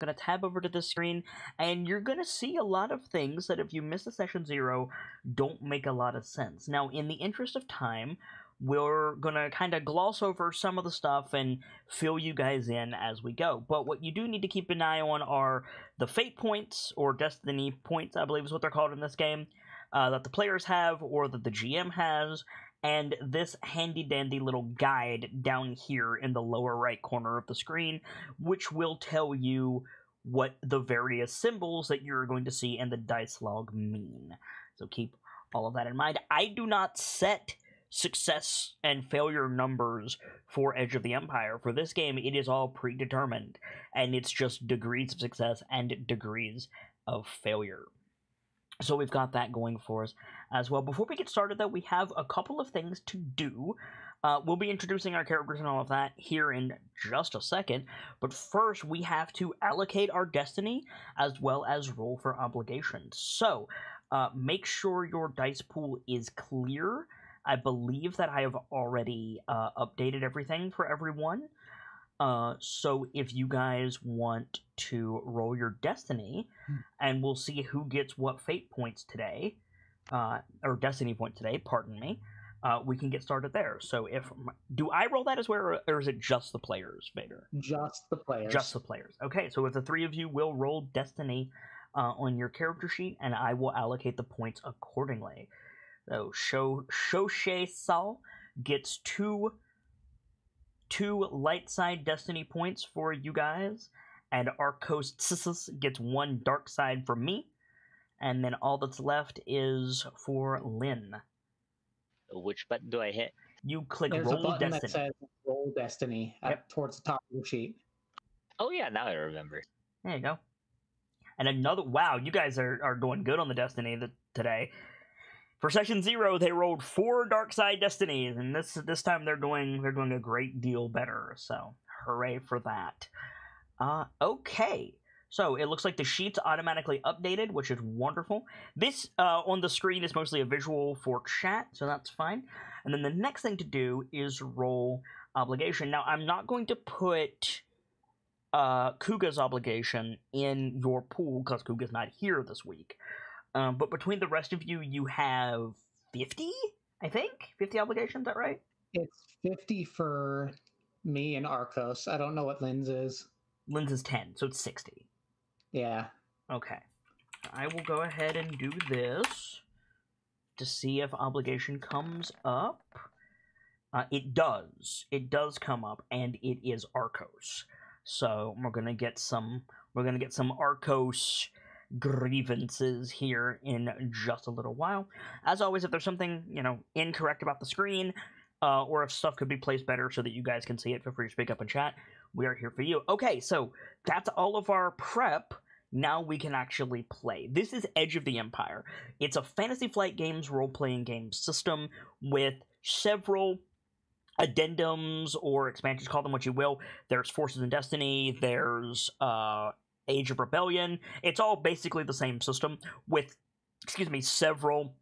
going to tab over to this screen, and you're going to see a lot of things that if you miss a session 0, don't make a lot of sense. Now, in the interest of time, we're going to kind of gloss over some of the stuff and fill you guys in as we go. But what you do need to keep an eye on are the fate points, or destiny points, I believe is what they're called in this game, that the players have, or that the GM has, and this handy-dandy little guide down here in the lower right corner of the screen, which will tell you what the various symbols that you're going to see in the dice log mean. So keep all of that in mind. I do not set success and failure numbers for Edge of the Empire. For this game, it is all predetermined, and it's just degrees of success and degrees of failure. So we've got that going for us as well. Before we get started, though, we have a couple of things to do. We'll be introducing our characters and all of that here in just a second, but first we have to allocate our destiny as well as roll for obligations. So make sure your dice pool is clear. I believe that I have already updated everything for everyone. So if you guys want to roll your destiny, and we'll see who gets what fate points today, or destiny points today, pardon me, we can get started there. So do I roll that as well, or is it just the players, Vader? Just the players. Just the players. Okay, so if the three of you will roll destiny on your character sheet, and I will allocate the points accordingly. So Shoshe Sal gets two light side destiny points for you guys, and Arcos Tsissis gets 1 dark side for me, and then all that's left is for Lynn. Which button do I hit? You click There's roll a button destiny. that says roll destiny towards the top of your sheet. Oh yeah, now I remember. There you go. And another, wow, you guys are doing good on the destiny today. For session 0, they rolled 4 dark side destinies, and this time they're doing a great deal better. So hooray for that. Okay, so it looks like the sheet's automatically updated, which is wonderful. This on the screen is mostly a visual for chat, so that's fine. And then the next thing to do is roll obligation. Now I'm not going to put Kuga's obligation in your pool because Kuga's not here this week. But between the rest of you, you have 50, I think? 50 obligations, is that right? It's 50 for me and Arcos. I don't know what Lynn's is. Lynn's is 10, so it's 60. Yeah. Okay. I will go ahead and do this to see if obligation comes up. It does. It does come up, and it is Arcos. So we're gonna get some Arcos grievances here in just a little while. As always, if there's something incorrect about the screen, or if stuff could be placed better so that you guys can see it, feel free to speak up in chat. We are here for you. Okay, so that's all of our prep. Now we can actually play. This is Edge of the Empire. It's a Fantasy Flight Games role-playing game system with several addendums or expansions, call them what you will. There's Forces in Destiny, there's Age of Rebellion. It's all basically the same system with, several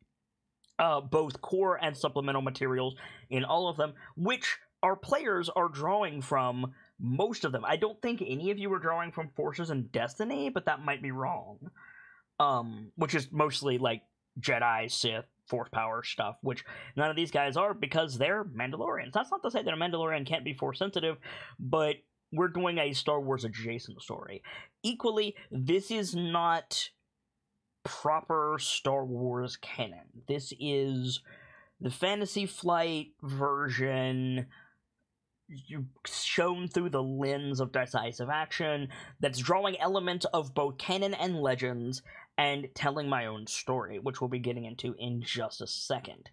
both core and supplemental materials in all of them, which our players are drawing from most of them. I don't think any of you are drawing from Forces in Destiny, but that might be wrong. Which is mostly like Jedi, Sith, Force power stuff, which none of these guys are because they're Mandalorians. That's not to say that a Mandalorian can't be Force sensitive, but we're doing a Star Wars adjacent story. Equally, this is not proper Star Wars canon. This is the Fantasy Flight version shown through the lens of Dice-Icive action that's drawing elements of both canon and legends and telling my own story, which we'll be getting into in just a second.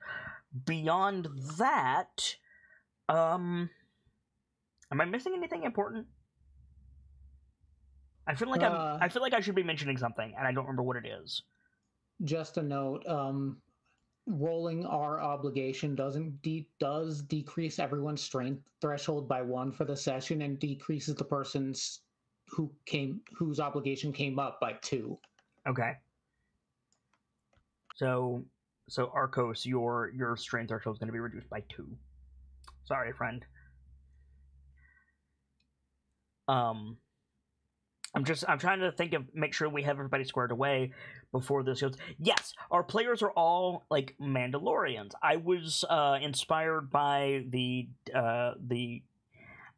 Beyond that, am I missing anything important? I feel like I should be mentioning something, and I don't remember what it is. Just a note: rolling our obligation does decrease everyone's strength threshold by 1 for the session, and decreases the person's whose obligation came up by 2. Okay. So Arcos, your strength threshold is going to be reduced by 2. Sorry, friend. I'm trying to make sure we have everybody squared away before this goes. Yes, our players are all like Mandalorians. I was inspired by the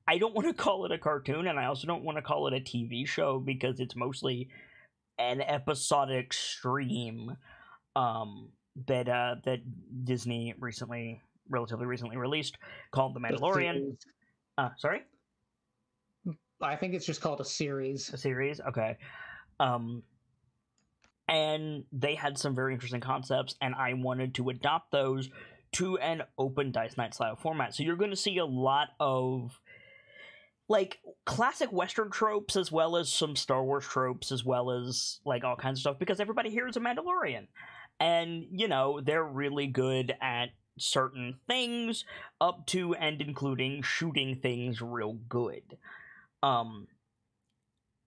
I don't want to call it a cartoon, and I also don't want to call it a TV show because it's mostly an episodic stream that Disney relatively recently released called The Mandalorian. Sorry? I think it's just called a series. A series? Okay. And they had some very interesting concepts, and I wanted to adopt those to an open Dice Night style format. So you're going to see a lot of like classic Western tropes, as well as some Star Wars tropes, as well as like all kinds of stuff, because everybody here is a Mandalorian. And, you know, they're really good at certain things, up to and including shooting things real good.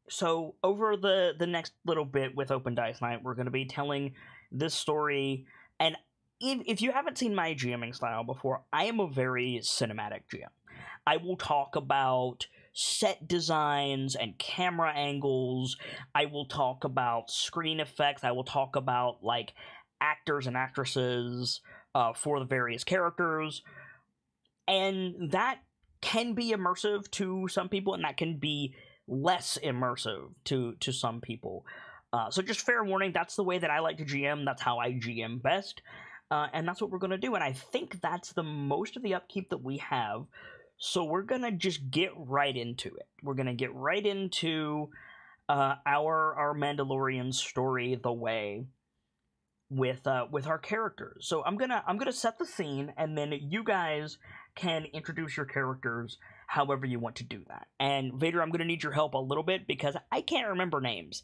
So over the next little bit with Open Dice Night, we're going to be telling this story, and if you haven't seen my GMing style before, I am a very cinematic GM. I will talk about set designs and camera angles. I will talk about screen effects. I will talk about, like, actors and actresses for the various characters. And that can be immersive to some people, and that can be less immersive to some people. So just fair warning, that's the way that I like to GM. That's how I GM best. And that's what we're going to do. And I think that's the most of the upkeep that we have. So we're going to just get right into it. We're going to get right into our Mandalorian story the way with our characters. So I'm gonna set the scene, and then you guys can introduce your characters however you want to do that. And Vader, I'm gonna need your help a little bit because I can't remember names.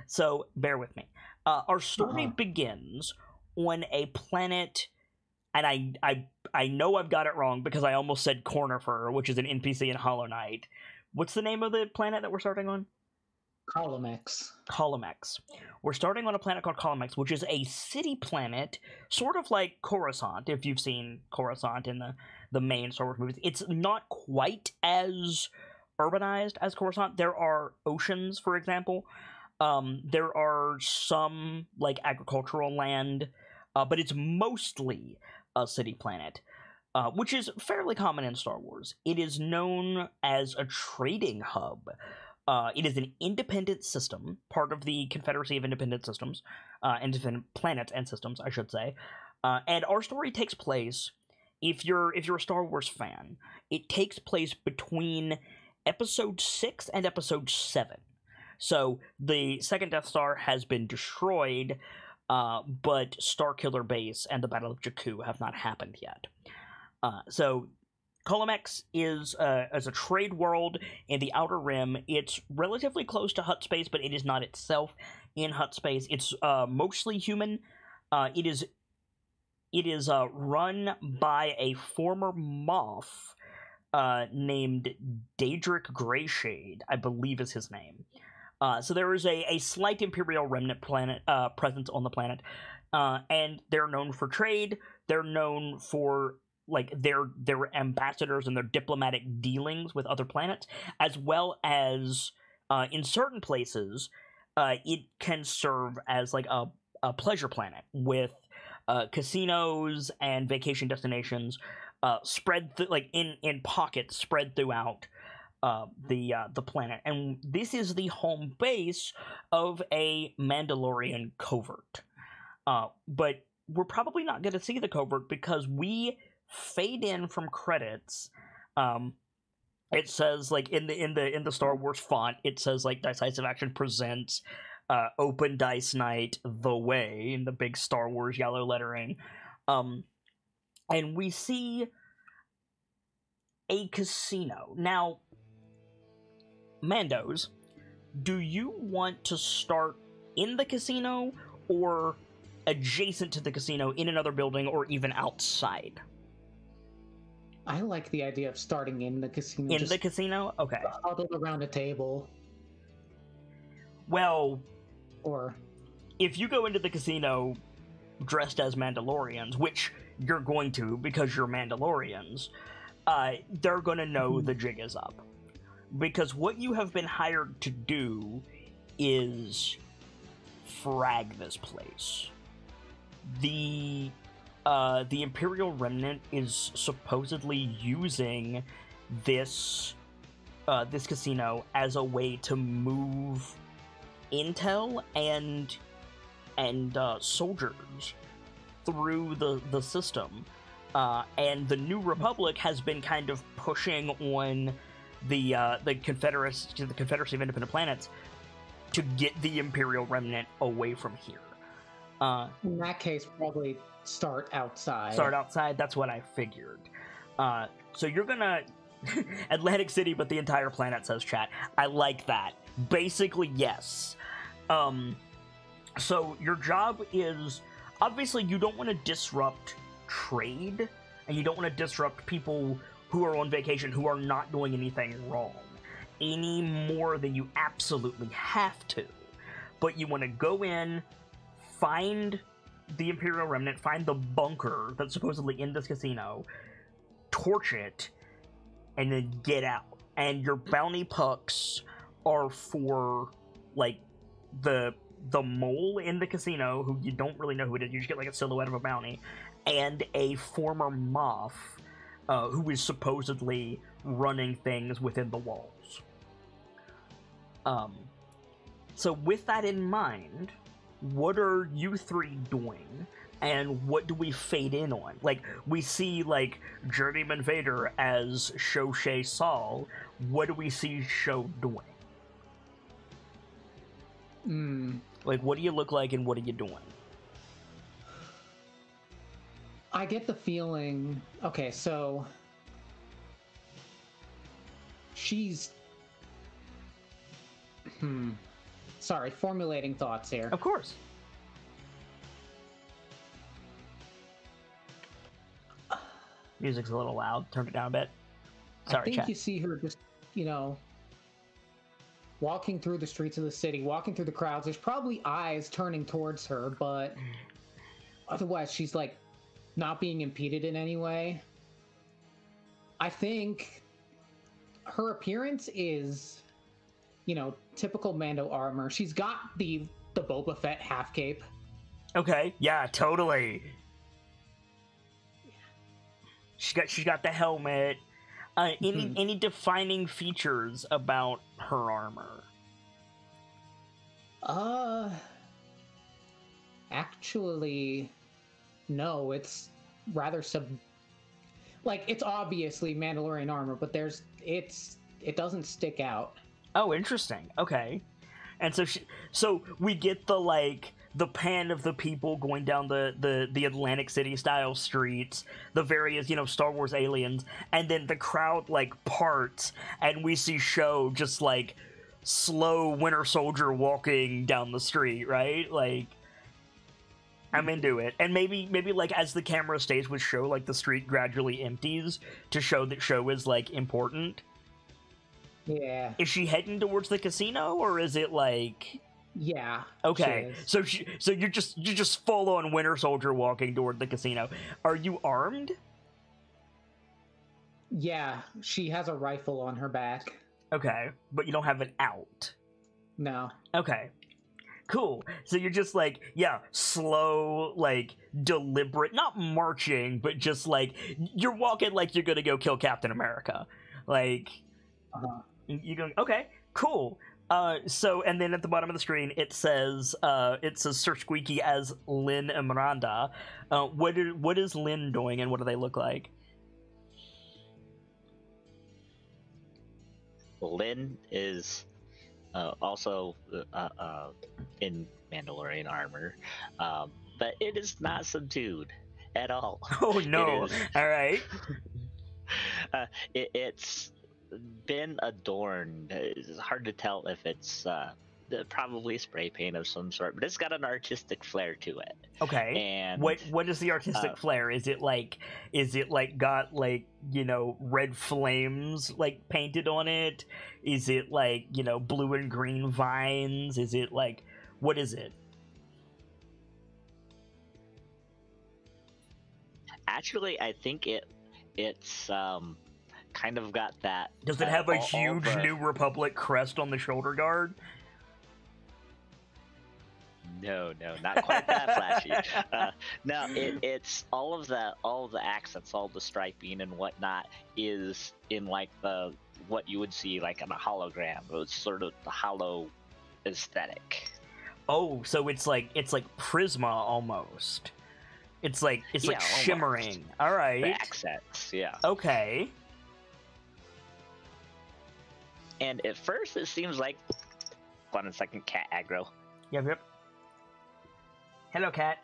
So bear with me. Our story begins on a planet, and I know I've got it wrong because I almost said Cornifer, which is an NPC in Hollow Knight. What's the name of the planet that we're starting on? Colomex. Colomex. We're starting on a planet called Colomex, which is a city planet, sort of like Coruscant, if you've seen Coruscant in the main Star Wars movies. It's not quite as urbanized as Coruscant. There are oceans, for example. There are some, like, agricultural land, but it's mostly a city planet, which is fairly common in Star Wars. It is known as a trading hub. It is an independent system, part of the Confederacy of Independent Systems, independent planets and systems, I should say. And our story takes place, if you're a Star Wars fan, it takes place between Episode 6 and Episode 7. So the second Death Star has been destroyed, but Starkiller Base and the Battle of Jakku have not happened yet. So Colomex is a trade world in the Outer Rim. It's relatively close to Hutt space, but it is not itself in Hutt space. It's mostly human. It is run by a former Moff named Daedric Greyshade, I believe is his name. So there is a slight Imperial remnant planet presence on the planet, and they're known for trade. They're known for, like, their ambassadors and their diplomatic dealings with other planets, as well as in certain places it can serve as like a pleasure planet with casinos and vacation destinations spread like in pockets spread throughout the planet. And this is the home base of a Mandalorian covert, but we're probably not going to see the covert because we fade in from credits. It says, like, in the Star Wars font, it says, like, Dice-Icive Action presents Open Dice Night the Way in the big Star Wars yellow lettering. And we see a casino. Now, Mandos, do you want to start in the casino or adjacent to the casino in another building or even outside? I like the idea of starting in the casino. In the casino? Okay. Huddled around a table. Well, or if you go into the casino dressed as Mandalorians, which you're going to because you're Mandalorians, they're going to know the jig is up. because what you have been hired to do is frag this place. The Imperial Remnant is supposedly using this casino as a way to move intel and soldiers through the system, and the New Republic has been kind of pushing on the Confederacy of Independent Planets to get the Imperial Remnant away from here. In that case, probably start outside. That's what I figured. So you're gonna Atlantic City, but the entire planet, says chat. I like that. Basically, yes. So your job is, obviously you don't want to disrupt trade, and you don't want to disrupt people who are on vacation who are not doing anything wrong any more than you absolutely have to. But you want to go in, find the Imperial Remnant, find the bunker that's supposedly in this casino, torch it, and then get out. And your bounty pucks are for, like, the mole in the casino, who you don't really know who it is. You just get, like, a silhouette of a bounty, and a former Moff, who is supposedly running things within the walls. So with that in mind, what are you three doing? And what do we fade in on? Like, we see, like, Journeyman Vader as Shoshay Saul. What do we see Sho doing? Like, what do you look like and what are you doing? I get the feeling... Okay, so... She's... Sorry, formulating thoughts here. Of course. Music's a little loud. Turn it down a bit. Sorry, I think chat. you see her just, walking through the streets of the city, walking through the crowds. There's probably eyes turning towards her, but otherwise she's, like, not being impeded in any way. I think her appearance is, typical Mando armor. She's got the Boba Fett half cape. Okay, yeah, totally. She's got the helmet. Any defining features about her armor? Actually, no. It's rather it's obviously Mandalorian armor, but it doesn't stick out. Oh, interesting. Okay, and so we get the pan of the people going down the Atlantic City style streets, the various, Star Wars aliens, and then the crowd, like, parts, and we see Sho just, like, slow Winter Soldier walking down the street, right? Like, I'm into it. And maybe like, as the camera stays with Sho, like, the street gradually empties to show that Sho is, like, important. Yeah. Is she heading towards the casino, or is it, like... Yeah. Okay, so you're just full on Winter Soldier walking toward the casino. Are you armed? Yeah, she has a rifle on her back. Okay, but you don't have it out. No. Okay, cool. So you're just like, yeah, slow, like, deliberate, not marching, but just like you're walking like you're gonna go kill Captain America. Like, you going? Okay, cool. So, and then at the bottom of the screen, it says Sir Squeaky as Lynn and Miranda. What is Lynn doing, and what do they look like? Lynn is also in Mandalorian armor, but it is not subdued at all. Oh no! All right. It's been adorned. It's hard to tell if it's probably spray paint of some sort, but it's got an artistic flair to it. Okay. And what is the artistic flair? Is it got like, red flames like painted on it? Is it like, blue and green vines? Is it like, what is it? Actually, I think it's kind of got that. Does it have a all huge the... New Republic crest on the shoulder guard? No, not quite that flashy. No, it's all of the accents, all the striping and whatnot is in like the what you would see like on a hologram. It's sort of the hollow aesthetic. Oh, so it's like Prisma almost. It's like shimmering. All right. The accents, yeah. Okay. And at first it seems like, hold on a second, cat aggro. Yep. Hello, cat.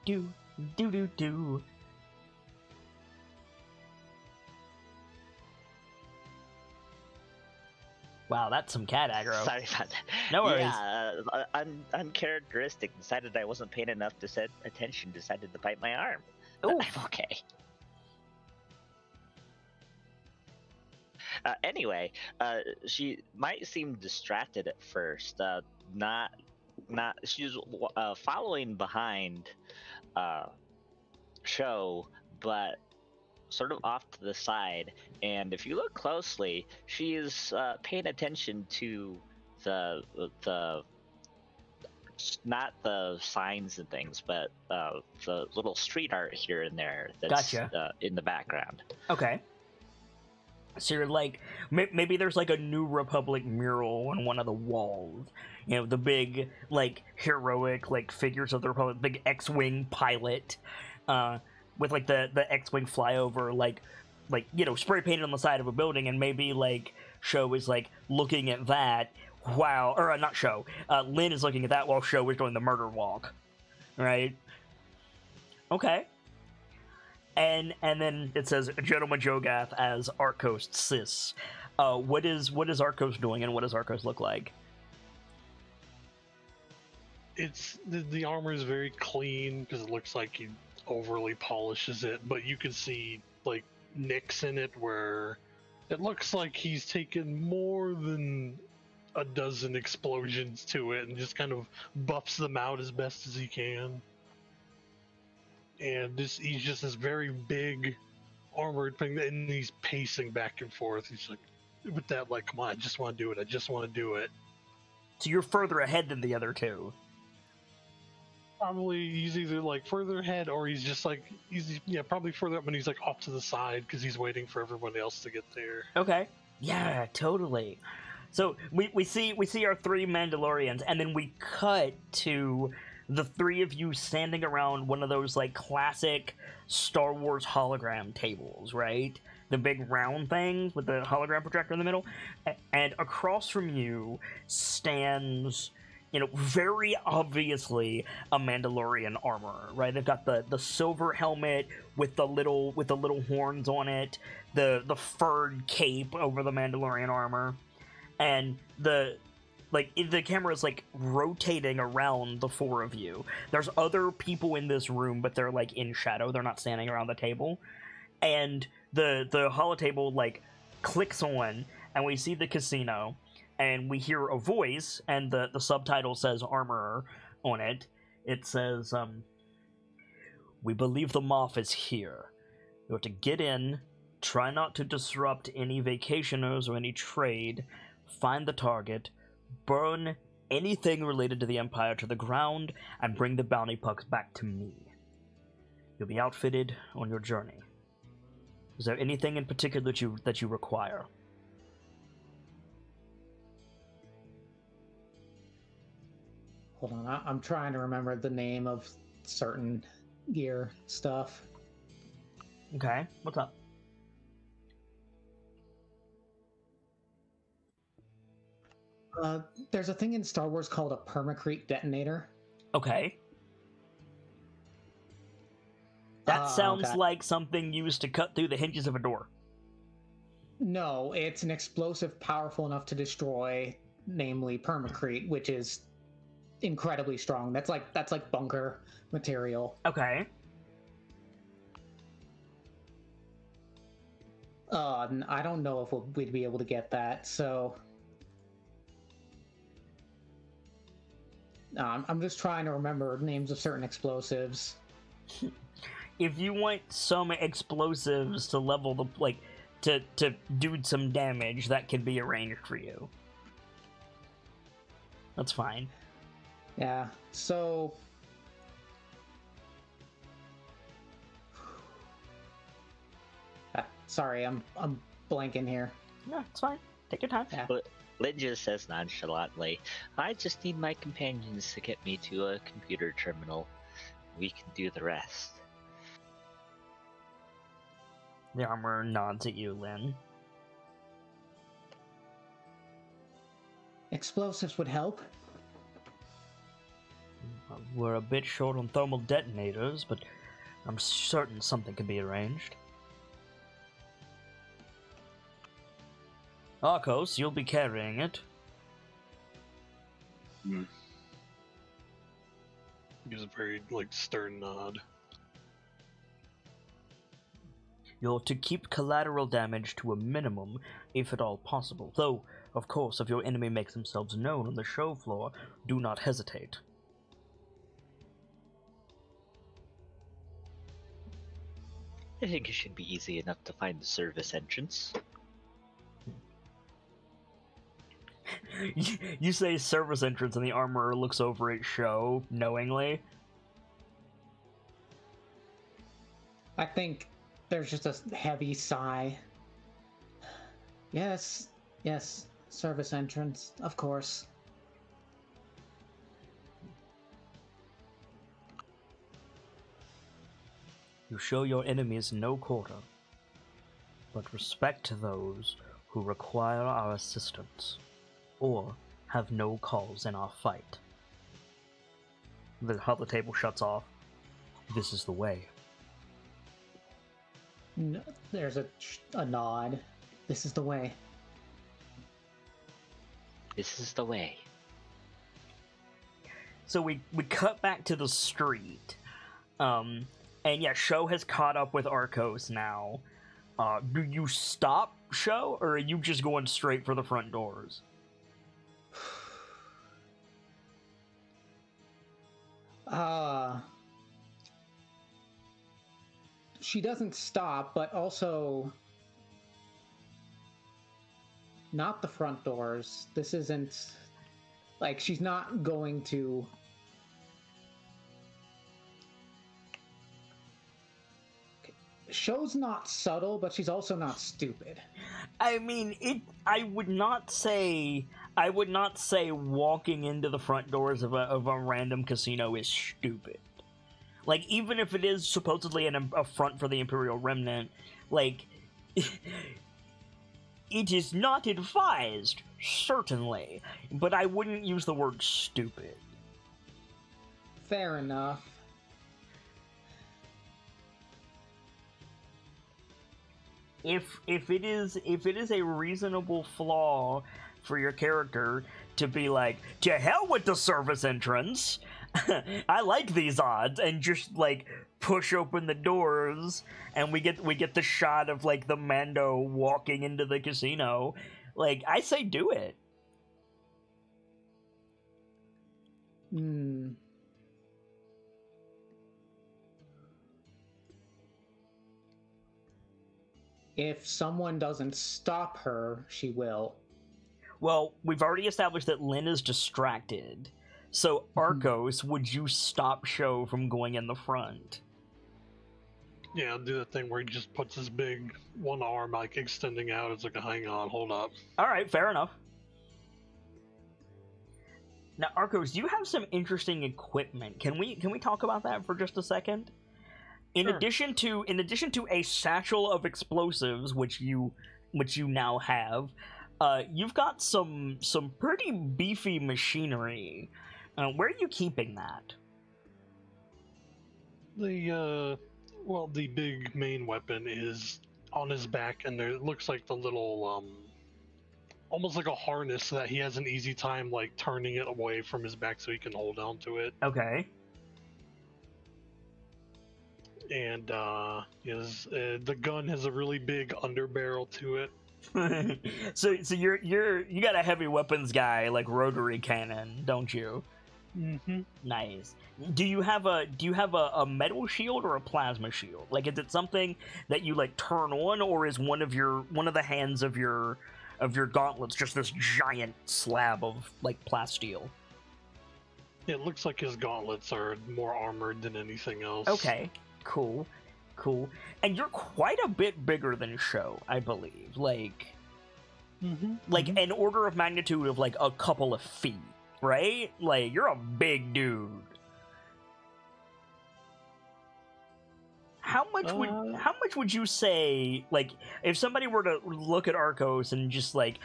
Do. Wow, that's some cat aggro. Sorry about that. No worries. Yeah, uncharacteristic. Decided I wasn't paying enough to set attention. Decided to bite my arm. But I'm okay. Anyway, she might seem distracted at first. She's following behind Show, but sort of off to the side. And if you look closely, she is paying attention to the not the signs and things, but the little street art here and there that's in the background. Okay. So you're like, maybe there's like a New Republic mural on one of the walls. You know, the big, like, heroic, like, figures of the Republic, big X-Wing pilot, with, like, the X-Wing flyover, like, you know, spray painted on the side of a building, and maybe, like, Show is, like, looking at that while, or not Show, Lynn is looking at that while Show is doing the murder walk, right? Okay. And then it says Gentleman Jogath as Arcos Sis. What is Arcos doing, and what does Arcos look like? It's the armor is very clean because it looks like he overly polishes it, but you can see like nicks in it where it looks like he's taken more than a dozen explosions to it and just kind of buffs them out as best as he can. And he's just this very big armored thing, and he's pacing back and forth. He's like, with that, like, come on, I just want to do it. So you're further ahead than the other two. Probably he's either like further ahead, or he's just like probably further up, and he's like off to the side because he's waiting for everyone else to get there. Okay. Yeah, totally. So we see our three Mandalorians, and then we cut to the three of you standing around one of those, like, classic Star Wars hologram tables, right? The big round things with the hologram projector in the middle. And across from you stands, you know, very obviously a Mandalorian armorer, right? They've got the silver helmet with the little horns on it, the furred cape over the Mandalorian armor, and the camera is, like, rotating around the four of you. There's other people in this room, but they're, like, in shadow. They're not standing around the table. And the holotable, like, clicks on, and we see the casino, and we hear a voice, and the subtitle says Armorer on it. It says, we believe the Moff is here. You have to get in, try not to disrupt any vacationers or any trade, find the target, burn anything related to the Empire to the ground, and bring the bounty pucks back to me. You'll be outfitted on your journey. Is there anything in particular that you require? Hold on, I'm trying to remember the name of certain gear stuff. Okay, what's up? There's a thing in Star Wars called a permacrete detonator. Okay. That sounds like something used to cut through the hinges of a door. No, it's an explosive powerful enough to destroy, namely permacrete, which is incredibly strong. That's like bunker material. Okay. I don't know if we'd be able to get that, so I'm just trying to remember names of certain explosives. If you want some explosives to level the to do some damage, that can be arranged for you. That's fine. Yeah. So. Sorry, I'm blanking here. No, it's fine. Take your time. Yeah. But Lynn just says nonchalantly, I just need my companions to get me to a computer terminal. We can do the rest. The armor nods at you, Lynn. Explosives would help. We're a bit short on thermal detonators, but I'm certain something can be arranged. Arcos, you'll be carrying it. Gives a very, stern nod. You're to keep collateral damage to a minimum, if at all possible. Though, of course, if your enemy makes themselves known on the show floor, do not hesitate. I think it should be easy enough to find the service entrance. You say service entrance, and the armorer looks over at Show knowingly. I think there's just a heavy sigh. Yes, service entrance, of course. You show your enemies no quarter, but respect those who require our assistance, or have no calls in our fight. How the table shuts off. This is the way. No, there's a nod. This is the way. This is the way. So we cut back to the street. And yeah, Sho has caught up with Arcos now. Do you stop, Sho, or are you just going straight for the front doors? She doesn't stop, but also not the front doors. This isn't she's not going to. Show's not subtle, but she's also not stupid. I mean, I would not say walking into the front doors of a random casino is stupid. Even if it is supposedly a front for the Imperial Remnant, it is not advised, certainly, but I wouldn't use the word stupid. Fair enough. If it is a reasonable flaw for your character to be like, to hell with the service entrance, I like these odds, and just push open the doors, and we get the shot of the Mando walking into the casino, I say do it. If someone doesn't stop her, she will. Well, we've already established that Lynn is distracted. So, Arcos, would you stop Sho from going in the front? Yeah, I'll do that thing where he just puts his big one arm extending out. It's hang on, hold up. Alright, fair enough. Now, Arcos, you have some interesting equipment. Can we talk about that for just a second? In addition to a satchel of explosives, which you now have, you've got some pretty beefy machinery. Where are you keeping that? The big main weapon is on his back, and it looks like the little almost like a harness that he has an easy time turning it away from his back so he can hold on to it. Okay. And the gun has a really big underbarrel to it. so you got a heavy weapons guy rotary cannon, don't you? Mm-hmm. Nice. Do you have a metal shield or a plasma shield? Like, is it something that you like turn on, or is one of the hands of your gauntlets just this giant slab of like plasteel? It looks like his gauntlets are more armored than anything else. Okay, cool. And you're quite a bit bigger than Sho, I believe. Like, an order of magnitude of like a couple of feet, right? Like, you're a big dude. How much would you say, like, if somebody were to look at Arcos and just like,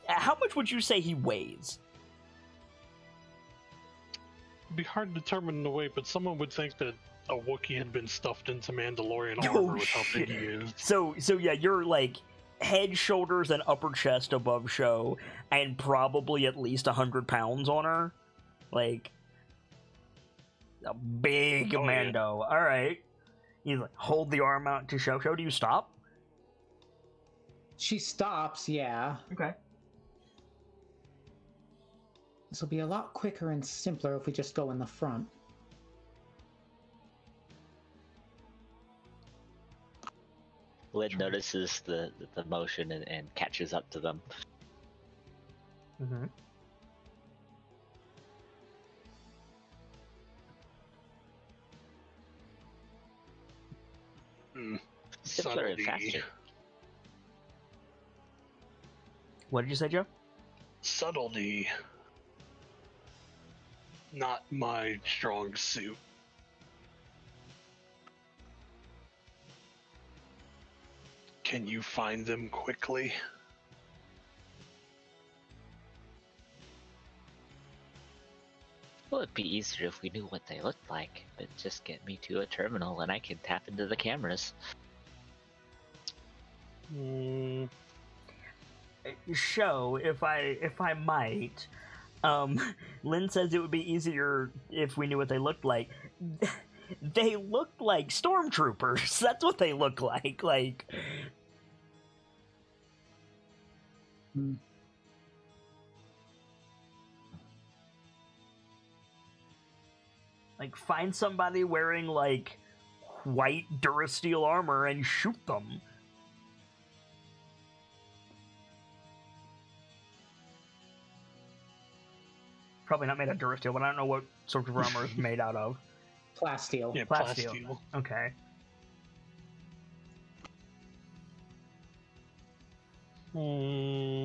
how much would you say he weighs? It'd be hard to determine in a way, but someone would think that a Wookiee had been stuffed into Mandalorian armor with how big he is. So yeah, you're like head, shoulders, and upper chest above Sho, and probably at least 100 pounds on her. Like, a big Mando. Yeah. All right. He's like, hold the arm out to Sho. Sho, do you stop? She stops, yeah. Okay. This will be a lot quicker and simpler if we just go in the front. Lynn notices the motion and catches up to them. Mm-hmm. Simpler and faster. What did you say, Joe? Subtlety. Not my strong suit. Can you find them quickly? Well, it'd be easier if we knew what they looked like, but just get me to a terminal and I can tap into the cameras. Sho, if I might, Lynn says it would be easier if we knew what they looked like. They look like stormtroopers. That's what they look like. Like, like, find somebody wearing like white Durasteel armor and shoot them. Probably not made of Durasteel, but I don't know what sort of armor is made out of. Plasteel. Yeah, plasteel. Okay.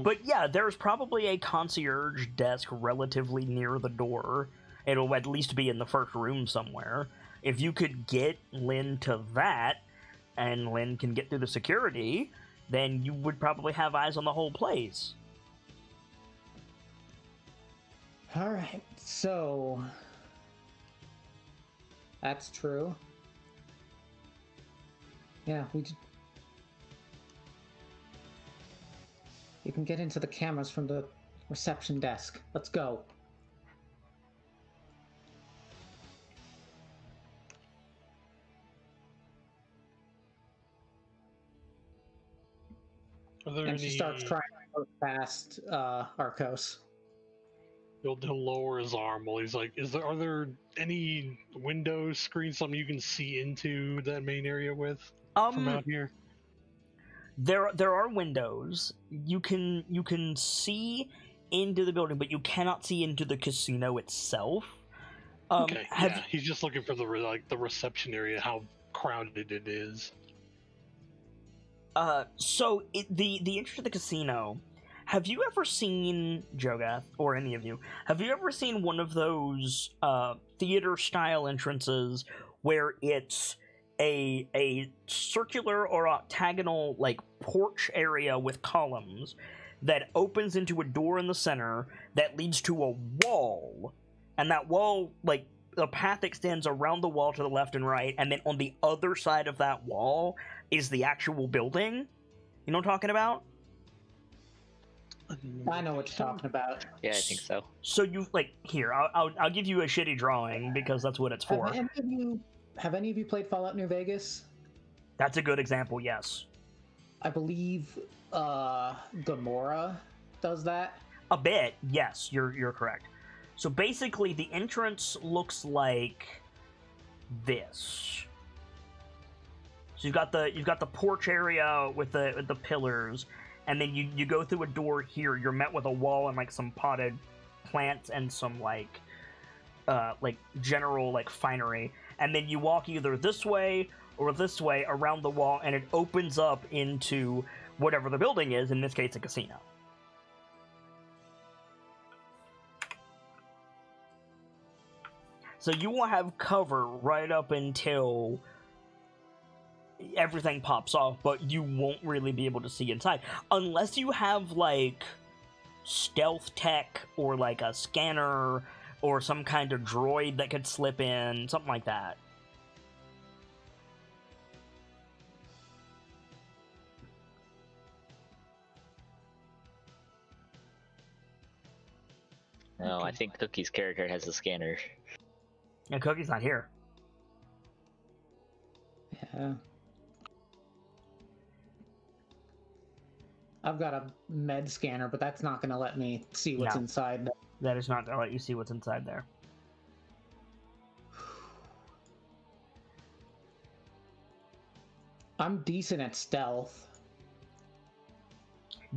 But yeah, there's probably a concierge desk relatively near the door. It'll at least be in the first room somewhere. If you could get Lynn to that, and Lynn can get through the security, then you would probably have eyes on the whole place. Alright, so... That's true. Yeah, you can get into the cameras from the reception desk. Let's go. And she starts trying to go past Arcos. He'll lower his arm while he's like, are there any windows, screens, something you can see into that main area with from out here? There are windows. You can see into the building, but you cannot see into the casino itself. Okay, he's just looking for the reception area, how crowded it is. So the entrance to the casino. Have you ever seen, Jogath, or any of you, have you ever seen one of those theater-style entrances where it's a circular or octagonal, like, porch area with columns that opens into a door in the center that leads to a wall, and that wall, like, the path extends around the wall to the left and right, and then on the other side of that wall is the actual building? You know what I'm talking about? I know what you're talking about. Yeah, I think so. So you, like, here, I'll give you a shitty drawing because that's what it's for. Have any of you played Fallout New Vegas? That's a good example, yes. I believe Gamora does that. A bit, yes, you're correct. So basically, the entrance looks like this. So you've got the porch area with the pillars, and then you go through a door here. You're met with a wall and like some potted plants and some like general like finery, and then you walk either this way or this way around the wall, and it opens up into whatever the building is. In this case, a casino. So you will have cover right up until everything pops off, but you won't really be able to see inside. Unless you have, like, stealth tech or, like, a scanner or some kind of droid that could slip in, something like that. No, I think Cookie's character has a scanner. Yeah, Cookie's not here. Yeah. I've got a med scanner, but that's not going to let me see what's inside. That is not going to let you see what's inside there. I'm decent at stealth.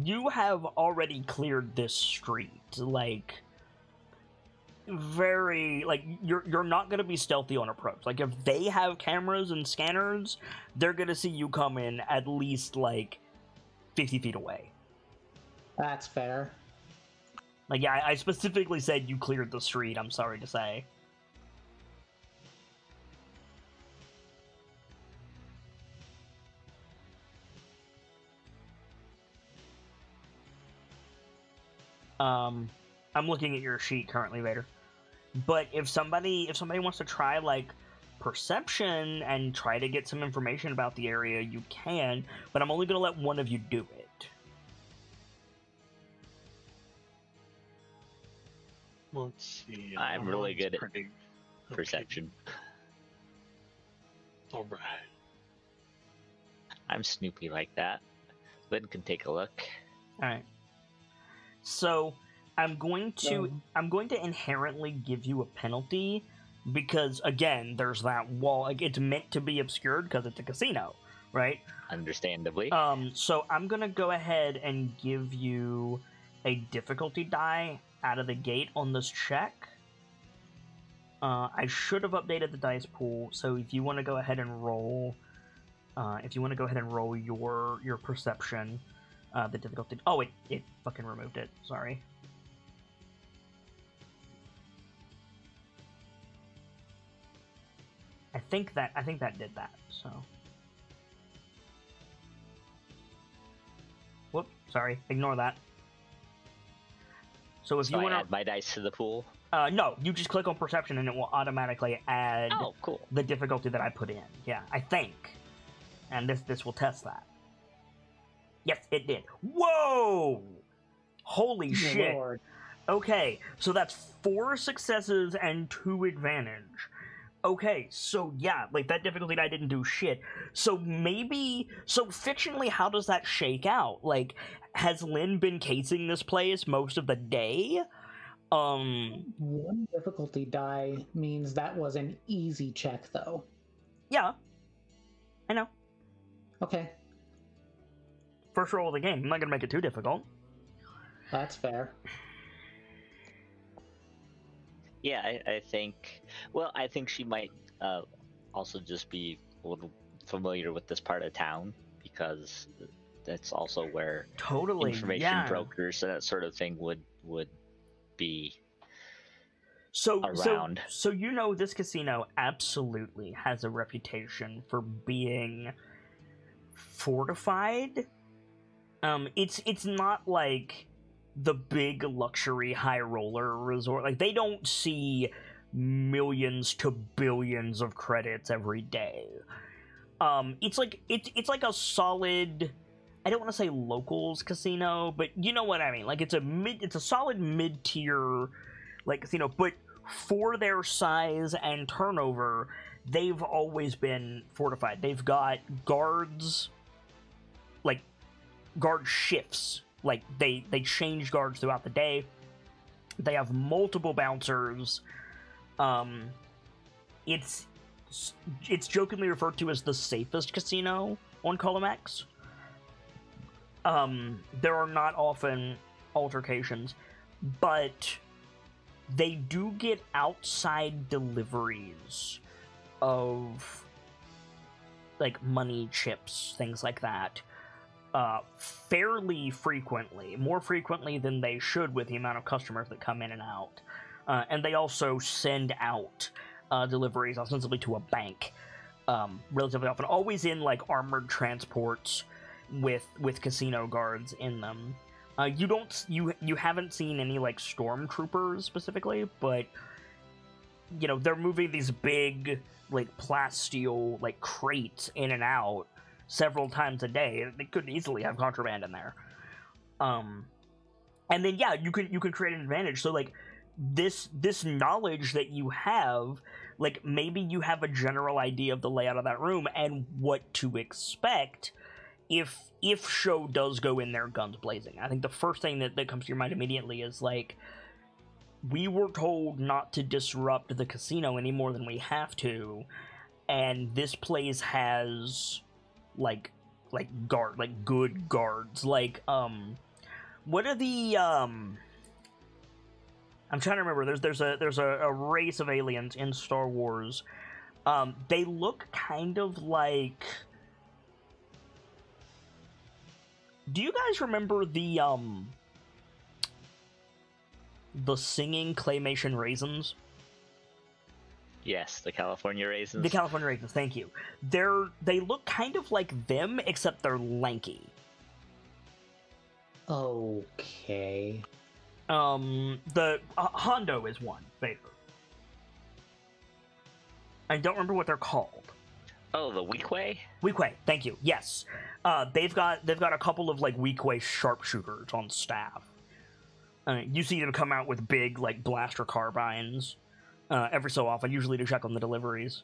You have already cleared this street, like, very, like, you're not going to be stealthy on approach. Like, if they have cameras and scanners, they're going to see you come in at least, like, 50 feet away. That's fair. Like, yeah, I specifically said you cleared the street, I'm sorry to say. I'm looking at your sheet currently, Vader. But if somebody wants to try, like, perception and try to get some information about the area, you can, but I'm only going to let one of you do it. Let's see. I'm really good at pretty... perception. All right. I'm snoopy like that. Lynn can take a look. All right. So I'm going to inherently give you a penalty because, again, there's that wall. Like, it's meant to be obscured because it's a casino, right? Understandably. So I'm gonna go ahead and give you a difficulty die out of the gate on this check. I should have updated the dice pool, so if you want to go ahead and roll, your perception, the difficulty. Oh, it fucking removed it. Sorry. I think that did that. So. Whoop. Sorry. Ignore that. So if you want to add my dice to the pool. No, you just click on perception and it will automatically add the difficulty that I put in. Yeah, I think. And this will test that. Yes, it did. Whoa! Holy shit. Lord. Okay, so that's 4 successes and 2 advantage. Okay, so yeah, like that difficulty die didn't do shit. So fictionally, how does that shake out? Like, has Lynn been casing this place most of the day? One difficulty die means that was an easy check, though. Yeah. I know. Okay. First roll of the game. I'm not gonna make it too difficult. That's fair. Yeah, I think... Well, I think she might also just be a little familiar with this part of town, because that's also where information brokers and that sort of thing would be around. So you know this casino absolutely has a reputation for being fortified. It's not like the big luxury high roller resort. Like, they don't see millions to billions of credits every day. It's like a solid, I don't want to say locals casino, but you know what I mean. Like, it's a solid mid-tier like casino, but for their size and turnover, they've always been fortified. They've got guards, like guard shifts. Like, they change guards throughout the day. They have multiple bouncers. It's jokingly referred to as the safest casino on Column X. There are not often altercations, but they do get outside deliveries of, like, money, chips, things like that, fairly frequently. More frequently than they should with the amount of customers that come in and out. And they also send out deliveries ostensibly to a bank relatively often. Always in, like, armored transports with casino guards in them. You haven't seen any, like, stormtroopers specifically, but, you know, they're moving these big, like, plasteel, like, crates in and out several times a day. They could easily have contraband in there. And then, yeah, you can create an advantage. So, like, this knowledge that you have, like, maybe you have a general idea of the layout of that room and what to expect if show does go in there guns blazing. I think the first thing that comes to your mind immediately is, like, we were told not to disrupt the casino any more than we have to, and this place has, like good guards. Like, what are the, I'm trying to remember, there's a race of aliens in Star Wars. They look kind of like, do you guys remember the singing claymation raisins? Yes, the California raisins. The California raisins, thank you. They look kind of like them, except they're lanky. Okay. The Hondo is one, Vader. I don't remember what they're called. Oh, the Weequay? Weequay, thank you. Yes. They've got a couple of, like, Weequay sharpshooters on staff. You see them come out with big, like, blaster carbines every so often, usually to check on the deliveries.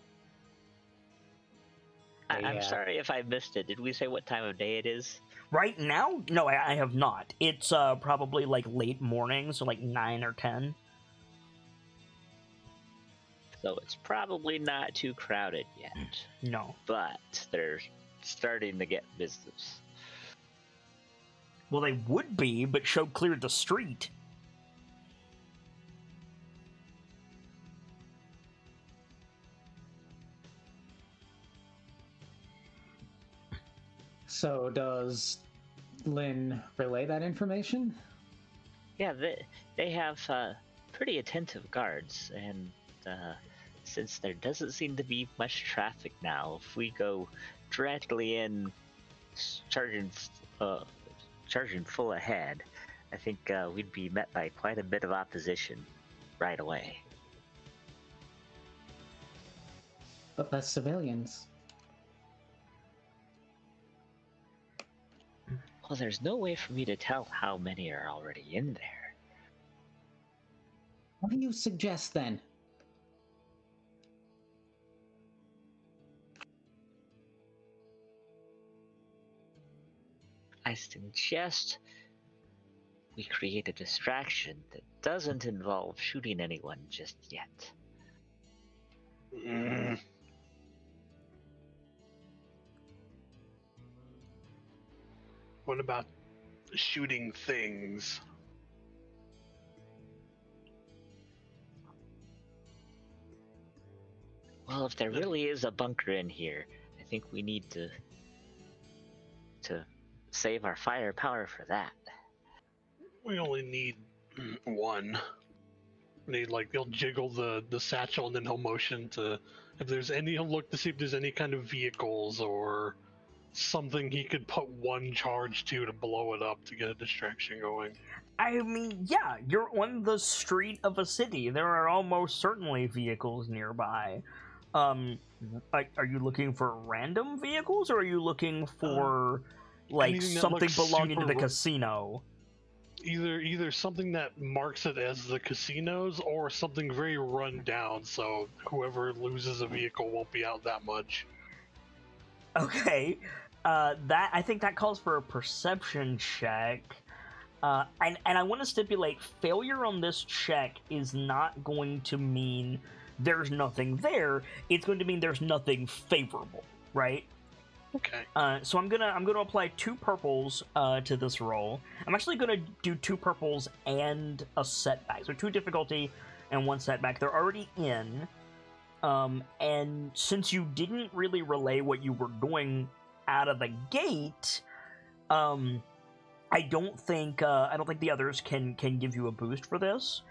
I'm sorry if I missed it. Did we say what time of day it is? Right now? No, I have not. It's probably, like, late morning, so, like, 9 or 10. So it's probably not too crowded yet. No. But they're starting to get business. Well, they would be, but show cleared the street. So does Lynn relay that information? Yeah, they have pretty attentive guards, and since there doesn't seem to be much traffic now, if we go directly in, charging full ahead, I think we'd be met by quite a bit of opposition right away. But that's civilians. Well, there's no way for me to tell how many are already in there. What do you suggest then? I suggest we create a distraction that doesn't involve shooting anyone just yet. What about shooting things? Well, if there really is a bunker in here, I think we need to save our firepower for that. We only need one. We need, like, he'll jiggle the satchel and then he'll motion to, if there's any, he'll look to see if there's any kind of vehicles or something he could put one charge to blow it up to get a distraction going. I mean, yeah, you're on the street of a city. There are almost certainly vehicles nearby. Are you looking for random vehicles, or are you looking for, like, something belonging to the casino? Either something that marks it as the casinos, or something very run down, so whoever loses a vehicle won't be out that much. Okay, I think that calls for a perception check. And I want to stipulate, failure on this check is not going to mean there's nothing there. It's going to mean there's nothing favorable, right? Okay. So I'm gonna apply 2 purples to this roll. I'm actually gonna do 2 purples and a setback. So 2 difficulty and 1 setback. They're already in. And since you didn't really relay what you were doing out of the gate, I don't think the others can give you a boost for this.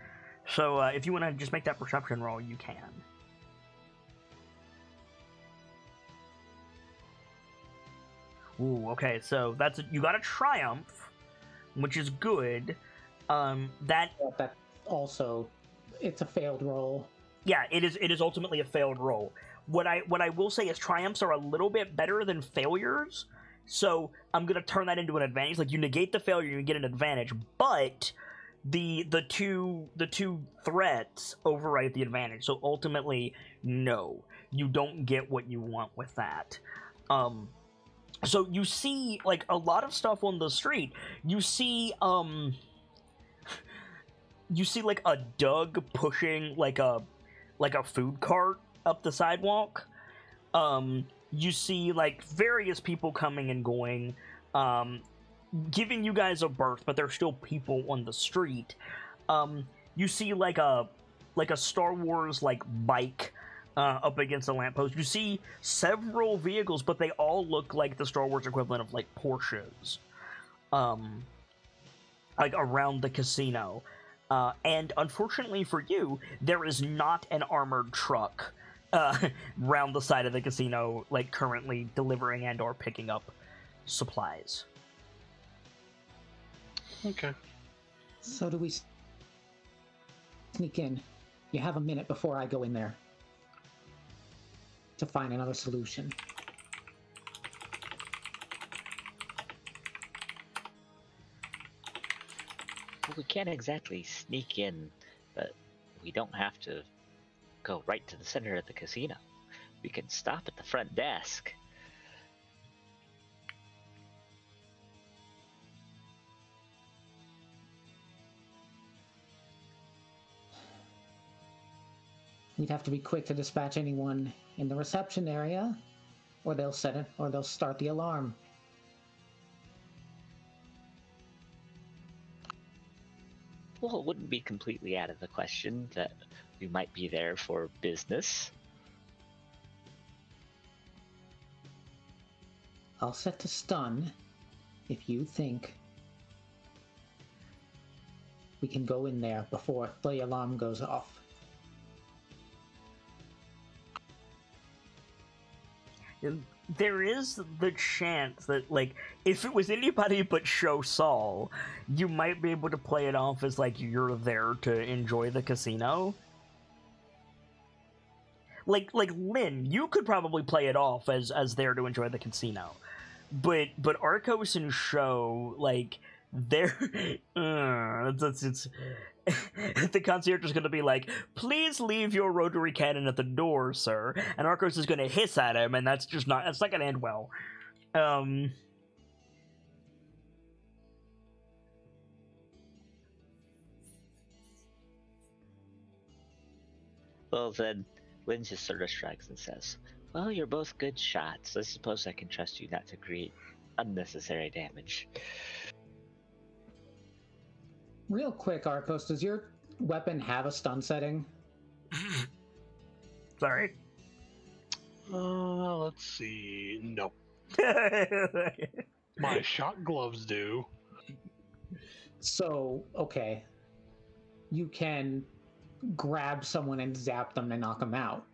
So if you want to just make that perception roll, you can. Ooh, okay, so you got a triumph, which is good. That also, it's a failed roll. Yeah, it is ultimately a failed roll. What I will say is triumphs are a little bit better than failures, so I'm gonna turn that into an advantage. Like, you negate the failure, you get an advantage, but the two threats override the advantage. So ultimately, no, you don't get what you want with that. So you see, like, a lot of stuff on the street. You see like a Doug pushing like a food cart up the sidewalk. You see like various people coming and going, giving you guys a berth, but there's still people on the street. You see like a Star Wars like bike up against a lamppost. You see several vehicles, but they all look like the Star Wars equivalent of like Porsches, like around the casino. And unfortunately for you, there is not an armored truck round the side of the casino, like currently delivering and or picking up supplies. Okay. So do we sneak in? You have a minute before I go in there to find another solution. Well, we can't exactly sneak in, but we don't have to go right to the center of the casino. We can stop at the front desk. We'd have to be quick to dispatch anyone in the reception area, or they'll set it, or they'll start the alarm. Well, it wouldn't be completely out of the question that we might be there for business. I'll set to stun if you think we can go in there before the alarm goes off. There is the chance that, like, if it was anybody but Show Saul, you might be able to play it off as, like, you're there to enjoy the casino. Like Lynn, you could probably play it off as there to enjoy the casino. But Arcos and Show, like, they're... it's the concierge is going to be like, please leave your rotary cannon at the door, sir. And Arcos is going to hiss at him, and that's not going to end well. Well, then, Lynn just sort of shrugs and says, well, you're both good shots. I suppose I can trust you not to create unnecessary damage. Real quick, Arcos, does your weapon have a stun setting? Sorry. Let's see. No. My shot gloves do. So, okay. You can grab someone and zap them and knock them out,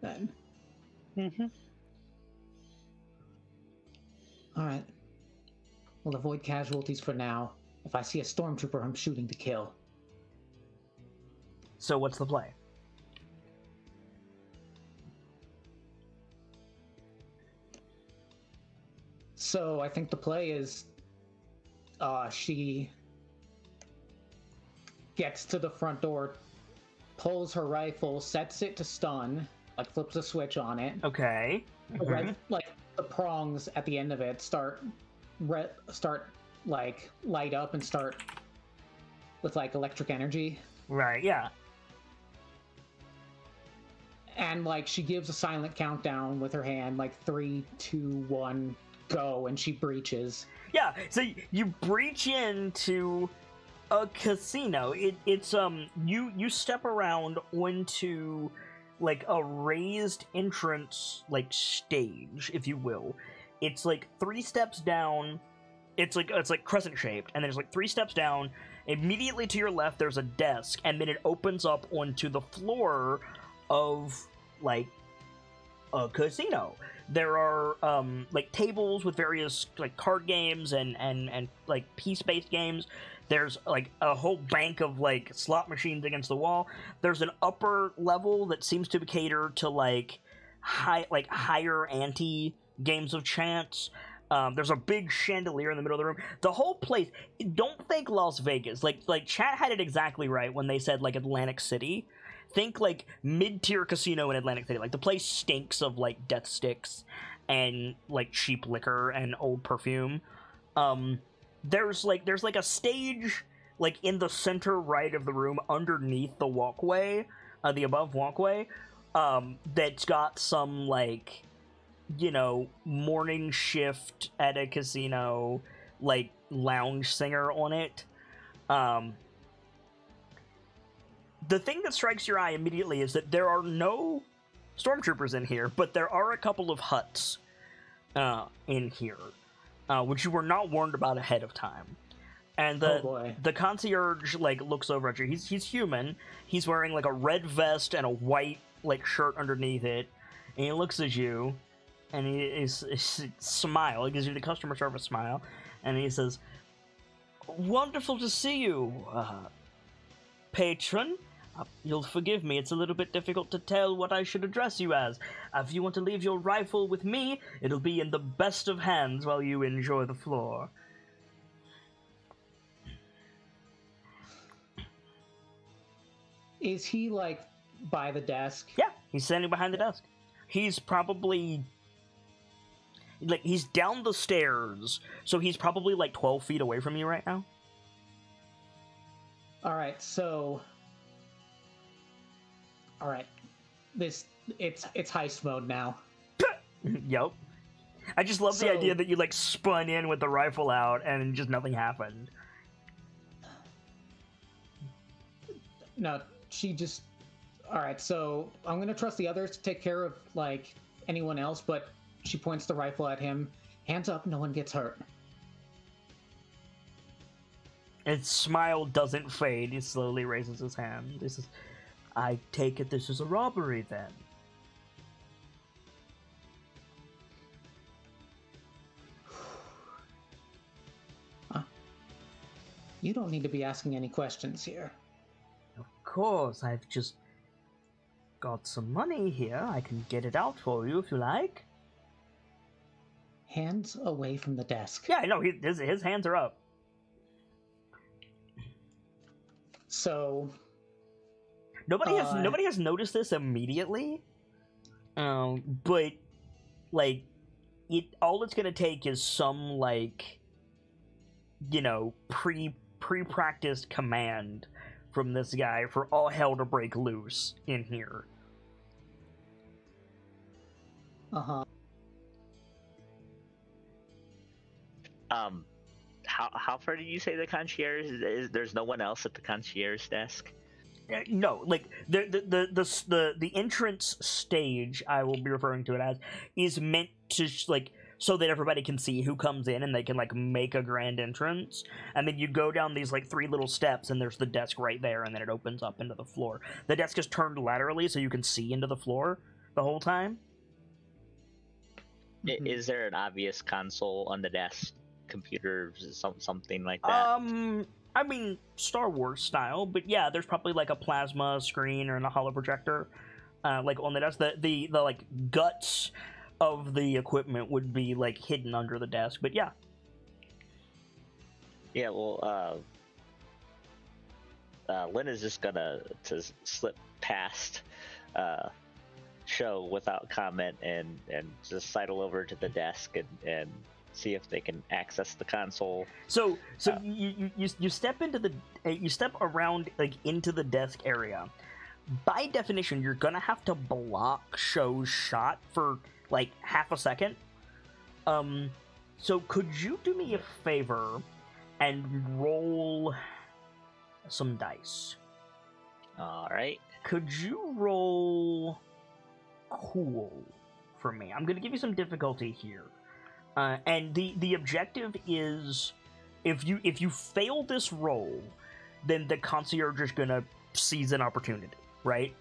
then. Mm-hmm. Alright. We'll avoid casualties for now. If I see a stormtrooper, I'm shooting to kill. So what's the play? So I think the play is she gets to the front door, pulls her rifle, sets it to stun, like flips a switch on it. Okay. Mm-hmm. Like the prongs at the end of it start like light up and start with like electric energy. Right, yeah. And like she gives a silent countdown with her hand, like 3, 2, 1, go, and she breaches. Yeah, so you breach into a casino. It's you step around onto like a raised entrance like stage, if you will. It's like 3 steps down. It's like crescent shaped, and there's like 3 steps down. Immediately to your left there's a desk, and then it opens up onto the floor of like a casino. There are like tables with various like card games and like piece-based games. There's like a whole bank of like slot machines against the wall. There's an upper level that seems to cater to like higher ante games of chance. There's a big chandelier in the middle of the room. The whole place, don't think Las Vegas. Like chat had it exactly right when they said like Atlantic City. Think like mid-tier casino in Atlantic City. Like the place stinks of like death sticks and like cheap liquor and old perfume. There's like a stage like in the center right of the room underneath the walkway, the above walkway, that's got some like, you know, morning shift at a casino like lounge singer on it. The thing that strikes your eye immediately is that there are no stormtroopers in here, but there are a couple of huts in here, which you were not warned about ahead of time. And the concierge like looks over at you. He's human. He's wearing like a red vest and a white like shirt underneath it, and he looks at you, and he is smile. He gives you the customer service smile, and he says, "Wonderful to see you, patron. You'll forgive me, it's a little bit difficult to tell what I should address you as. If you want to leave your rifle with me, it'll be in the best of hands while you enjoy the floor." Is he like by the desk? Yeah, he's standing behind the desk. He's probably like he's down the stairs, so he's probably like 12 feet away from you right now. All right, so all right, it's heist mode now. Yep. I just love the idea that you like spun in with the rifle out and just nothing happened. No, she just. All right, so I'm gonna trust the others to take care of like anyone else, but she points the rifle at him. Hands up, no one gets hurt. His smile doesn't fade. He slowly raises his hand. This is. I take it this is a robbery then. You don't need to be asking any questions here. Of course, I've just got some money here. I can get it out for you if you like. Hands away from the desk. Yeah, I know. His hands are up. So nobody has noticed this immediately. But like all it's gonna take is some like, you know, pre-practiced command from this guy for all hell to break loose in here. How far did you say the concierge is? There's no one else at the concierge desk? No, like the entrance stage, I will be referring to it as, is meant to like so that everybody can see who comes in and they can like make a grand entrance. And then you go down these like 3 little steps and there's the desk right there, and then it opens up into the floor. The desk is turned laterally so you can see into the floor the whole time. Is there an obvious console on the desk? Computer, something like that? I mean, Star Wars style, but yeah, there's probably like a plasma screen or a holoprojector, like on the desk. The like guts of the equipment would be like hidden under the desk, but yeah. Yeah, well, Lynn is just gonna slip past Show without comment and just sidle over to the desk and see if they can access the console. So you step into the you step around like into the desk area. By definition, you're gonna have to block Show's shot for like half a second. So could you do me a favor and roll some dice? All right. Could you roll cool for me? I'm gonna give you some difficulty here. And the objective is, if you fail this roll, then the concierge is gonna seize an opportunity, right?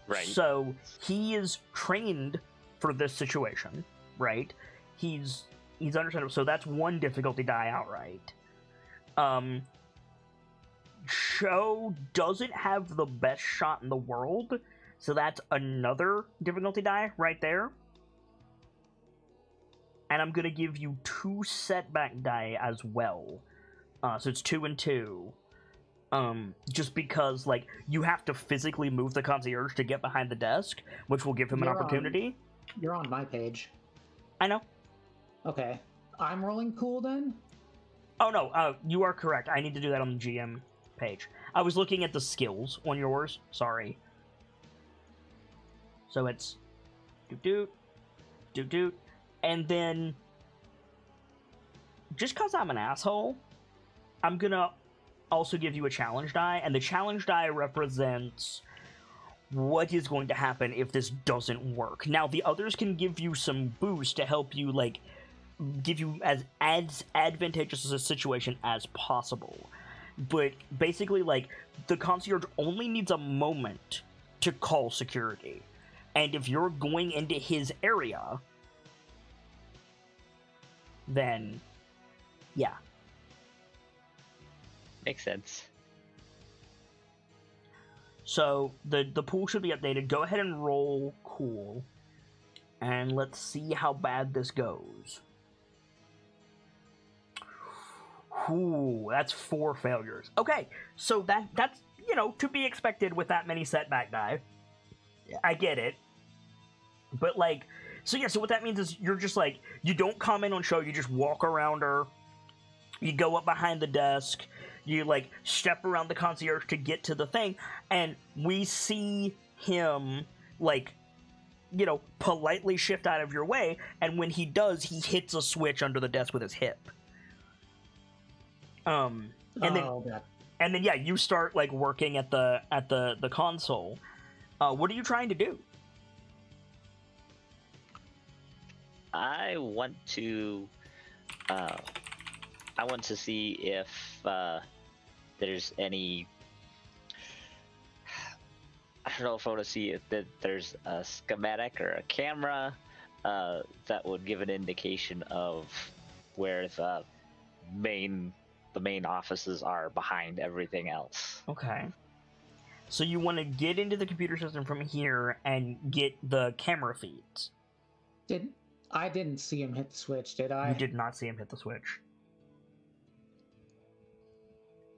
Right. So he is trained for this situation, right? He's understandable. So that's one difficulty die outright. Cho doesn't have the best shot in the world, so that's another difficulty die right there. And I'm gonna give you 2 setback die as well. So it's 2 and 2. Just because, like, you have to physically move the concierge to get behind the desk, which will give him an opportunity. You're on my page. I know. Okay. I'm rolling cool then? Oh, no, you are correct. I need to do that on the GM page. I was looking at the skills on yours. Sorry. So it's doot-doot, doot-doot, and then just because I'm an asshole, I'm gonna also give you a challenge die, and the challenge die represents what is going to happen if this doesn't work. Now, the others can give you some boost to help you, like, give you as advantageous a situation as possible. But basically, like, the concierge only needs a moment to call security. And if you're going into his area, then, yeah. Makes sense. So, the pool should be updated. Go ahead and roll cool. And let's see how bad this goes. Ooh, that's 4 failures. Okay, so that's, you know, to be expected with that many setback die. I get it. But, like, so yeah, so what that means is you're just, like, you don't comment on Show, you just walk around her, you go up behind the desk, you, like, step around the concierge to get to the thing, and we see him, like, you know, politely shift out of your way, and when he does, he hits a switch under the desk with his hip. And then yeah, you start, like, working at the console. What are you trying to do? I want to see if there's any. I don't know if I want to see if there's a schematic or a camera that would give an indication of where the main offices are behind everything else. Okay. So you want to get into the computer system from here and get the camera feeds. I didn't see him hit the switch, did I? You did not see him hit the switch.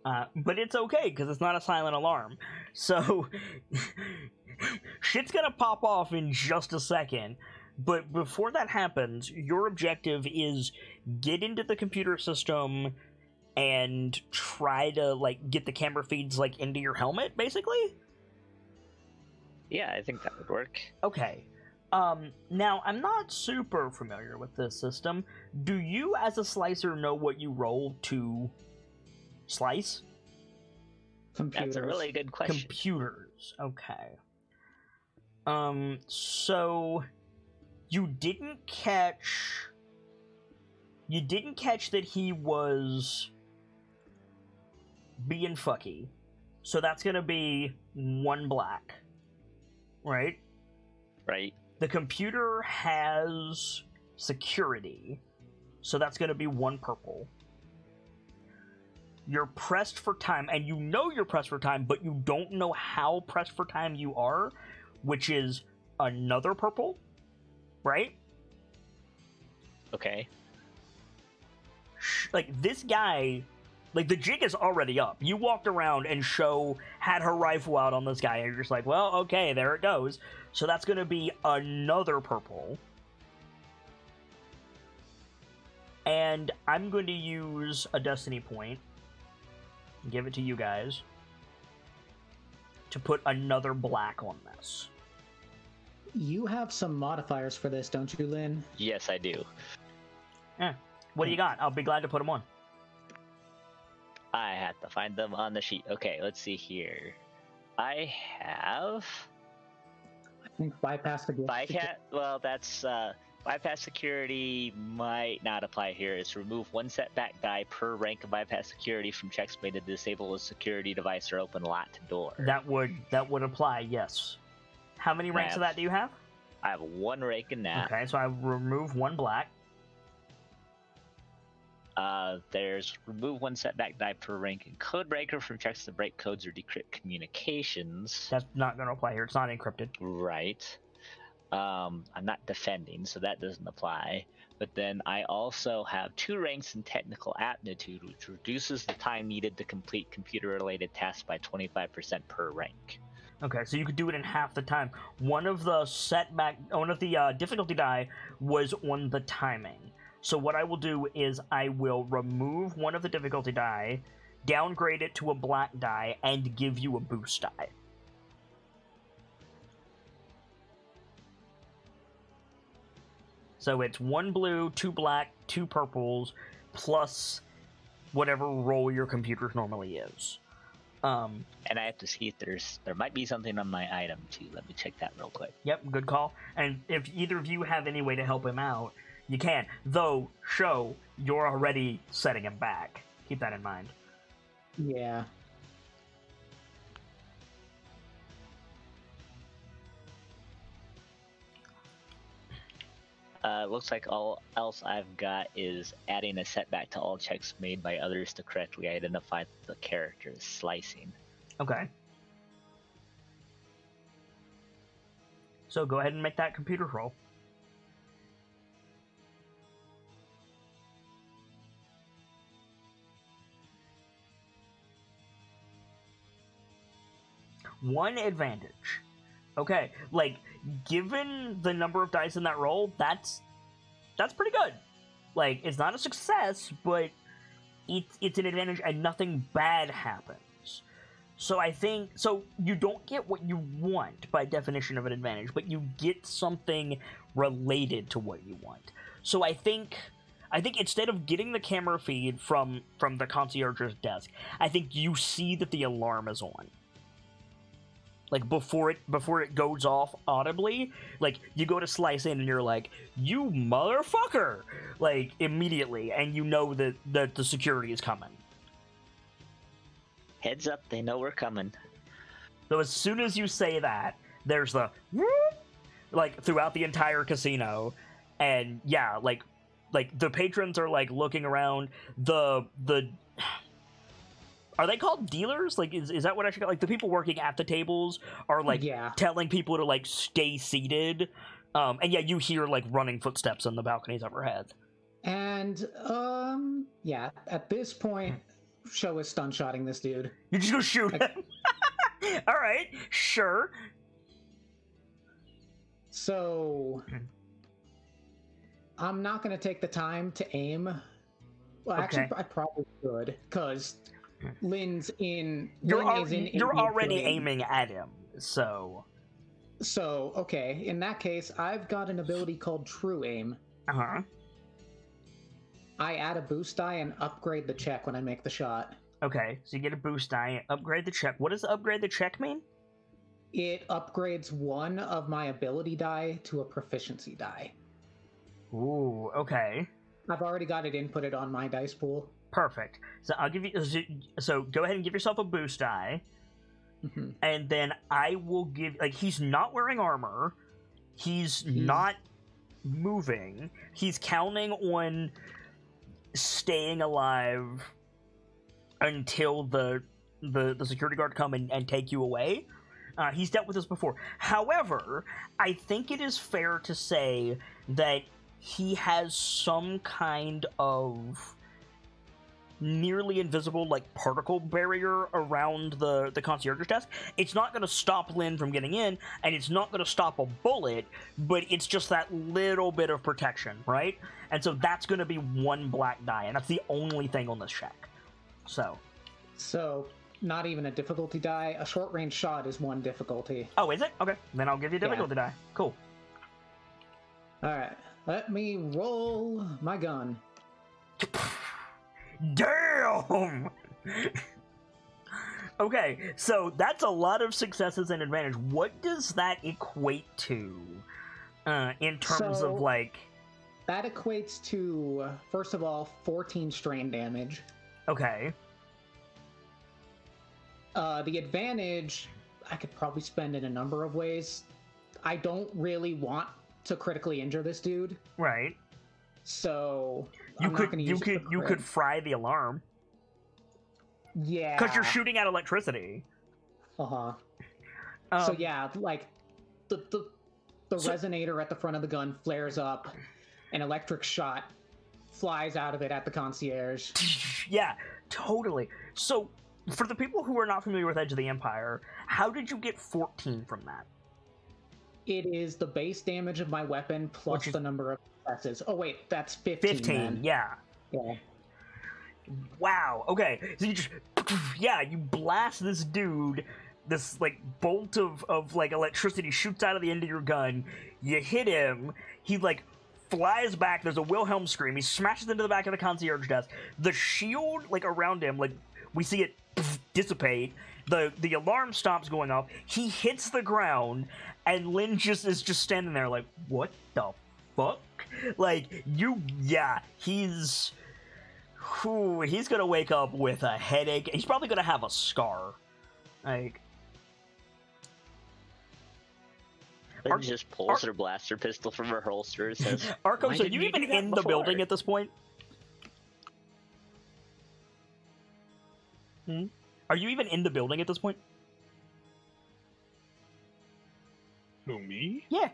But it's okay, because it's not a silent alarm. So, shit's gonna pop off in just a second. But before that happens, your objective is get into the computer system and try to, like, get the camera feeds, like, into your helmet, basically? Yeah, I think that would work. Okay. Now, I'm not super familiar with this system. Do you, as a slicer, know what you roll to slice? Computers. That's a really good question. Computers. Okay. So you didn't catch that he was being fucky. So that's gonna be 1 black. Right? Right. The computer has security, so that's going to be 1 purple. You're pressed for time, and you know you're pressed for time, but you don't know how pressed for time you are, which is another purple, right? Okay. Like, this guy, like, the jig is already up. You walked around and Show had her rifle out on this guy, and you're just like, well, okay, there it goes. So that's going to be another purple. And I'm going to use a destiny point, give it to you guys, to put another black on this. You have some modifiers for this, don't you, Lynn? Yes, I do. What do you got? I'll be glad to put them on. I had to find them on the sheet. Okay, let's see here. I have... I think bypass the Well, that's... bypass security might not apply here. It's remove one setback die per rank of bypass security from checks made to disable a security device or open locked door. That would apply, yes. How many ranks of that do you have? I have one rank in that. Okay, so I remove one black. There's remove one setback die per rank in code breaker from checks to break codes or decrypt communications. That's not going to apply here. It's not encrypted. Right. I'm not defending, so that doesn't apply. But then I also have 2 ranks in technical aptitude, which reduces the time needed to complete computer-related tasks by 25% per rank. Okay, so you could do it in half the time. One of the difficulty die was on the timing. So what I will do is I will remove one of the difficulty die, downgrade it to a black die, and give you a boost die. So it's 1 blue, 2 black, 2 purples, plus whatever roll your computer normally is. And I have to see if there might be something on my item too. Let me check that real quick. Yep, good call. And if either of you have any way to help him out, you can. Though, you're already setting him back. Keep that in mind. Yeah. Looks like all else I've got is adding a setback to all checks made by others to correctly identify the character as slicing. Okay. So go ahead and make that computer roll. One advantage. Okay, like, given the number of dice in that roll, that's pretty good. Like, it's not a success, but it's an advantage and nothing bad happens. So I think, so you don't get what you want by definition of an advantage, but you get something related to what you want. So I think instead of getting the camera feed from the concierge's desk, I think you see that the alarm is on. Like, before it goes off audibly, like, you go to slice in and you're like, you motherfucker! Like, immediately, and you know that the security is coming. Heads up, they know we're coming. So as soon as you say that, there's the whoop, like, throughout the entire casino, and yeah, like the patrons are, like, looking around, the are they called dealers? Like, is that what I should call? Like, the people working at the tables are, like, telling people to, like, stay seated. And yeah, you hear, like, running footsteps on the balconies overhead. And, yeah, at this point, Show is stun-shotting this dude. You're just gonna shoot him? Alright, sure. So, I'm not gonna take the time to aim. Well, actually, I probably could, because... Lynn's in. You're already aiming at him, so. So, okay. In that case, I've got an ability called True Aim. Uh-huh. I add a boost die and upgrade the check when I make the shot. Okay, so you get a boost die, upgrade the check. What does upgrade the check mean? It upgrades one of my ability die to a proficiency die. Ooh, okay. I've already got it inputted on my dice pool. Perfect. So I'll give you. So go ahead and give yourself a boost die, and then I will give. Like, he's not wearing armor, he's not moving. He's counting on staying alive until the security guard come and take you away. He's dealt with this before. However, I think it is fair to say that he has some kind of nearly invisible like particle barrier around the concierge's desk. It's not going to stop Lynn from getting in, and it's not going to stop a bullet, but it's just that little bit of protection, right? And so that's going to be 1 black die, and that's the only thing on this check. So not even a difficulty die. A short range shot is 1 difficulty. Oh, is it? Okay, then I'll give you a difficulty die. Cool. All right, let me roll my gun. Damn! Okay, so that's a lot of successes and advantage. What does that equate to in terms of, like... That equates to, first of all, 14 strain damage. Okay. The advantage, I could probably spend in a number of ways. I don't really want to critically injure this dude. Right. So you could fry the alarm. Yeah. Because you're shooting at electricity. So yeah, like the resonator at the front of the gun flares up, an electric shot flies out of it at the concierge. Yeah, totally. So for the people who are not familiar with Edge of the Empire, how did you get 14 from that? It is the base damage of my weapon plus the number of successes. Oh wait, that's 15. 15, then. Yeah. Wow. Okay. So you just, you blast this dude. This like bolt of like electricity shoots out of the end of your gun. You hit him. He like flies back. There's a Wilhelm scream. He smashes into the back of the concierge desk. The shield like around him, like we see it dissipate. The alarm stops going off. He hits the ground, and Lynn is just standing there like, what the fuck? Like he's gonna wake up with a headache. He's probably gonna have a scar. Like, Lynn just pulls her blaster pistol from her holster and says, Arkham, so you even in the building at this point? Are you even in the building at this point? Who, me? Yeah.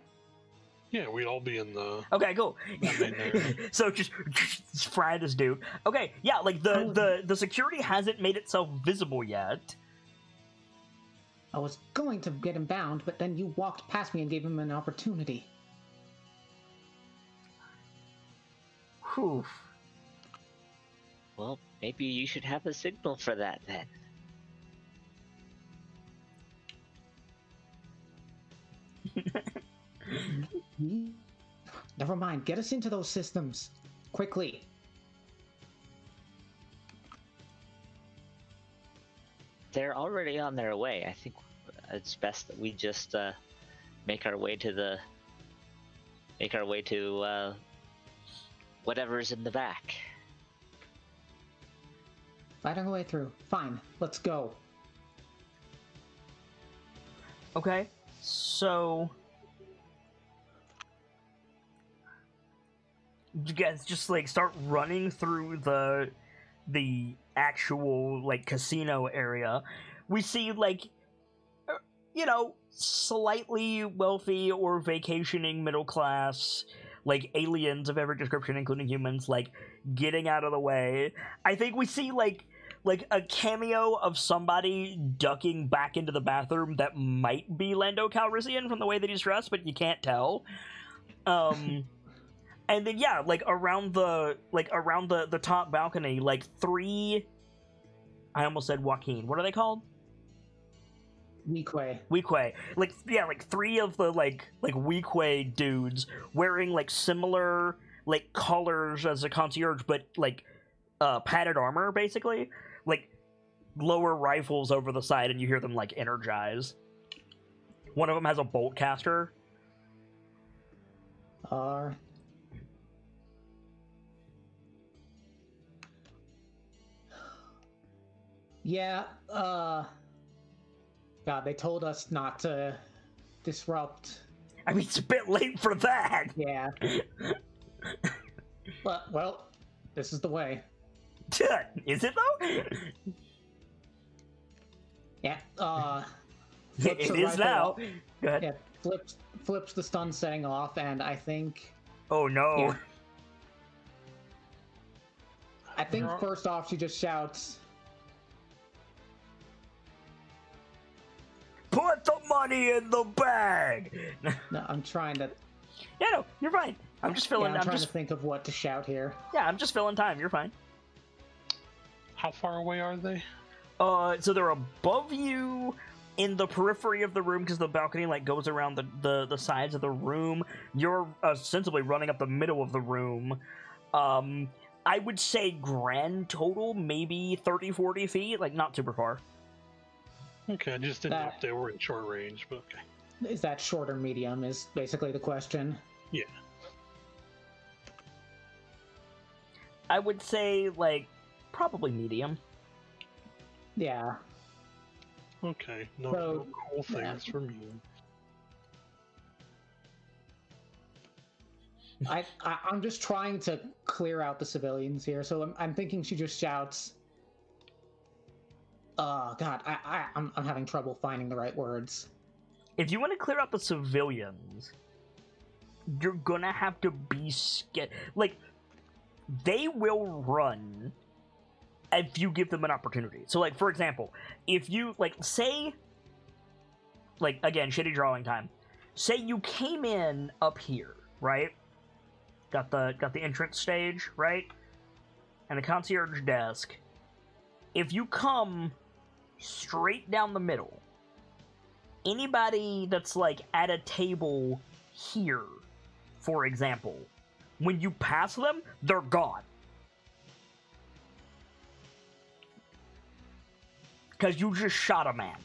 Yeah, we'd all be in the... Okay, cool. So just fry this dude. Okay, yeah, like the security hasn't made itself visible yet. I was going to get him bound, but then you walked past me and gave him an opportunity. Whew. Well, maybe you should have a signal for that then. Never mind, get us into those systems. Quickly. They're already on their way. I think it's best that we just make our way to whatever's in the back. Fighting our way through. Fine, let's go. Okay, so you guys just like start running through the actual like casino area. We see like slightly wealthy or vacationing middle class like aliens of every description, including humans, like getting out of the way. I think we see like a cameo of somebody ducking back into the bathroom that might be Lando Calrissian from the way that he's dressed, but you can't tell. And then around the top balcony, like 3, I almost said Joaquin. What are they called? Weequay. Like 3 of the like Weequay dudes wearing like similar like colors as a concierge, but like padded armor basically. Like lower rifles over the side, and you hear them like energize. One of them has a bolt caster. God, they told us not to disrupt. I mean, it's a bit late for that. Yeah. But, well, this is the way. Is it though? Yeah. It is now. Off. Go ahead. Yeah, flips the stun setting off, and I think. Oh no. I think first off she just shouts, "Put the money in the bag!" no, I'm trying to... Yeah, no, you're fine. I'm just filling... I'm trying to think of what to shout here. Yeah, I'm just filling time. You're fine. How far away are they? So they're above you in the periphery of the room because the balcony like goes around the sides of the room. You're ostensibly running up the middle of the room. I would say grand total maybe 30-40 feet, like not super far. Okay, I just didn't know if they were in short range, but okay. Is that short or medium is basically the question. Yeah. I would say like probably medium. Yeah. Okay, no cool things from you. I'm just trying to clear out the civilians here, so I'm thinking she just shouts. Oh God, I'm having trouble finding the right words. If you want to clear out the civilians, you're gonna have to be scared. Like, they will run if you give them an opportunity. So, like, for example, if you, like, say, like, again, shitty drawing time. Say you came in up here, right? Got the entrance stage, right? And the concierge desk. If you come straight down the middle, anybody that's, like, at a table here, for example, when you pass them, they're gone. Because you just shot a man.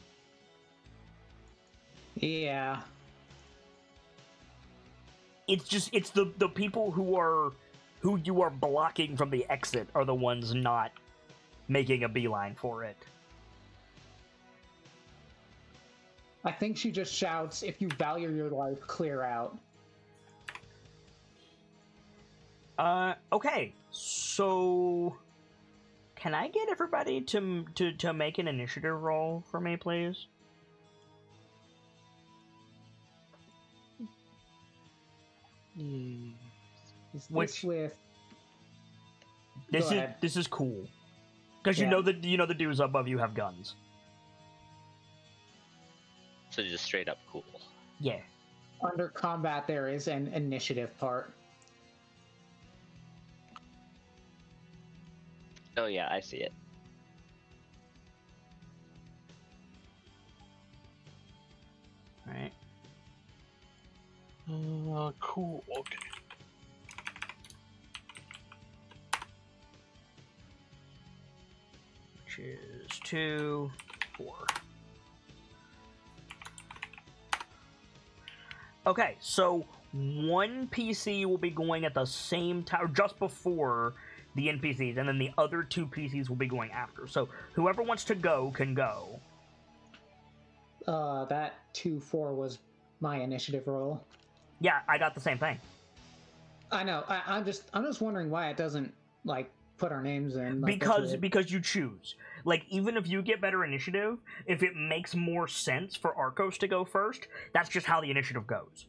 Yeah. It's the people who you are blocking from the exit are the ones not making a beeline for it. I think she just shouts, if you value your life, clear out. Okay. So can I get everybody to make an initiative roll for me, please? Is this with... This is cool. Because you know the dudes above you have guns. So just straight up cool. Yeah. Under combat, there is an initiative part. Oh yeah, I see it. Alright. Cool, okay. Which is 2, 4. Okay, so one PC will be going at the same time, or just before the NPCs, and then the other 2 PCs will be going after. So whoever wants to go can go. That 2-4 was my initiative roll. Yeah, I got the same thing. I know. I'm just wondering why it doesn't like put our names in. Like, because you choose. Like, even if you get better initiative, if it makes more sense for Arcos to go first, that's just how the initiative goes.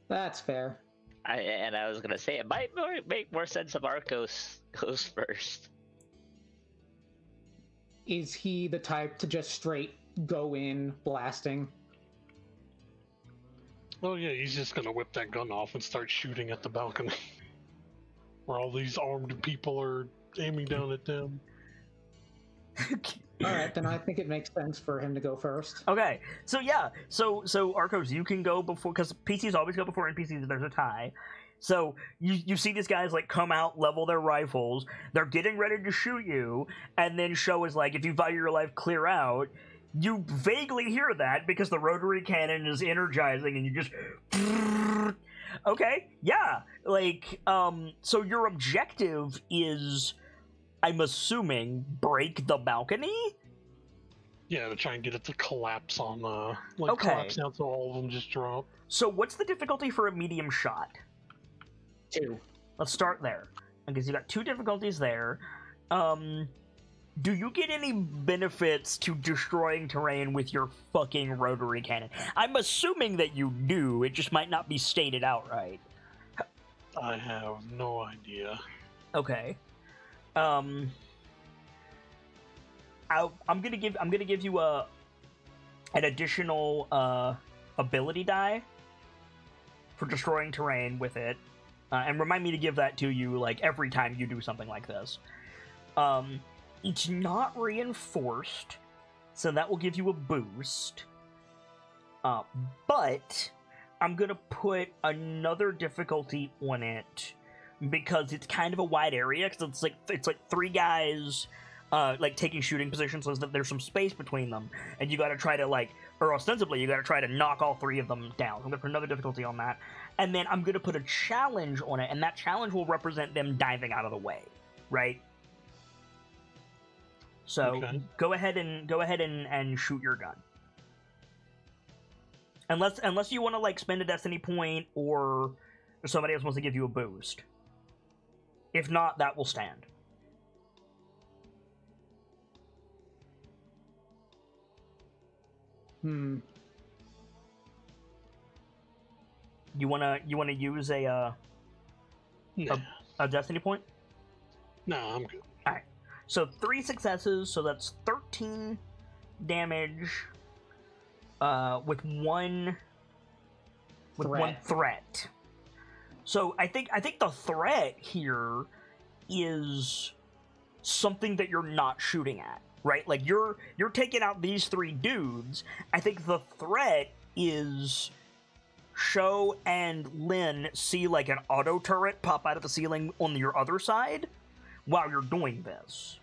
That's fair. I was gonna say it might make more sense if Arcos goes first. Is he the type to just straight go in blasting? Oh yeah, he's just gonna whip that gun off and start shooting at the balcony. Where all these armed people are aiming down at them. Alright, then I think it makes sense for him to go first. Okay, so yeah, so Arcos, you can go before, because PCs always go before NPCs if there's a tie. So you see these guys like come out, level their rifles, they're getting ready to shoot you, and then Show is like, if you value your life, clear out. You vaguely hear that because the rotary cannon is energizing, and you just... Okay, yeah, like, so your objective is, I'm assuming, break the balcony? Yeah, to try and get it to collapse on, collapse down so all of them just drop. So what's the difficulty for a medium shot? 2. Let's start there, because you got 2 difficulties there. Do you get any benefits to destroying terrain with your fucking rotary cannon? I'm assuming that you do, it just might not be stated outright. I have no idea. Okay. I'm gonna give you an additional ability die for destroying terrain with it, and remind me to give that to you like every time you do something like this. It's not reinforced, so that will give you a boost. But I'm gonna put another difficulty on it because it's kind of a wide area. Because it's like 3 guys, like taking shooting positions, so that there's some space between them, and you got to try to or ostensibly you got to try to knock all 3 of them down. I'm gonna put another difficulty on that, and then I'm gonna put a challenge on it, and that challenge will represent them diving out of the way, right? So Okay. go ahead and shoot your gun. Unless you want to spend a destiny point or somebody else wants to give you a boost. If not, that will stand. You wanna use a destiny point? No, I'm good. All right. So 3 successes, so that's 13 damage. With one threat. So I think the threat here is something that you're not shooting at, right? Like you're taking out these 3 dudes. I think the threat is Sho and Lynn see like an auto turret pop out of the ceiling on your other side while you're doing this.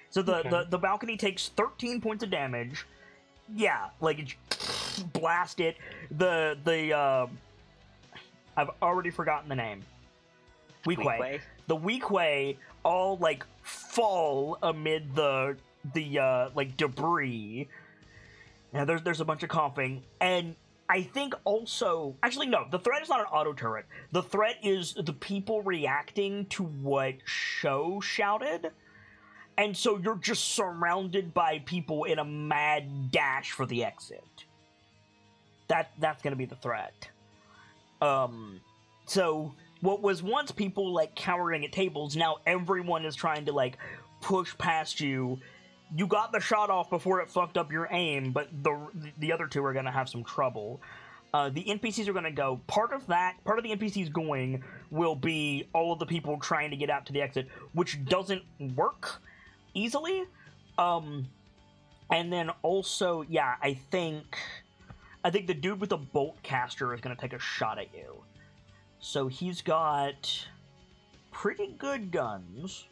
So the balcony takes 13 points of damage. Yeah, like blast it. The I've already forgotten the name. Weequay. The Weequay all fall amid the debris. Now there's a bunch of coughing, and I think also actually no, the threat is not an auto turret. The threat is the people reacting to what Sho shouted. And so you're just surrounded by people in a mad dash for the exit. That's gonna be the threat. So what was once people cowering at tables, now everyone is trying to push past you. You got the shot off before it fucked up your aim, but the other 2 are gonna have some trouble. The NPCs are gonna go. Part of the NPCs going will be all of the people trying to get out to the exit, which doesn't work easily. And then also, yeah, I think the dude with the bolt caster is going to take a shot at you. So he's got pretty good guns.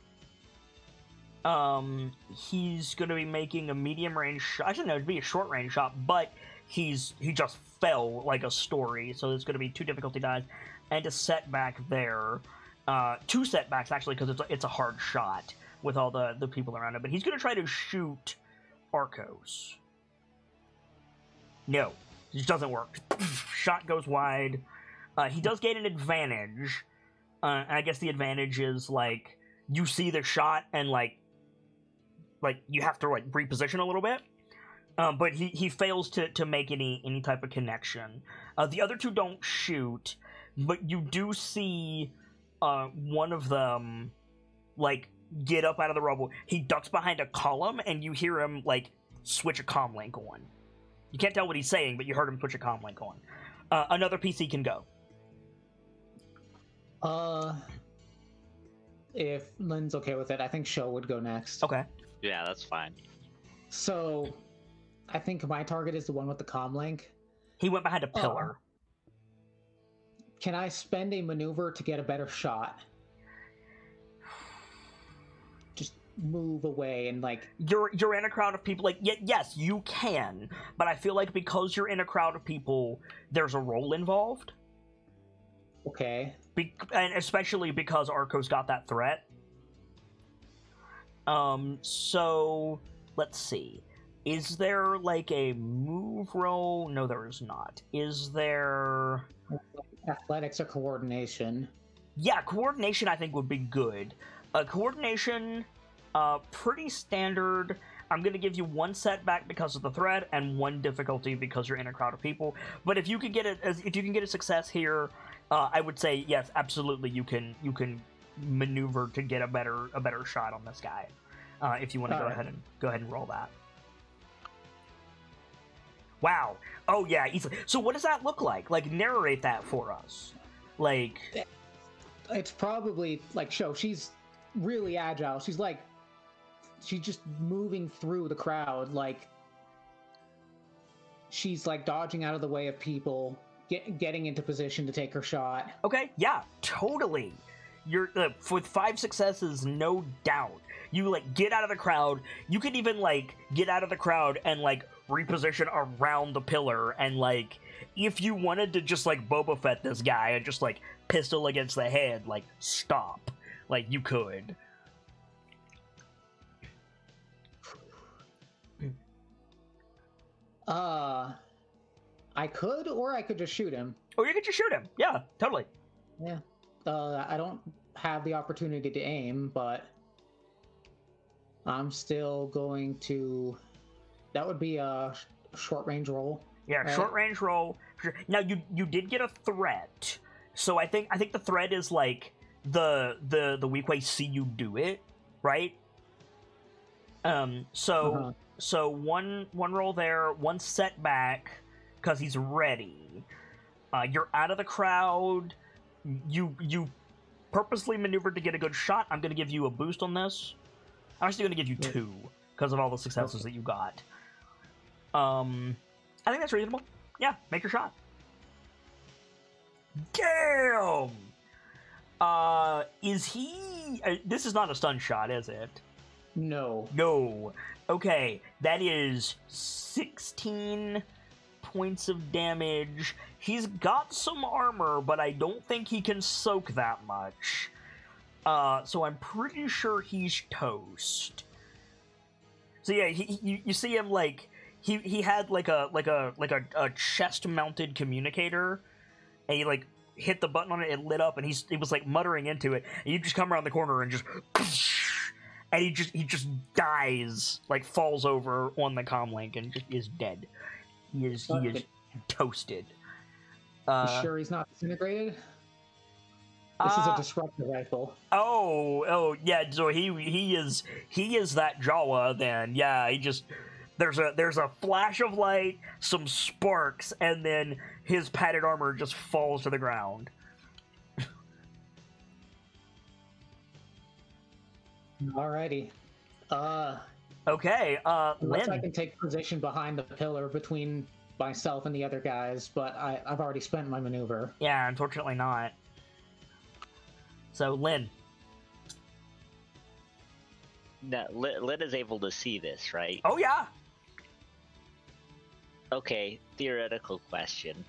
He's going to be making a medium range shot. Actually, no, it'd be a short range shot, but he just fell like a story. So there's going to be 2 difficulty dice and a setback there. 2 setbacks actually, because it's a hard shot with all the people around him. But he's going to try to shoot Arcos. No, it doesn't work. Shot goes wide. He does gain an advantage. And I guess the advantage is, you see the shot and, you have to, reposition a little bit. But he fails to make any type of connection. The other 2 don't shoot, but you do see one of them, get up out of the rubble. He ducks behind a column, and you hear him, switch a comm link on. You can't tell what he's saying, but you heard him switch a comm link on. Another PC can go. If Lynn's okay with it, I think Sho would go next. Okay. Yeah, that's fine. So, I think my target is the one with the comm link. He went behind a pillar. Can I spend a maneuver to get a better shot? Just move away and You're in a crowd of people. Yes, you can, but I feel like because you're in a crowd of people, there's a roll involved. Okay. And especially because Arcos got that threat. So let's see. Is there a move roll? No, there is not. Is there Athletics or coordination? Yeah, coordination I think would be good. Coordination, pretty standard. I'm going to give you 1 setback because of the threat and 1 difficulty because you're in a crowd of people. But if you can get a success here, I would say yes, absolutely. You can maneuver to get a better shot on this guy. If you want to go ahead and roll that. Wow. Oh yeah, easily. So what does that look like? Like, narrate that for us. Like, it's probably like, she's really agile. She's just moving through the crowd, like she's like dodging out of the way of people, getting into position to take her shot. Okay, yeah, totally. You're with 5 successes, no doubt. You like get out of the crowd. You can even like get out of the crowd and like reposition around the pillar, and like if you wanted to just like Boba Fett this guy and just like pistol against the head, like stop, like you could. I could, or I could just shoot him. Or you could just shoot him. Yeah, totally. Yeah. I don't have the opportunity to aim, but I'm still going to... That would be a short range roll. Yeah, right? Short range roll. Now you did get a threat, so I think the threat is like the weak way see you do it, right? So one roll there, one setback because he's ready. You're out of the crowd. You purposely maneuvered to get a good shot. I'm going to give you a boost on this. I'm actually going to give you 2 because of all the successes that you got. I think that's reasonable. Yeah, make your shot. Damn! Is he... this is not a stun shot, is it? No. No. Okay, that is 16 points of damage. He's got some armor, but I don't think he can soak that much. So I'm pretty sure he's toast. So yeah, you see him like he had like a chest mounted communicator, and he like hit the button on it, it lit up, and he was like muttering into it, and you just come around the corner and just and he just dies, like falls over on the comlink and just is dead. He is toasted. You sure he's not disintegrated? This is a disruptor rifle. Oh yeah. So he is that Jawa then. Yeah, he just there's a flash of light, some sparks, and then his padded armor just falls to the ground. Alrighty. Okay. Unless Lynn. I can take position behind the pillar between myself and the other guys, but I've already spent my maneuver. Yeah, unfortunately not. So, Lynn. Now, Lynn is able to see this, right? Oh, yeah. Okay, theoretical question.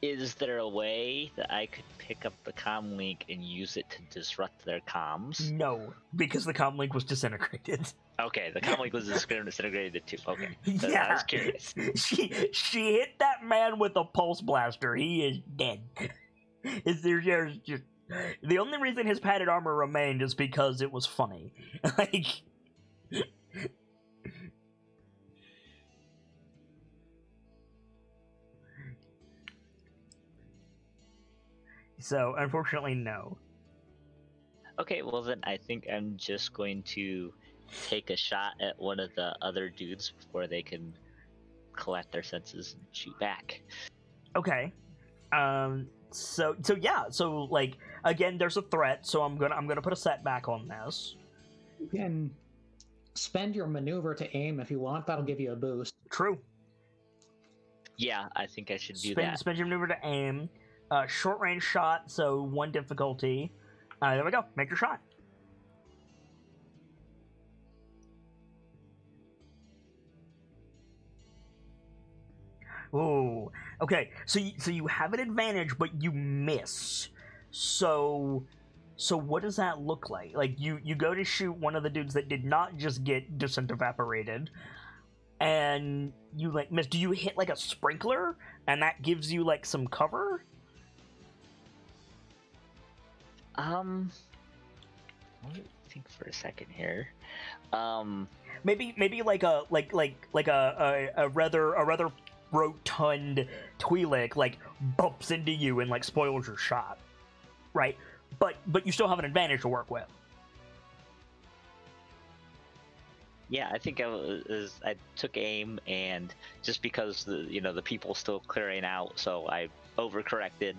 Is there a way that I could pick up the comm link and use it to disrupt their comms? No, because the comm link was disintegrated. Okay, the comm link was disintegrated too. Okay, yeah. I was curious. She hit that man with a pulse blaster. He is dead. The only reason his padded armor remained is because it was funny. Like... So, unfortunately, no. Okay, well then I think I'm just going to take a shot at one of the other dudes before they can collect their senses and shoot back. Okay. So yeah, so like again, there's a threat, so I'm gonna put a setback on this. You can spend your maneuver to aim if you want. That'll give you a boost. True. Yeah, I think I should do that. Spend your maneuver to aim. Short range shot, so 1 difficulty. There we go. Make your shot. Ooh. Okay. So you have an advantage, but you miss. So what does that look like? Like you go to shoot one of the dudes that did not just get disintegrated, and you like miss. Do you hit like a sprinkler, and that gives you like some cover? Let me think for a second here. Maybe like a rather rotund Twi'lek like bumps into you and like spoils your shot, right? but you still have an advantage to work with. Yeah, I think I took aim, and just because the people still clearing out, so I overcorrected,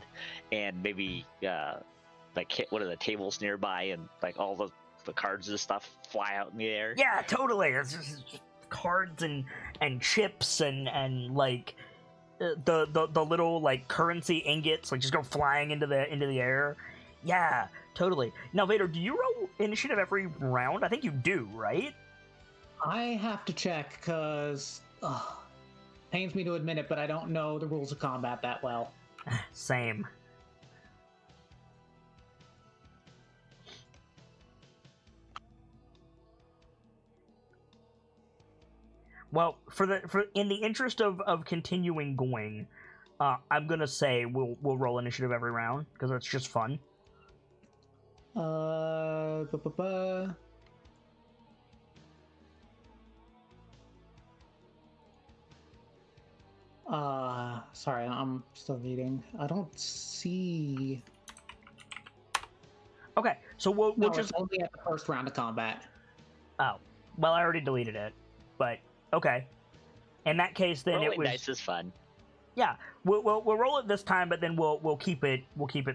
and maybe like hit one of the tables nearby, and like all the cards and stuff fly out in the air. Yeah, totally. It's just cards and chips and like the little like currency ingots like just go flying into the air. Yeah, totally. Now, Vader, do you roll initiative every round? I think you do, right? I have to check because pains me to admit it, but I don't know the rules of combat that well. Same. Well, in the interest of continuing going, I'm gonna say we'll roll initiative every round because it's just fun. Sorry, I'm still reading. I don't see. Okay, so we'll No, just it's only at the first round of combat. Oh, well, I already deleted it, but okay. In that case, then Rolling it was dice is fun. Yeah, we'll roll it this time, but then we'll keep it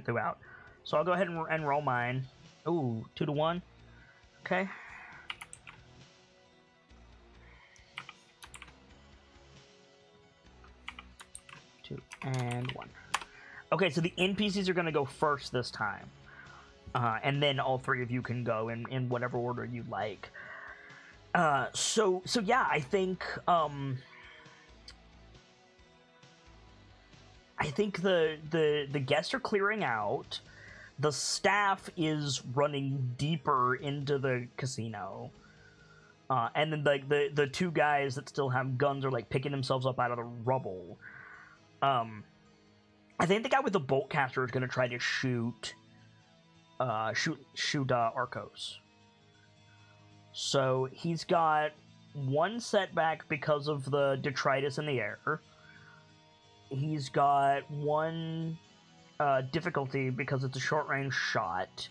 throughout. So I'll go ahead and roll mine. Ooh, 2 to 1. Okay. Two and 1. Okay, so the NPCs are going to go first this time, and then all three of you can go in whatever order you like. So yeah, I think the guests are clearing out. The staff is running deeper into the casino. And then like the two guys that still have guns are like picking themselves up out of the rubble. I think the guy with the bolt caster is gonna try to shoot Arcos. So he's got one setback because of the detritus in the air. He's got one difficulty because it's a short-range shot.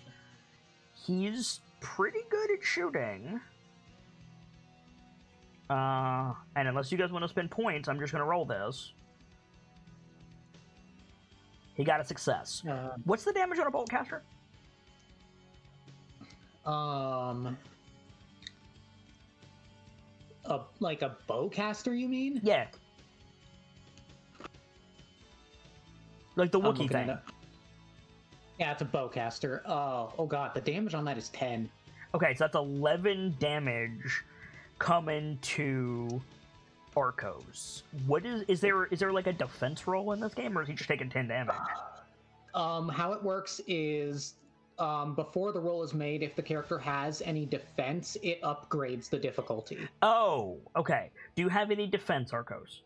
He's pretty good at shooting. And unless you guys want to spend points, I'm just going to roll this. He got a success. What's the damage on a bolt caster? Like a bowcaster, you mean? Yeah. Like the Wookiee thing. Yeah, it's a bowcaster. Oh god, the damage on that is 10. Okay, so that's 11 damage coming to Arcos. What is there like a defense roll in this game, or is he just taking 10 damage? How it works is before the roll is made, if the character has any defense, it upgrades the difficulty. Oh, okay. Do you have any defense, Arcos?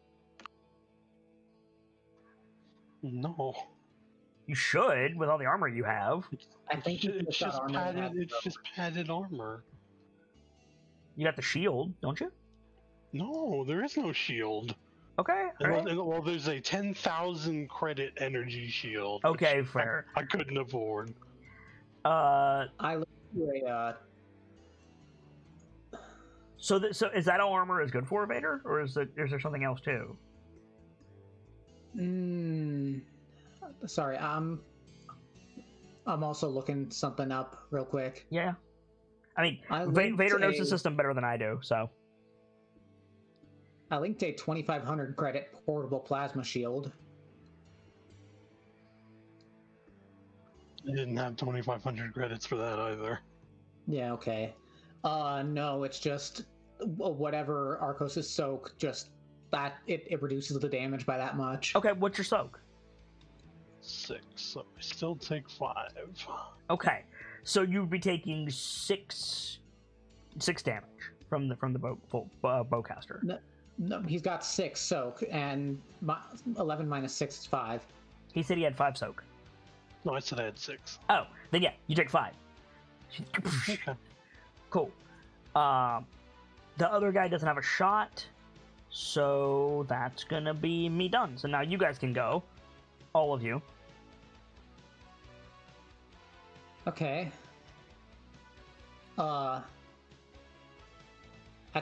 No. You should, with all the armor you have. I think It's just padded armor. You got the shield, don't you? No, there is no shield. Okay. Right. Well, there's a 10,000 credit energy shield. Okay, fair. I couldn't afford. I looked at So is that all armor is good for, Vader, or is there something else too? Sorry, I'm also looking something up real quick. Yeah. I mean, Vader knows the system better than I do, so. I linked a 2,500 credit portable plasma shield. I didn't have 2,500 credits for that either. Yeah, okay. No, it's just whatever Arcos' soak, just that it reduces the damage by that much. Okay, what's your soak? 6, so I still take 5. Okay, so you'd be taking 6 damage from the bowcaster. No, he's got 6 soak, and 11 minus 6 is 5. He said he had 5 soak. No, I said I had 6. Oh, then yeah, you take 5. Okay. Cool. The other guy doesn't have a shot, so that's gonna be me done. So now you guys can go, all of you. Okay. I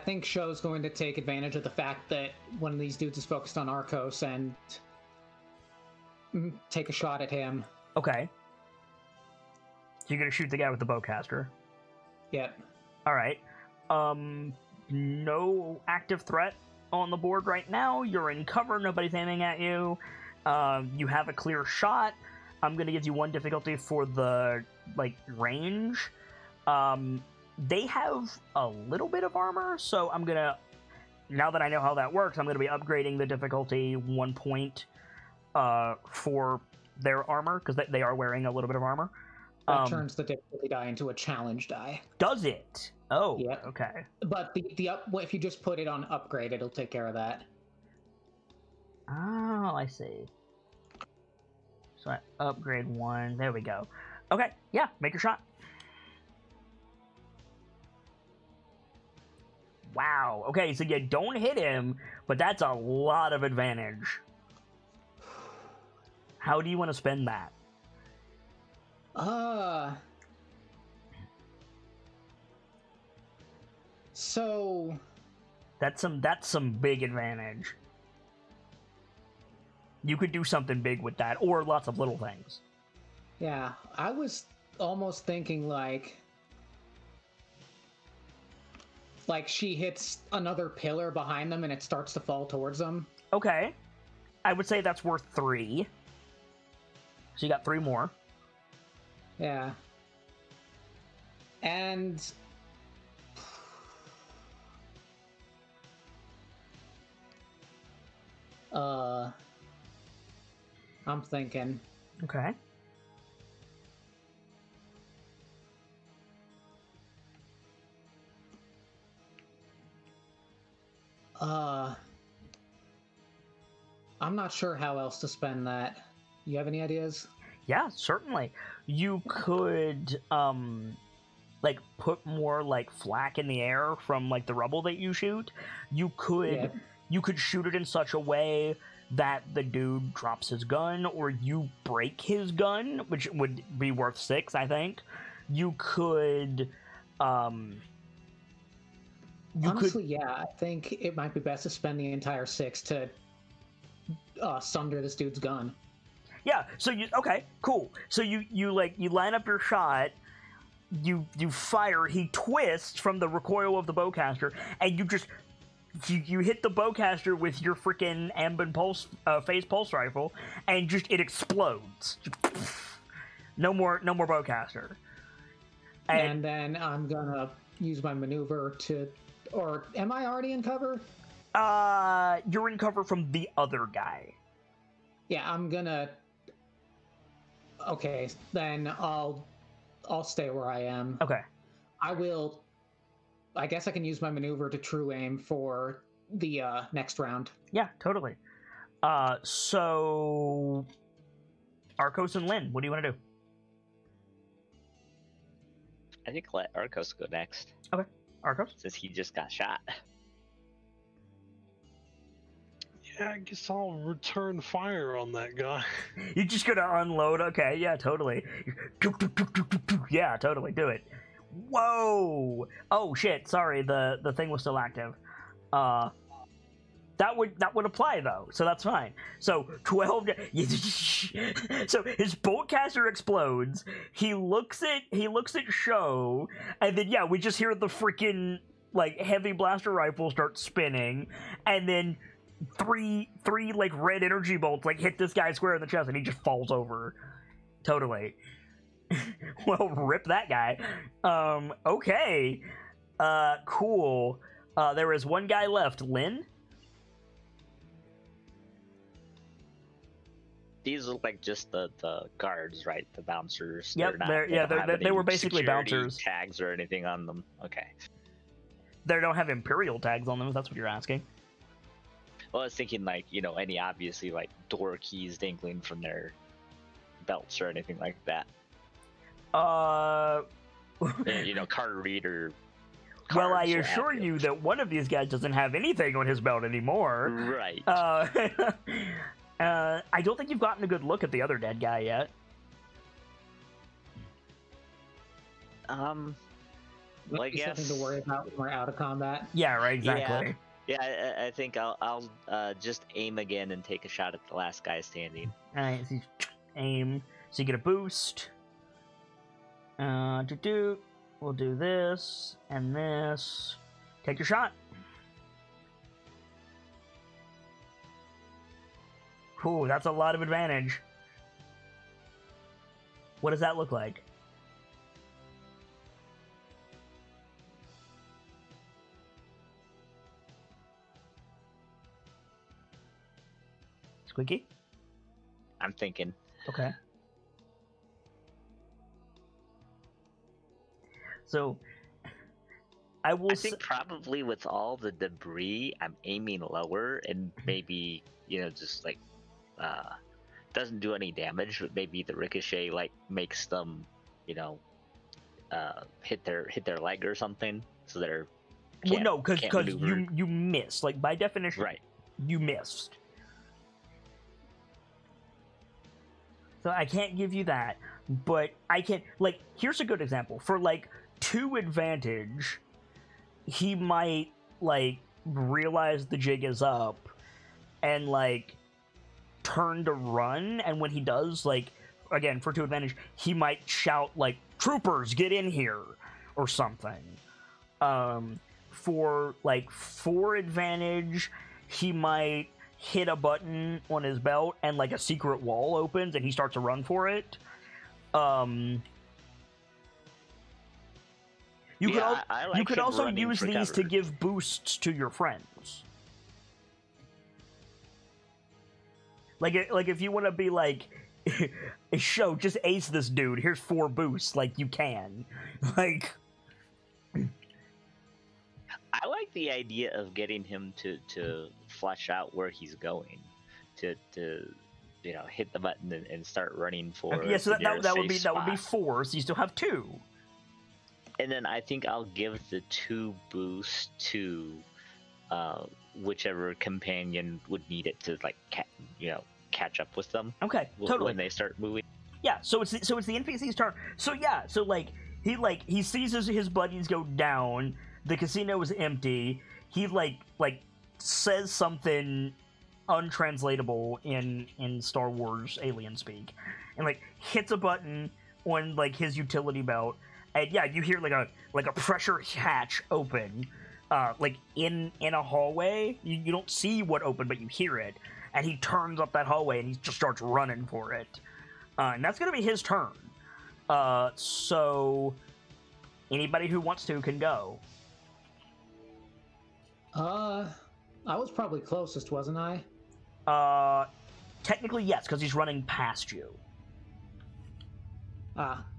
think Show's going to take advantage of the fact that one of these dudes is focused on Arcos and take a shot at him. Okay. So you're gonna shoot the guy with the bowcaster. Yep. All right. No active threat on the board right now. You're in cover. Nobody's aiming at you. You have a clear shot. I'm gonna give you 1 difficulty for the range. They have a little bit of armor, so I'm gonna, now that I know how that works, I'm gonna be upgrading the difficulty 1 point for their armor, because they are wearing a little bit of armor. That turns the difficulty die into a challenge die. Does it? Oh, yeah. Okay. But if you just put it on upgrade, it'll take care of that. Oh, I see. So I upgrade 1. There we go. Okay, yeah, make your shot. Wow. Okay, so you don't hit him, but that's a lot of advantage. How do you want to spend that? So that's some big advantage. You could do something big with that, or lots of little things. Yeah, I was almost thinking like she hits another pillar behind them and it starts to fall towards them. Okay. I would say that's worth 3. So you got 3 more. Yeah. And I'm thinking. Okay. I'm not sure how else to spend that. You have any ideas? Yeah, certainly. You could put more flak in the air from the rubble that you shoot. You could shoot it in such a way that the dude drops his gun, or you break his gun, which would be worth 6, I think. You could Honestly, yeah, I think it might be best to spend the entire 6 to sunder this dude's gun. Yeah, so okay, cool. So you line up your shot, you fire, he twists from the recoil of the bowcaster, and you hit the bowcaster with your freaking Ambon pulse phase pulse rifle, and it explodes. No more bowcaster. And then I'm gonna use my maneuver to, or am I already in cover? You're in cover from the other guy. Yeah, I'm gonna. Okay, then I'll stay where I am. Okay. I guess I can use my maneuver to true aim for the next round. Yeah, totally. So Arcos and Lynn, what do you want to do? I think let Arcos go next. Okay, Arcos? Since he just got shot. Yeah, I guess I'll return fire on that guy. You're just gonna unload? Okay, yeah, totally. Yeah, totally, do it. Whoa! Oh shit, sorry, the thing was still active. That would apply though, so that's fine. So 12. So his boltcaster explodes. He looks at Show, and then yeah, we just hear the freaking heavy blaster rifle start spinning, and then three red energy bolts hit this guy square in the chest, and he just falls over. Totally. Well, rip that guy. Okay. Cool. There is one guy left. Lynn? These look like just the guards, right? The bouncers. Yep, they were basically bouncers. Tags or anything on them. Okay. They don't have Imperial tags on them, if that's what you're asking. Well, I was thinking any obviously door keys dangling from their belts or anything like that. Card reader. Well, I assure you that one of these guys doesn't have anything on his belt anymore. Right. I don't think you've gotten a good look at the other dead guy yet. Well, I Maybe something guess to worry about when we're out of combat. Yeah, right, exactly. Yeah, I think I'll just aim again and take a shot at the last guy standing. Alright, so you aim. So you get a boost. We'll do this and this. Take your shot. Ooh, that's a lot of advantage. What does that look like? Squeaky? I'm thinking. Okay. So, I think probably with all the debris, I'm aiming lower and maybe, just like, doesn't do any damage, but maybe the ricochet, like, makes them, hit their leg or something, so they're... Well, no, because you missed. Like, by definition, right. You missed. So I can't give you that, but I can, like, here's a good example. For, like, 2 advantage, he might, like, realize the jig is up and, like, turn to run, and when he does, like, again, for 2 advantage, he might shout, like, "Troopers, get in here!" or something. For, like, 4 advantage, he might hit a button on his belt and, like, a secret wall opens and he starts to run for it. You could also use these to give boosts to your friends. Like if you want to be like, show, just ace this dude, here's 4 boosts, like, you can. Like... I like the idea of getting him to flesh out where he's going, to hit the button and start running for. Okay, yeah, so that would be 4. So you still have 2. And then I think I'll give the 2 boosts to whichever companion would need it to, like, catch up with them. Okay, totally. When they start moving. Yeah, so it's the NPC's turn. So yeah, so he sees his buddies go down. The casino is empty. He like says something untranslatable in Star Wars alien speak, and like hits a button on like his utility belt, and yeah, you hear like a pressure hatch open, like in a hallway. You don't see what opened, but you hear it, and he turns up that hallway and he just starts running for it, and that's gonna be his turn. So anybody who wants to can go. I was probably closest, wasn't I? Technically, yes, because he's running past you.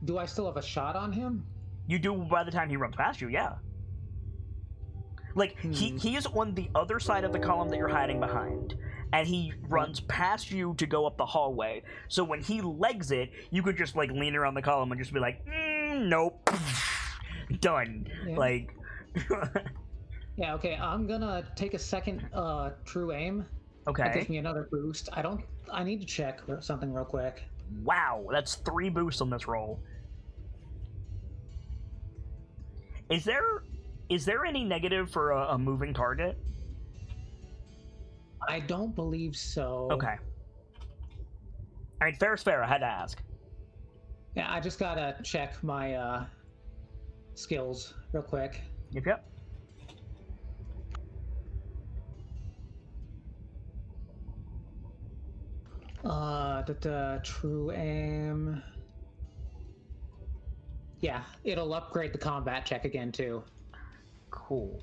Do I still have a shot on him? You do by the time he runs past you, yeah. Like, he is on the other side of the column that you're hiding behind, and he runs past you to go up the hallway. So when he legs it, you could just, like, lean around the column and just be like, nope, done. Yeah. Like... Yeah, okay, I'm gonna take a second true aim. Okay. That gives me another boost. I need to check something real quick. Wow, that's 3 boosts on this roll. Is there any negative for a moving target? I don't believe so. Okay. Alright, fair is fair, I had to ask. Yeah, I just gotta check my skills real quick. Yep. True aim. Yeah, it'll upgrade the combat check again too. Cool.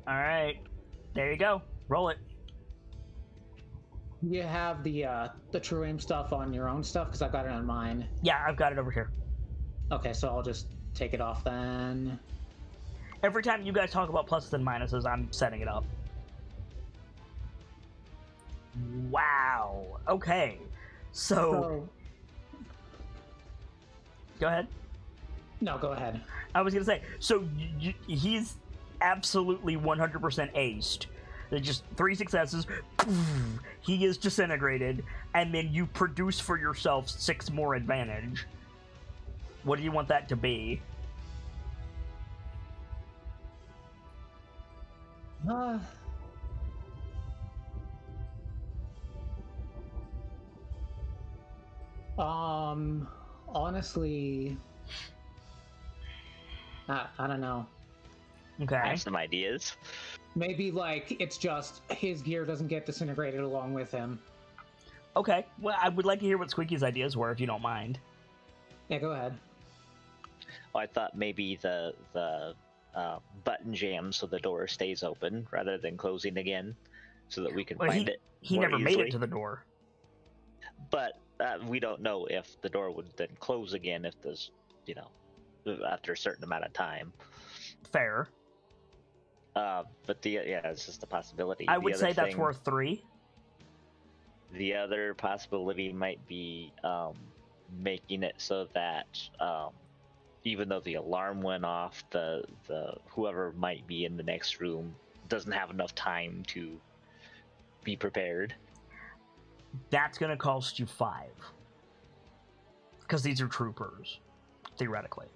All right, there you go. Roll it. You have the true aim stuff on your own stuff because I've got it on mine. Yeah, I've got it over here. Okay, so I'll just take it off then. Every time you guys talk about pluses and minuses, I'm setting it up. Wow. Okay. So go ahead. No, go ahead. I was gonna say. So he's absolutely 100% aced. They're just 3 successes. He is disintegrated, and then you produce for yourself 6 more advantage. What do you want that to be? Uh, honestly, I don't know. I Okay. have some ideas. Maybe like it's just his gear doesn't get disintegrated along with him. Okay. Well, I would like to hear what Squeaky's ideas were, if you don't mind. Yeah, go ahead. Oh, I thought maybe the button jams so the door stays open rather than closing again, so that we can find it. He more never easily. made it to the door. But we don't know if the door would then close again if there's, after a certain amount of time. Fair. But it's just a possibility. I would say that's worth 3. The other possibility might be making it so that even though the alarm went off, the whoever might be in the next room doesn't have enough time to be prepared. That's going to cost you 5. Because these are troopers, theoretically.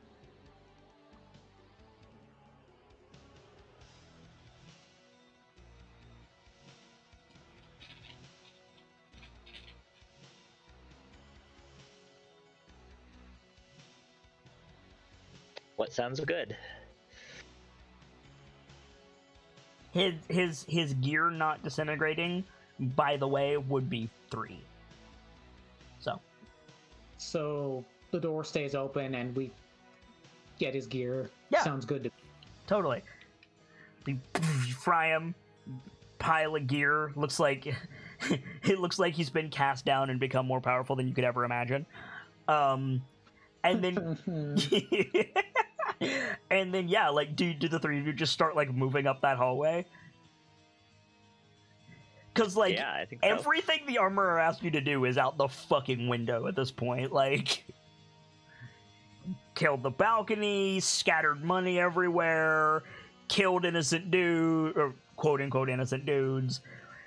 What sounds good? His gear not disintegrating, by the way, would be 3. So the door stays open and we get his gear. Yeah. Sounds good to me. Totally. We fry him, pile of gear. Looks like it looks like he's been cast down and become more powerful than you could ever imagine. And then and then yeah, like do the 3 of you just start like moving up that hallway? Because like Yeah, I think so. everything the armorer asked you to do is out the fucking window at this point. Like, killed the balcony, scattered money everywhere, killed innocent dude or quote unquote innocent dudes,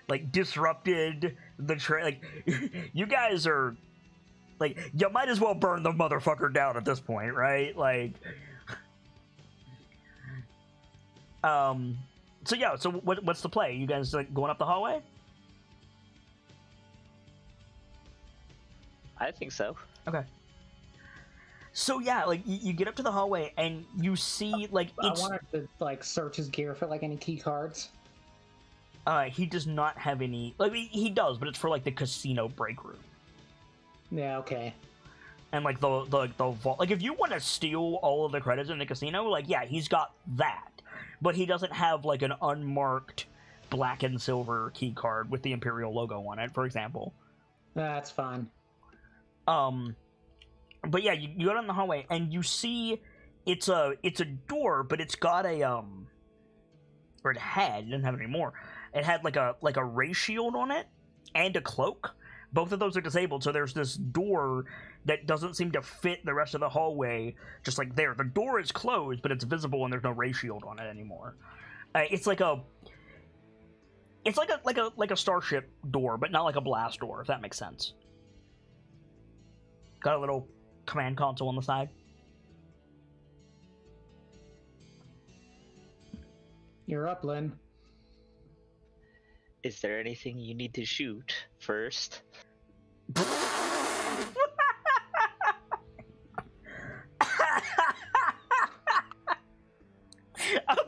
like disrupted the train. Like, you guys are like, you might as well burn the motherfucker down at this point, right? Like, so yeah, so what's the play? You guys like going up the hallway? I think so. Okay. So yeah, like you get up to the hallway and you see like it's. I wanted to like search his gear for like any key cards. He does not have any. Like he does, but it's for like the casino break room. Yeah. Okay. And like the vault. Like if you want to steal all of the credits in the casino, like yeah, he's got that, but he doesn't have like an unmarked black and silver key card with the Imperial logo on it, for example. That's fine. But yeah, you go down the hallway and you see it's a door, but it's got a or it had, it didn't have it anymore. It had like a ray shield on it and a cloak. Both of those are disabled, so there's this door that doesn't seem to fit the rest of the hallway. Just like there, the door is closed, but it's visible and there's no ray shield on it anymore. It's like a starship door, but not like a blast door, if that makes sense. Got a little command console on the side. You're up, Lynn. Is there anything you need to shoot first? I'm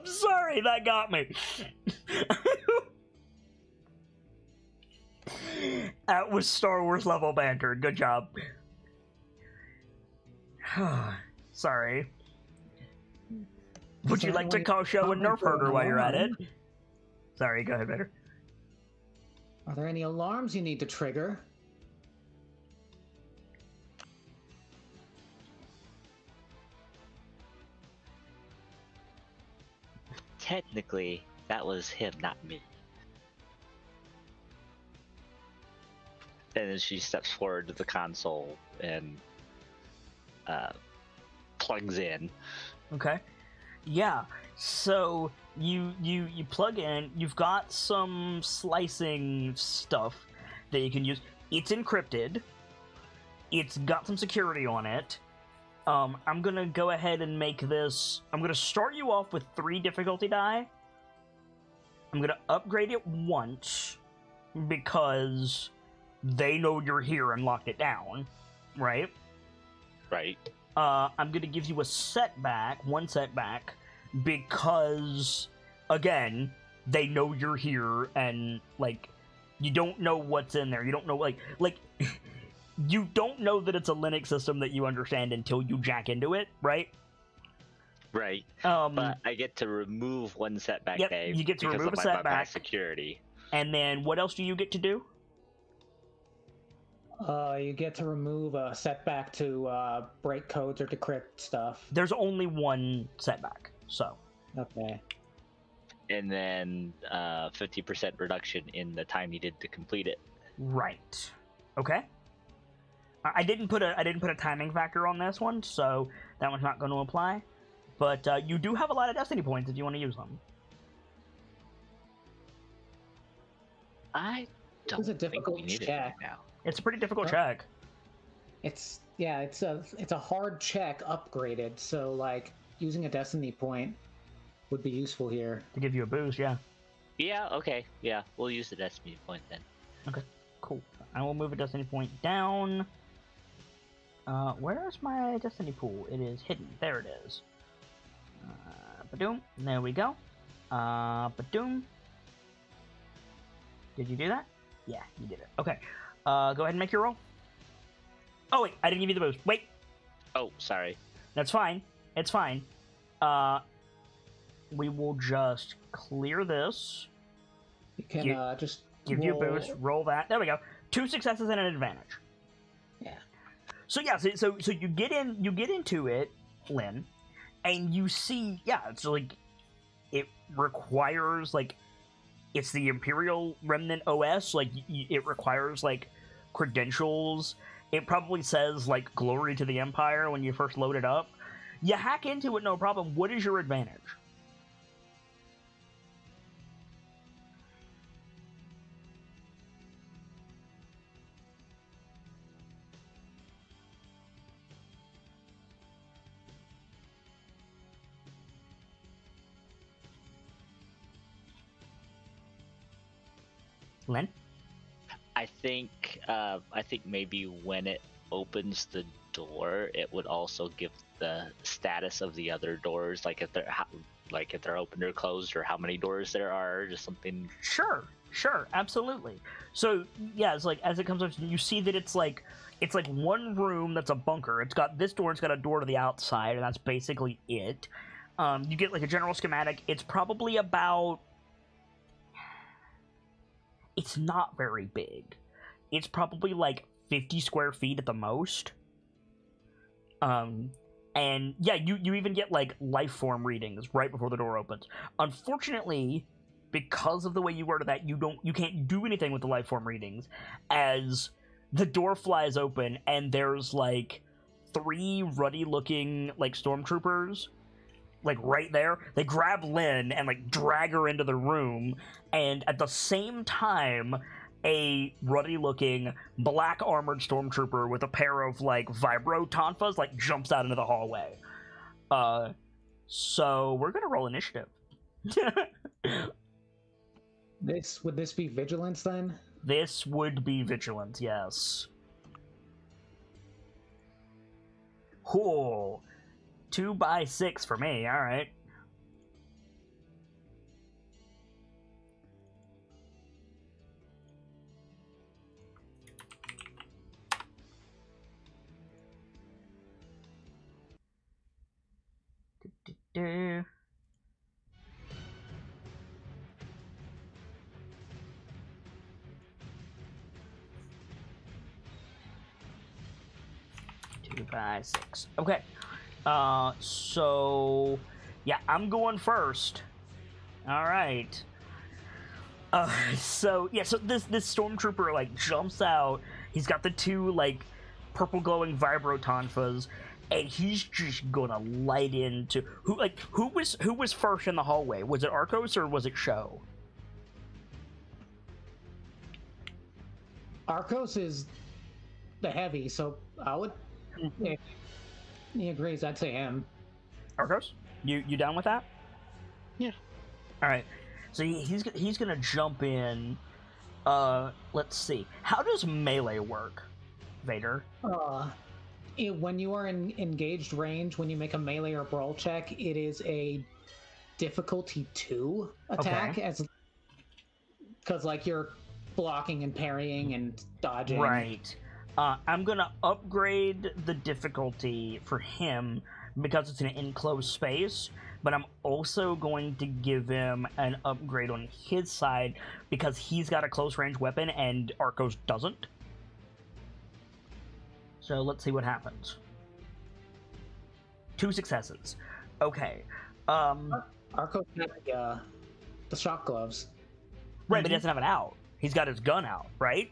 sorry, that got me. That was Star Wars level banter. Good job. Sorry. Would you like to call show a nerf herder while you're at it? Sorry, go ahead, Vader. Are there any alarms you need to trigger? Technically, that was him, not me. And then she steps forward to the console and plugs in. Okay. Yeah. So you plug in. You've got some slicing stuff that you can use. It's encrypted. It's got some security on it. I'm gonna go ahead and make this. I'm gonna start you off with 3 difficulty die. I'm gonna upgrade it once because they know you're here and locked it down, right? Right. I'm gonna give you a setback, one setback, because again, they know you're here and like you don't know what's in there. You don't know like you don't know that it's a Linux system that you understand until you jack into it, right? Right. But I get to remove one setback, yep, Dave, you get to because remove of a my setback. bypass security. And then what else do you get to do? You get to remove a setback to break codes or decrypt stuff. There's only one setback, so. Okay. And then 50% reduction in the time needed to complete it. Right. Okay. I didn't put a timing factor on this one, so that one's not going to apply. But you do have a lot of Destiny points if you want to use them. I don't It's a think difficult we need it check. right now. It's a pretty difficult check. It's a hard check upgraded, so like using a Destiny point would be useful here. To give you a boost, yeah. Yeah, okay. Yeah, we'll use the Destiny point then. Okay, cool. I will move a Destiny point down. Where's my Destiny pool? It is hidden. There it is. Badoom. There we go. Badoom. Did you do that? Yeah, you did it. Okay. Go ahead and make your roll. Oh, wait. I didn't give you the boost. Wait. Oh, sorry. That's fine. It's fine. We will just clear this. You can just give you a boost. Roll that. There we go. 2 successes and an advantage. Yeah. So yeah, so you get into it, Lynn, and you see, yeah, it's like it requires like it's the Imperial Remnant OS, like it requires like credentials. It probably says like "Glory to the Empire" when you first load it up. You hack into it, no problem. What is your advantage? Len? I think maybe when it opens the door, it would also give the status of the other doors, like if they're open or closed, or how many doors there are, just something. Sure, absolutely. So yeah, it's like as it comes up, you see that it's like one room that's a bunker. It's got this door. It's got a door to the outside, and that's basically it. You get like a general schematic. It's probably about. It's not very big. It's probably like 50 square feet at the most. And yeah, you even get like life form readings right before the door opens. Unfortunately, because of the way you worded that, you can't do anything with the life form readings, as the door flies open and there's like 3 ruddy looking like stormtroopers like right there. They grab Lynn and like drag her into the room, and at the same time a ruddy looking black armored stormtrooper with a pair of like vibro tonfas like jumps out into the hallway. So we're gonna roll initiative. Would this be vigilance then? This would be vigilance, yes. Cool. 2 by 6 for me, alright. Do. 2 by 6. Okay. So yeah, I'm going first. All right. So this stormtrooper like jumps out. He's got the 2 like purple glowing vibro tonfas, and he's just gonna light into who was first in the hallway? Was it Arcos or was it Sho? Arcos is the heavy, so I would. If he agrees, I'd say him. Arcos, you down with that? Yeah. All right. So he's gonna jump in. Let's see. How does melee work, Vader? When you are in engaged range, when you make a melee or brawl check, it is a difficulty 2 attack, Okay. as because like you're blocking and parrying and dodging. Right. I'm gonna upgrade the difficulty for him because it's an enclosed space, but I'm also going to give him an upgrade on his side because he's got a close range weapon and Arcos doesn't. So let's see what happens. 2 successes. Okay. Arcos has the shock gloves. Right, but he doesn't have it out. He's got his gun out, right?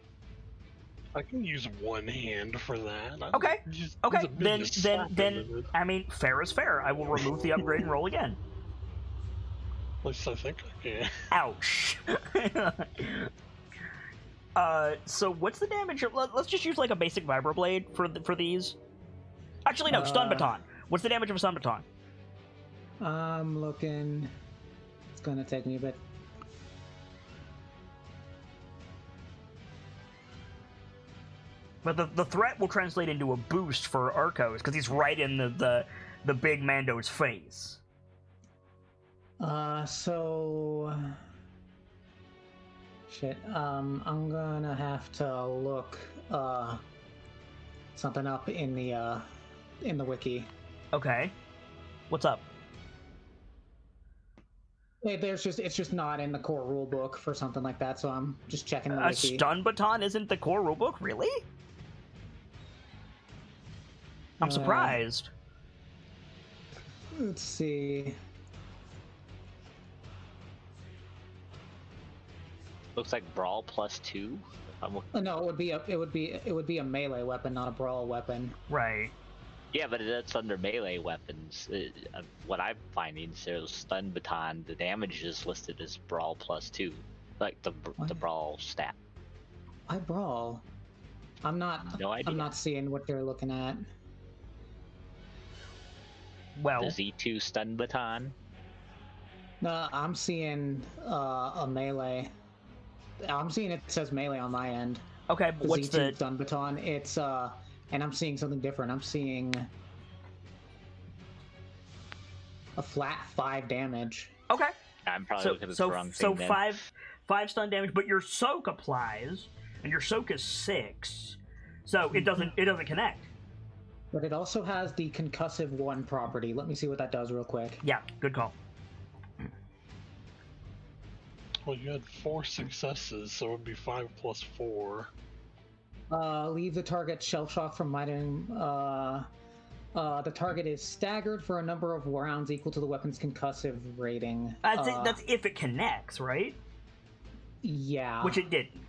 I can use one hand for that. Okay. Okay. Then, At I mean, fair is fair. I will remove the upgrade and roll again. least I think I can. Ouch. So what's the damage of... Let's just use, like, a basic vibroblade for these. Actually, no, stun baton. What's the damage of a stun baton? I'm looking... It's gonna take me a bit. But the threat will translate into a boost for Arcos, because he's right in the big Mando's face. So... Shit, I'm gonna have to look, something up in the wiki. Okay. What's up? It's just not in the core rulebook for something like that, so I'm just checking the A wiki. stun baton isn't the core rulebook? Really? I'm surprised. Let's see. Looks like brawl +2. No, it would be a melee weapon, not a brawl weapon. Right. Yeah, but that's under melee weapons. What I'm finding is there's stun baton. The damage is listed as brawl +2, like the brawl stat. Why brawl? I'm not. No idea. I'm not seeing what they're looking at. Well, The Z2 stun baton. No, I'm seeing a melee. I'm seeing it says melee on my end. okay, but what's Z2 the... stun baton? It's and I'm seeing something different. I'm seeing a flat 5 damage. Okay. I'm probably looking at the wrong thing. So then. five stun damage, but your soak applies, and your soak is 6, so it doesn't connect. But it also has the concussive 1 property. Let me see what that does real quick. Yeah, good call. Well, you had 4 successes, so it would be 5 + 4. Leave the target shell shock from mighting. The target is staggered for a number of rounds equal to the weapon's concussive rating. That's if it connects, right? Yeah. Which it didn't.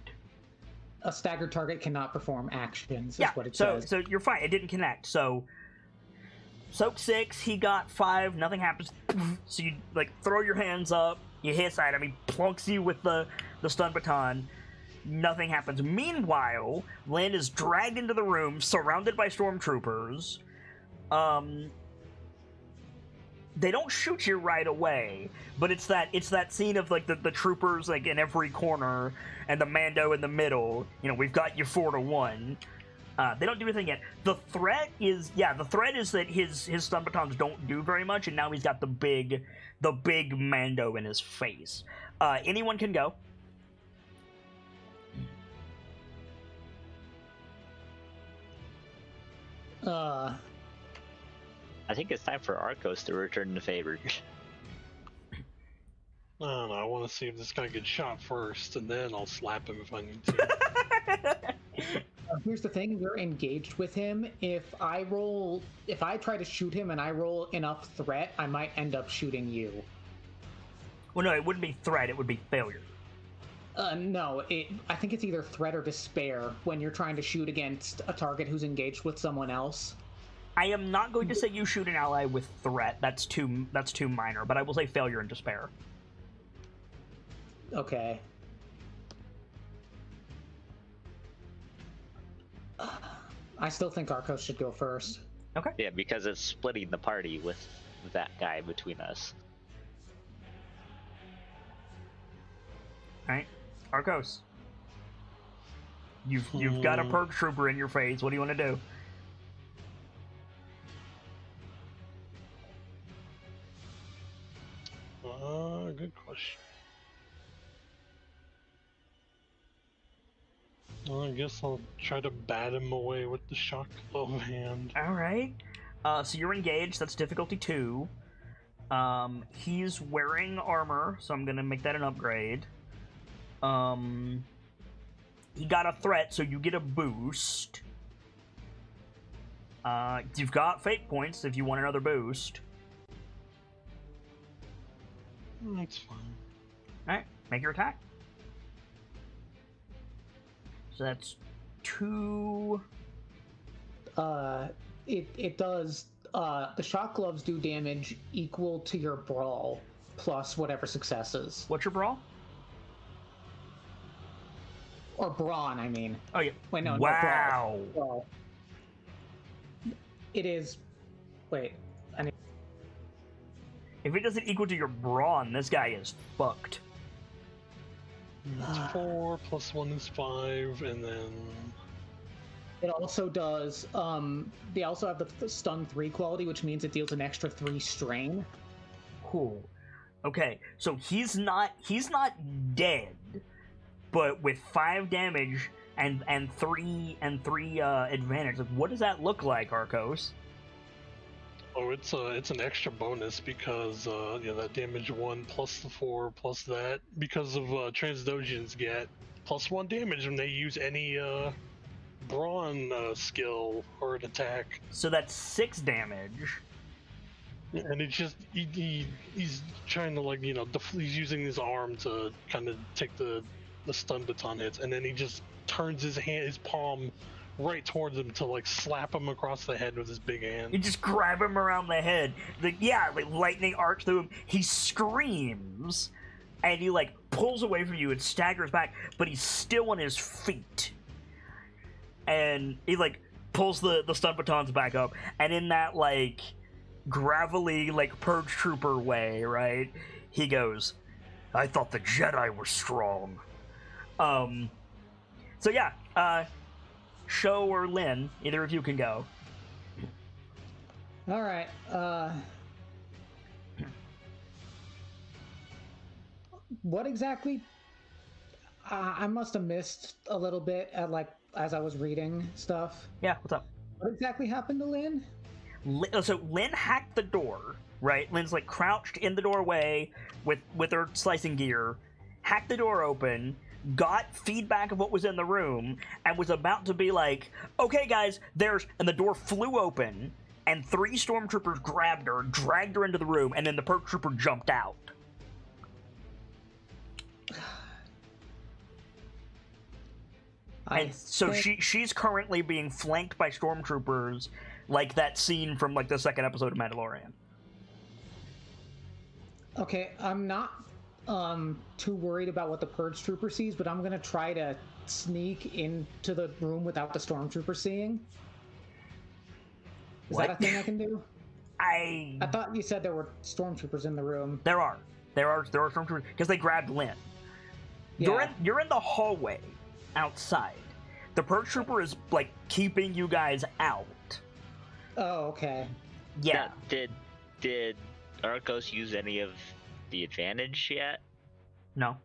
A staggered target cannot perform actions, is Yeah, what it so says. so you're fine. It didn't connect. So soak 6, he got 5. Nothing happens. So you like throw your hands up. You hiss at him. He plunks you with the stun baton. Nothing happens. Meanwhile, Lynn is dragged into the room, surrounded by stormtroopers. They don't shoot you right away, but it's that scene of like the troopers like in every corner and the Mando in the middle. You know, we've got you 4-1. They don't do anything yet. The threat is that his stun batons don't do very much, and now he's got the big Mando in his face. Anyone can go. I think it's time for Arcos to return the favor. I don't know, I want to see if this guy gets shot first, and then I'll slap him if I need to. Here's the thing, we're engaged with him. If I try to shoot him and I roll enough threat, I might end up shooting you. Well, no, it wouldn't be threat, it would be failure. No, I think it's either threat or despair when you're trying to shoot against a target who's engaged with someone else. I am not going to say you shoot an ally with threat. That's too minor, but I will say failure and despair. Okay. I still think Arcos should go first. Okay. Yeah, because it's splitting the party with that guy between us. Alright. Arcos. You've got a Purge Trooper in your face. What do you want to do? Good question. Well, I guess I'll try to bat him away with the shock glove hand. Alright. So you're engaged. That's difficulty 2. He's wearing armor, so I'm gonna make that an upgrade. He got a threat, so you get a boost. You've got fate points if you want another boost. That's fine. Alright, make your attack. So that's 2. It does. The shock gloves do damage equal to your brawl plus whatever successes. What's your brawl? Or brawn, I mean. Oh, yeah. Wait, no, wow. No brawl. It is. Wait. If it doesn't equal to your brawn, this guy is fucked. That's 4, plus 1 is 5, and then... It also does, they also have the stun 3 quality, which means it deals an extra 3 strain. Cool. Okay, so he's not dead, but with 5 damage and 3 advantage. What does that look like, Arcos? Oh, it's an extra bonus because that damage 1 plus the 4 plus that, because of Transdojians get plus 1 damage when they use any brawn skill or an attack. So that's 6 damage. And it's just he's trying to he's using his arm to kind of take the stun baton hits, and then he just turns his palm right towards him to slap him across the head with his big hand. You just grab him around the head. Lightning arcs through him. He screams, and he pulls away from you and staggers back, but he's still on his feet. And he pulls the stun batons back up, and in that gravelly Purge Trooper way, right? He goes, "I thought the Jedi were strong." So yeah, Sho or Lynn, either of you can go. All right. What exactly? I must have missed a little bit at as I was reading stuff. Yeah, what's up? What exactly happened to Lynn? So Lynn hacked the door, right? Lynn's crouched in the doorway with her slicing gear, hacked the door open, got feedback of what was in the room, and was about to be okay guys, and the door flew open, and 3 stormtroopers grabbed her, dragged her into the room, and then the Purge Trooper jumped out. And so she's currently being flanked by stormtroopers, like that scene from the second episode of Mandalorian. Okay, I'm not too worried about what the Purge Trooper sees, but I'm gonna try to sneak into the room without the Stormtrooper seeing. Is that a thing I can do? I thought you said there were Stormtroopers in the room. There are Stormtroopers because they grabbed Lynn. Yeah. You're in the hallway outside. The Purge Trooper is keeping you guys out. Oh, okay. Yeah. Now, did Arcos use any of the advantage yet? No.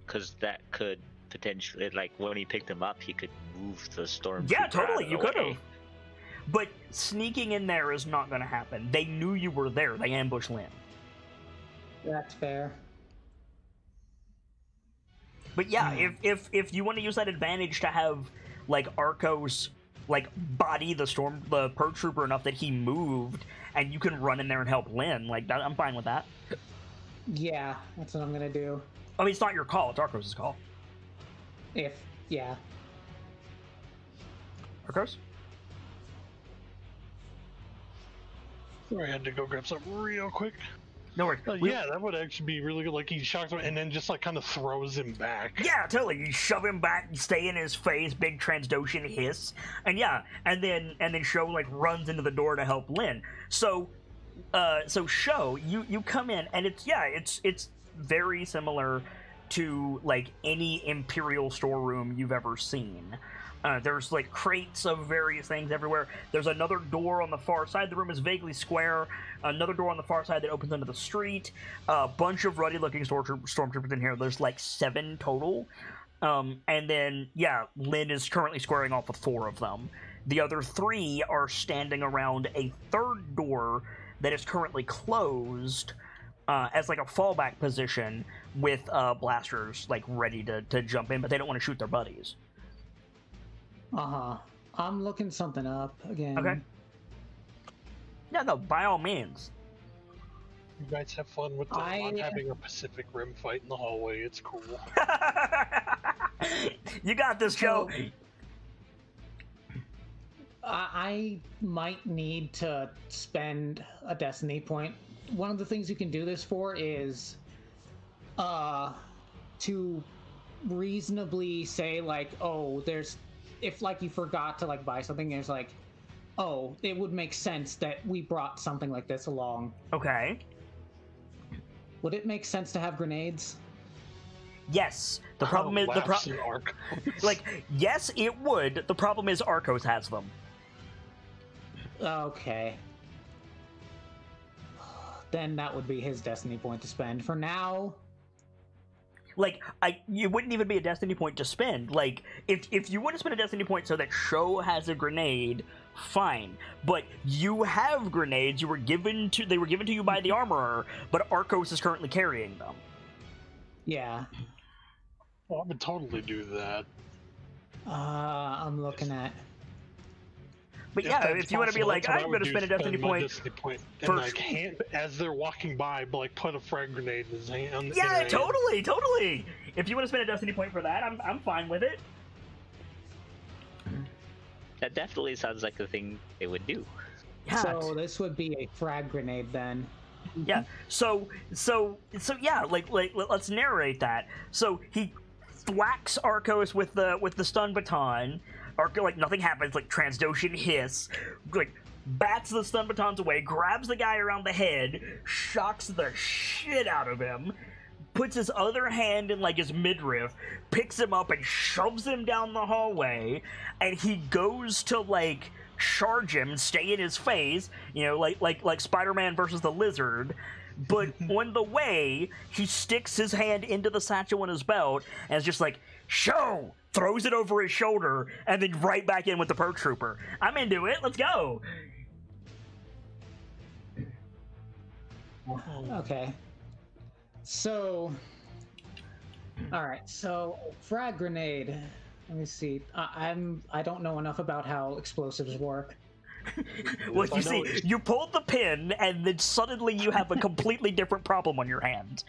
Because that could potentially, when he picked him up, he could move the storm. Yeah, totally. You could have. But sneaking in there is not going to happen. They knew you were there. They ambushed Lynn. That's fair. But yeah, if you want to use that advantage to have Arcos body the Purge Trooper enough that he moved, and you can run in there and help Lynn, that, I'm fine with that. Yeah, that's what I'm gonna do. I mean, it's not your call; it's Arcos' call. Yeah. Arcos? I had to go grab something real quick. No worries. Yeah, that would actually be really good. He shocks him and then just kind of throws him back. Yeah, totally. You shove him back, you stay in his face, big Transdoshan hiss, and yeah, and then Sho runs into the door to help Lynn. So Sho, you come in, and it's very similar to like any Imperial storeroom you've ever seen. There's like crates of various things everywhere. There's another door on the far side. The room is vaguely square. Another door on the far side that opens into the street. A bunch of ruddy-looking stormtroopers in here. There's like 7 total. And then, yeah, Lynn is currently squaring off with 4 of them. The other 3 are standing around a third door that is currently closed as like a fallback position with blasters like ready to jump in, but they don't want to shoot their buddies. I'm looking something up again. Okay. Yeah, no, by all means. You guys have fun with them. I'm having a Pacific Rim fight in the hallway. It's cool. You got this, Joe. I might need to spend a Destiny point. One of the things you can do this for is to reasonably say, like, oh, there's... If, like, you forgot to, like, buy something, there's, like, oh, it would make sense that we brought something like this along. Okay. Would it make sense to have grenades? Yes. The problem is... like, yes, it would. The problem is Arcos has them. Okay. Then that would be his Destiny point to spend. For now... Like, it wouldn't even be a Destiny point to spend. Like, if you want to spend a Destiny point so that Sho has a grenade, fine. But you have grenades. They were given to you by the armorer, but Arcos is currently carrying them. Yeah. Well, I would totally do that. I'm looking at... But yeah, if you want to be like, I'm going to spend a Destiny point and like as they're walking by, like put a frag grenade in his hand. Yeah, totally. If you want to spend a Destiny point for that, I'm fine with it. That definitely sounds like a thing they would do. Yeah. So this would be a frag grenade then. Yeah. So yeah, like let's narrate that. So he thwacks Arcos with the stun baton. Arco, like, nothing happens, like, Transdoshan hiss, like, bats the stun batons away, grabs the guy around the head, shocks the shit out of him, puts his other hand in, like, his midriff, picks him up and shoves him down the hallway, and he goes to, like, charge him, stay in his face, you know, like Spider-Man versus the Lizard, but on the way, he sticks his hand into the satchel in his belt, and is just like, Sho! Throws it over his shoulder, and then right back in with the Perk Trooper. I'm into it. Let's go. Okay. So... Alright, so frag grenade. Let me see. I don't know enough about how explosives work. Well, you see, you pulled the pin, and then suddenly you have a completely different problem on your hand.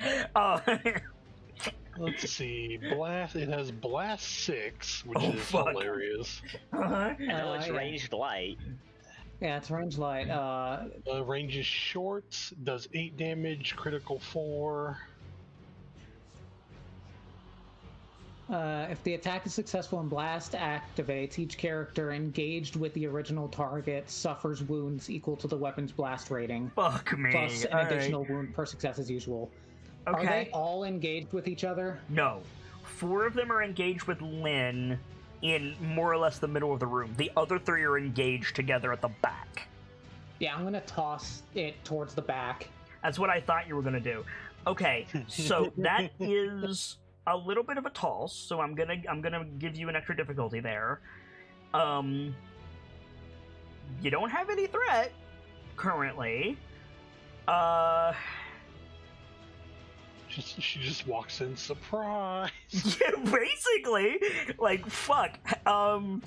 Let's see. Blast. It has Blast 6, which is hilarious. I know it's ranged light. Yeah, it's ranged light. Range is short. Does 8 damage. Critical 4. If the attack is successful and Blast activates, each character engaged with the original target suffers wounds equal to the weapon's blast rating. Fuck me. Plus an additional wound per success as usual. Okay. Are they all engaged with each other? No. 4 of them are engaged with Lynn in more or less the middle of the room. The other 3 are engaged together at the back. Yeah, I'm gonna toss it towards the back. That's what I thought you were gonna do. Okay, so that is a little bit of a toss, so I'm gonna give you an extra difficulty there. You don't have any threat currently. She just walks in, surprise. Yeah, basically, like, fuck. I'm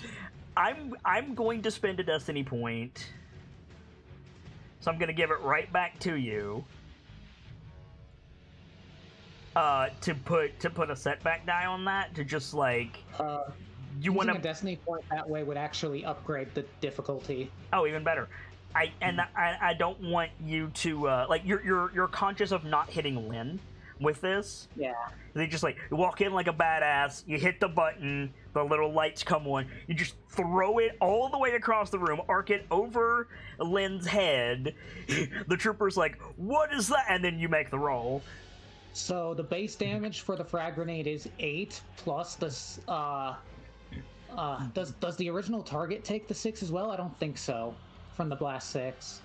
going to spend a Destiny point, so I'm gonna give it right back to you. To put a setback die on that, to just like you want a Destiny point that way would actually upgrade the difficulty. Oh, even better. I don't want you to like you're conscious of not hitting Lynn with this. Yeah. They just like you walk in like a badass, you hit the button, the little lights come on, you just throw it all the way across the room, arc it over Lynn's head. The trooper's like, "What is that?" And then you make the roll. So the base damage for the frag grenade is 8 plus this. Does the original target take the 6 as well? I don't think so. From the blast 6.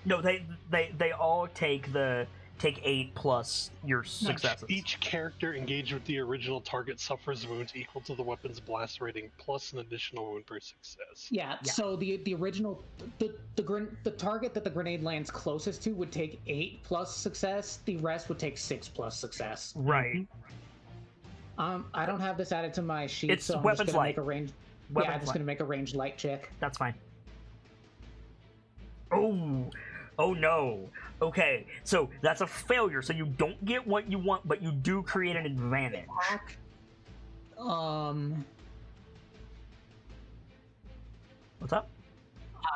No, they all take 8 plus your successes. Each character engaged with the original target suffers wounds equal to the weapon's blast rating plus an additional wound per success. Yeah. So the original the target that the grenade lands closest to would take 8 plus success. The rest would take 6 plus success. Right. I don't have this added to my sheet, It's so I'm weapons just gonna light. make a range. Weapons I'm just light. gonna make a ranged light check. That's fine. Oh no. Okay, so that's a failure. So you don't get what you want, but you do create an advantage. What's up?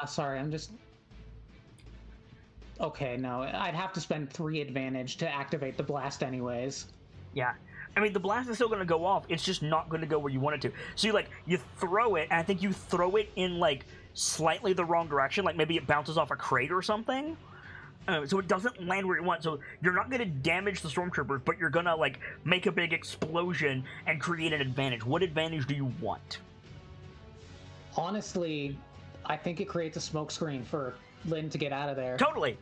Sorry, I'm just. Okay, no, I'd have to spend 3 advantage to activate the blast, anyways. Yeah. I mean, the blast is still going to go off. It's just not going to go where you want it to. So you throw it, and I think you throw it in like slightly the wrong direction. Like maybe it bounces off a crate or something. So it doesn't land where you want. So you're not going to damage the stormtroopers, but you're going to like make a big explosion and create an advantage. What advantage do you want? Honestly, I think it creates a smoke screen for Lynn to get out of there. Totally.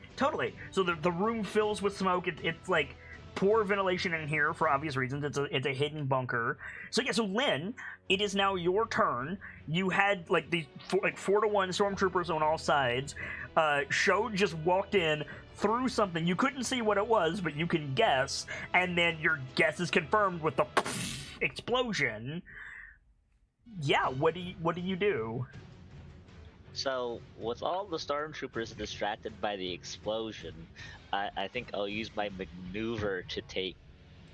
So the room fills with smoke. It's like poor ventilation in here for obvious reasons. It's a hidden bunker. So yeah, so Lynn, it is now your turn. You had like these 4-to-1 stormtroopers on all sides. Sho just walked in, threw something. You couldn't see what it was, but you can guess, and then your guess is confirmed with the explosion. Yeah, what do you do? So, with all the stormtroopers distracted by the explosion, I think I'll use my maneuver to take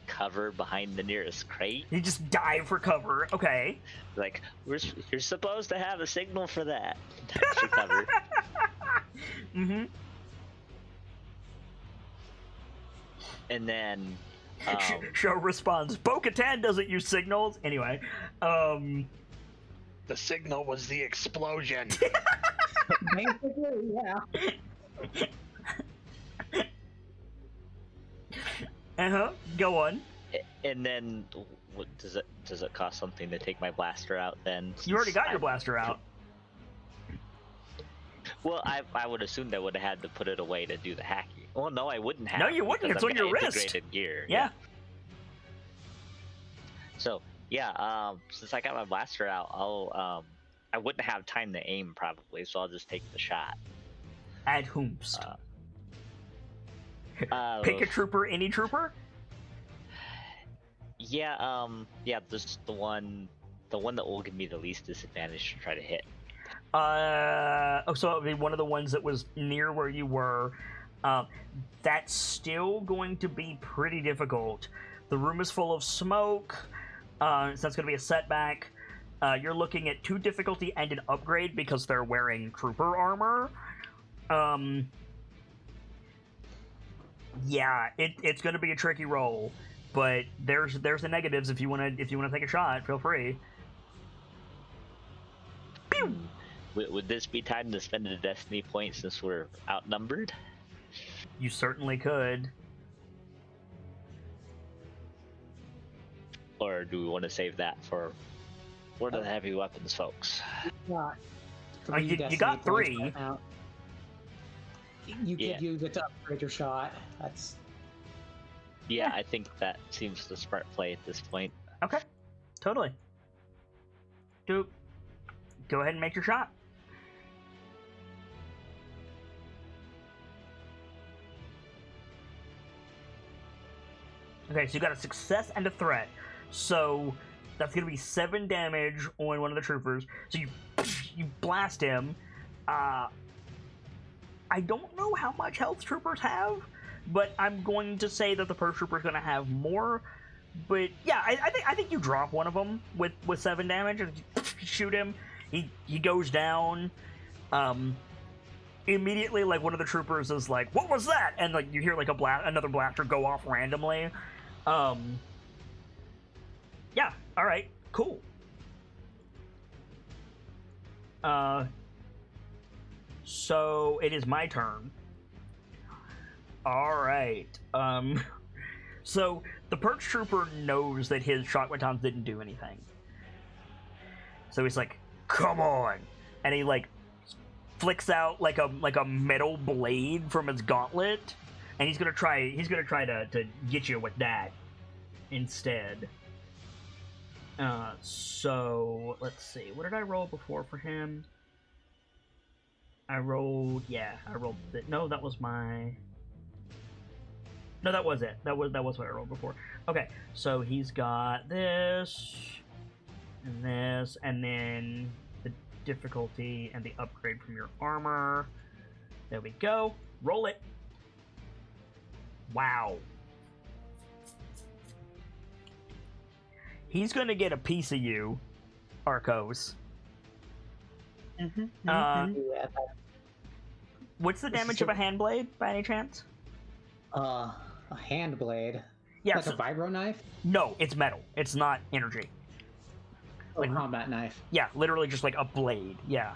cover behind the nearest crate. You just dive for cover. Okay. Like, you're supposed to have a signal for that. Dive for cover. Mm-hmm. And then... Sho responds, Bo-Katan doesn't use signals. Anyway, The signal was the explosion. Basically, yeah. Go on. And then, what does it cost something to take my blaster out then? You already got your blaster out. Well, I would assume they would have had to put it away to do the hacking. Well, no, I wouldn't have. No, you wouldn't. because It's I've on your got wrist. integrated gear. Yeah. So yeah, since I got my blaster out, I wouldn't have time to aim probably, so I'll just take the shot. At whomst? Pick a trooper, any trooper? Yeah, just the one that will give me the least disadvantage to try to hit. So it would be one of the ones that was near where you were. That's still going to be pretty difficult. The room is full of smoke, so that's going to be a setback. You're looking at 2 difficulty and an upgrade because they're wearing trooper armor. Yeah, it's going to be a tricky roll, but there's the negatives if you want to take a shot. Feel free. Pew! Would this be time to spend a destiny point since we're outnumbered? You certainly could. Or do we want to save that for one of the heavy weapons, folks? You got 3. Right now. You could use it to upgrade your shot. That's. Yeah, I think that seems the smart play at this point. Okay, totally. Go ahead and make your shot. Okay, so you got a success and a threat. So that's going to be 7 damage on one of the troopers. So you blast him. I don't know how much health troopers have, but I'm going to say that the first trooper is going to have more. But yeah, I think you drop one of them with 7 damage and shoot him. He goes down. Immediately, like, one of the troopers is like, "What was that?" And like you hear like another blaster go off randomly. Yeah. All right. Cool. So it is my turn. All right. So the perch trooper knows that his shock batons didn't do anything. So he's like, "Come on!" And he like flicks out like a metal blade from his gauntlet, and he's gonna try to get you with that instead. So let's see. What did I roll before for him? I rolled it. No, that was my. No, that was it. That was what I rolled before. Okay, so he's got this, and then the difficulty and the upgrade from your armor. There we go. Roll it. Wow. He's gonna get a piece of you, Arcos. What's the damage of a hand blade, by any chance? A hand blade? Yeah, like a vibro knife? No, it's metal. It's not energy. Like a combat knife? Yeah, literally just like a blade. Yeah.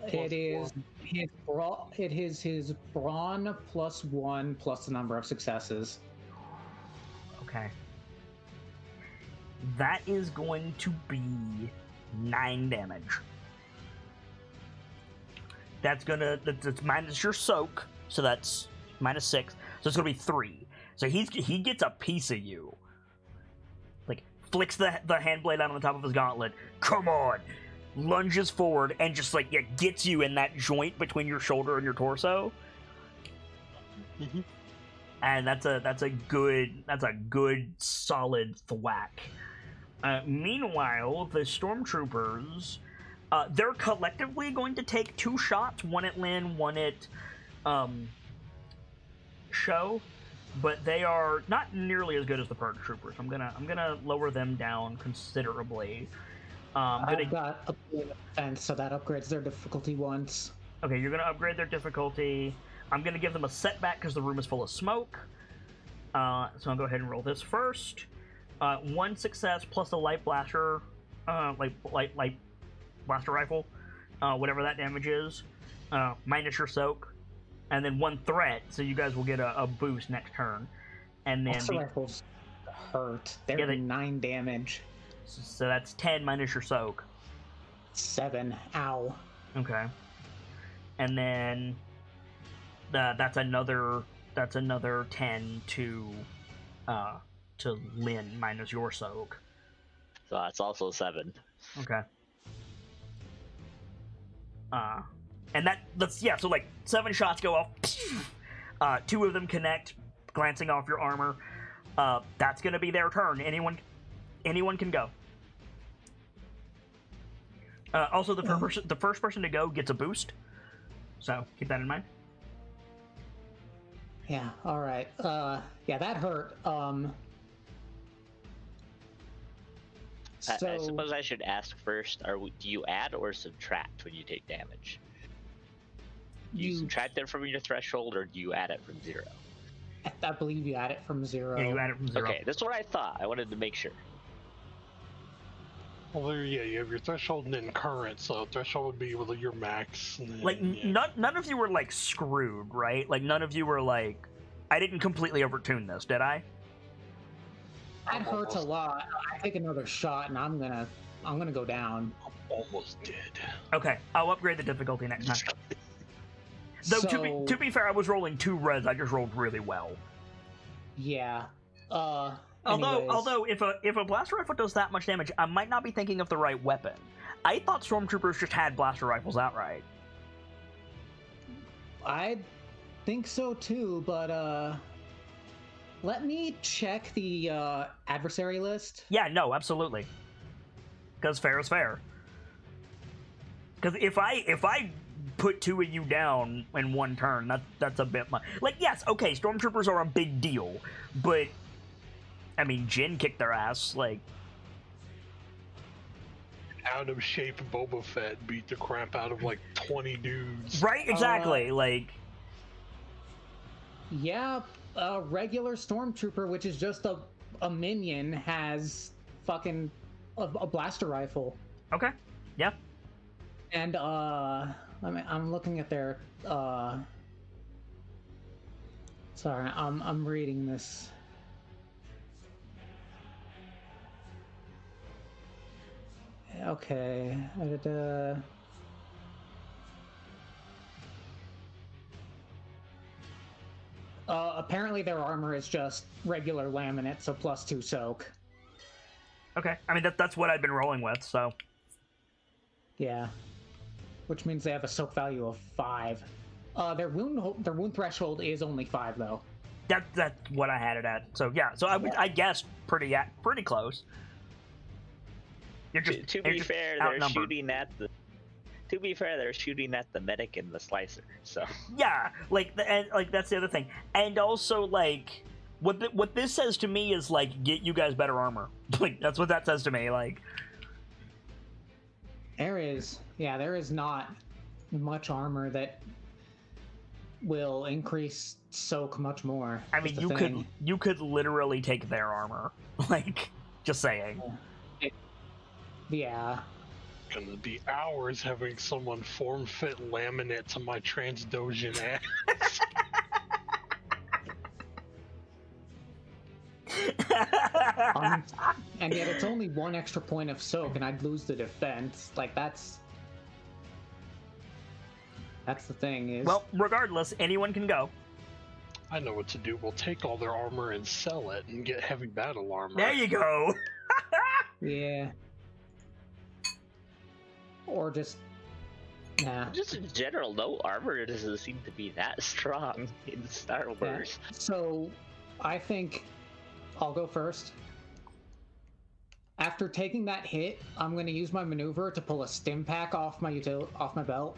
It is his brawn +1 plus the number of successes. Okay. That is going to be 9 damage. That's minus your soak, so that's -6. So it's gonna be 3. So he gets a piece of you. Like flicks the hand blade out on the top of his gauntlet. Come on, lunges forward and just like gets you in that joint between your shoulder and your torso. And that's a good solid thwack. Meanwhile, the stormtroopers, they're collectively going to take 2 shots, one at Lynn, one at Show, but they are not nearly as good as the Purge Troopers. I'm gonna lower them down considerably. I've got upgrade defense, so that upgrades their difficulty once. Okay, you're gonna upgrade their difficulty. I'm gonna give them a setback because the room is full of smoke. So I'll go ahead and roll this first. 1 success plus a light blaster, light blaster rifle, whatever that damage is, minus your soak, and then 1 threat, so you guys will get a boost next turn. And then blaster rifles hurt. They're 9 damage. So that's 10 minus your soak. 7. Ow. Okay. And then that's another 10 to Lynn minus your soak. So that's also 7. Okay. And so like 7 shots go off. 2 of them connect, glancing off your armor. That's gonna be their turn. Anyone can go. Also, the first person to go gets a boost, so keep that in mind. Yeah. All right. Yeah, that hurt. I suppose I should ask first: do you add or subtract when you take damage? Do you subtract it from your threshold, or do you add it from 0? I believe you add it from 0. Yeah, you add it from 0. Okay, that's what I thought. I wanted to make sure. Well, you have your threshold and then current, so threshold would be with your max. And then, Like, none of you were, like, screwed, right? Like, none of you were, like... I didn't completely overtune this, did I? That hurts a lot. I take another shot, and I'm gonna go down. I'm almost dead. Okay, I'll upgrade the difficulty next time. Though, to be fair, I was rolling 2 res, I just rolled really well. Yeah. Although if a blaster rifle does that much damage, I might not be thinking of the right weapon. I thought stormtroopers just had blaster rifles outright. I think so too, but let me check the adversary list. Yeah, no, absolutely. Because fair is fair. Because if I put 2 of you down in 1 turn, that's a bit much. Like, yes, okay, stormtroopers are a big deal, but I mean, Jin kicked their ass, like... Out of shape Boba Fett beat the crap out of, like, 20 dudes. Right, exactly, like... Yeah, a regular stormtrooper, which is just a minion, has fucking a blaster rifle. Okay, yeah. And, I'm looking at their. Sorry, I'm reading this. Okay. Apparently their armor is just regular laminate, so +2 soak. Okay, I mean that's what I've been rolling with, so. Yeah, which means they have a soak value of 5. Their wound threshold is only 5 though. That's what I had it at. So yeah, so I guessed pretty close. To be fair, they're shooting at the. To be fair, they're shooting at the medic and the slicer. So yeah, like that's the other thing, and also like what this says to me is like get you guys better armor. Like that's what that says to me. Like there is not much armor that will increase soak much more. I mean, you could literally take their armor. Like just saying. Yeah. Gonna be hours having someone form-fit laminate to my Transdosion ass. And yet it's only 1 extra point of soak, and I'd lose the defense. Like that's the thing is. Well, regardless, anyone can go. I know what to do. We'll take all their armor and sell it and get heavy battle armor. There you go. Yeah. Or just Just in general, no armor doesn't seem to be that strong in Star Wars. Yeah. So, I think I'll go first. After taking that hit, I'm going to use my maneuver to pull a stim pack off my belt,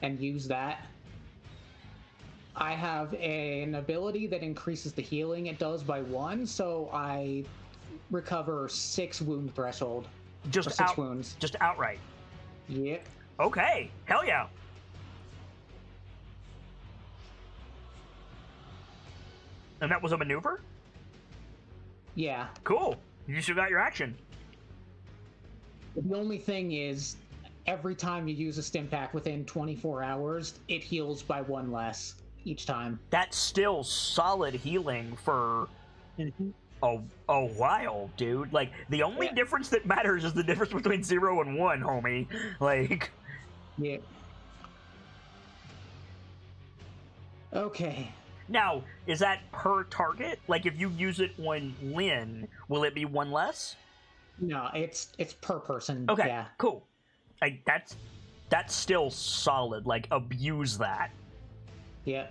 and use that. I have an ability that increases the healing it does by 1, so I recover 6 wound threshold. Just 6 wounds. Just outright. Yep. Okay. Hell yeah. And that was a maneuver? Yeah. Cool. You still got your action. The only thing is, every time you use a stim pack within 24 hours, it heals by 1 less each time. That's still solid healing for a while, dude. Like, the only difference that matters is the difference between 0 and 1, homie. Like... Yeah. Okay. Now, is that per target? Like, if you use it on Lynn, will it be 1 less? No, it's per person. Okay, yeah. Cool. Like, that's still solid. Like, abuse that. Yeah.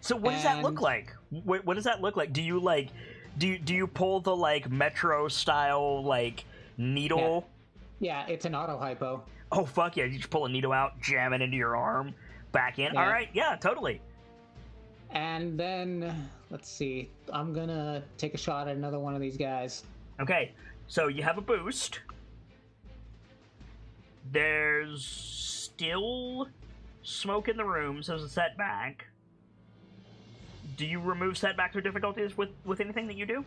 So what does that look like? What does that look like? Do you like, do you pull the like Metro style like needle? Yeah, it's an auto hypo. Oh fuck yeah! You just pull a needle out, jam it into your arm, back in. Yeah. All right, yeah, totally. And then let's see. I'm gonna take a shot at another one of these guys. Okay, so you have a boost. There's still smoke in the room, so there's a setback. Do you remove setbacks or difficulties with anything that you do?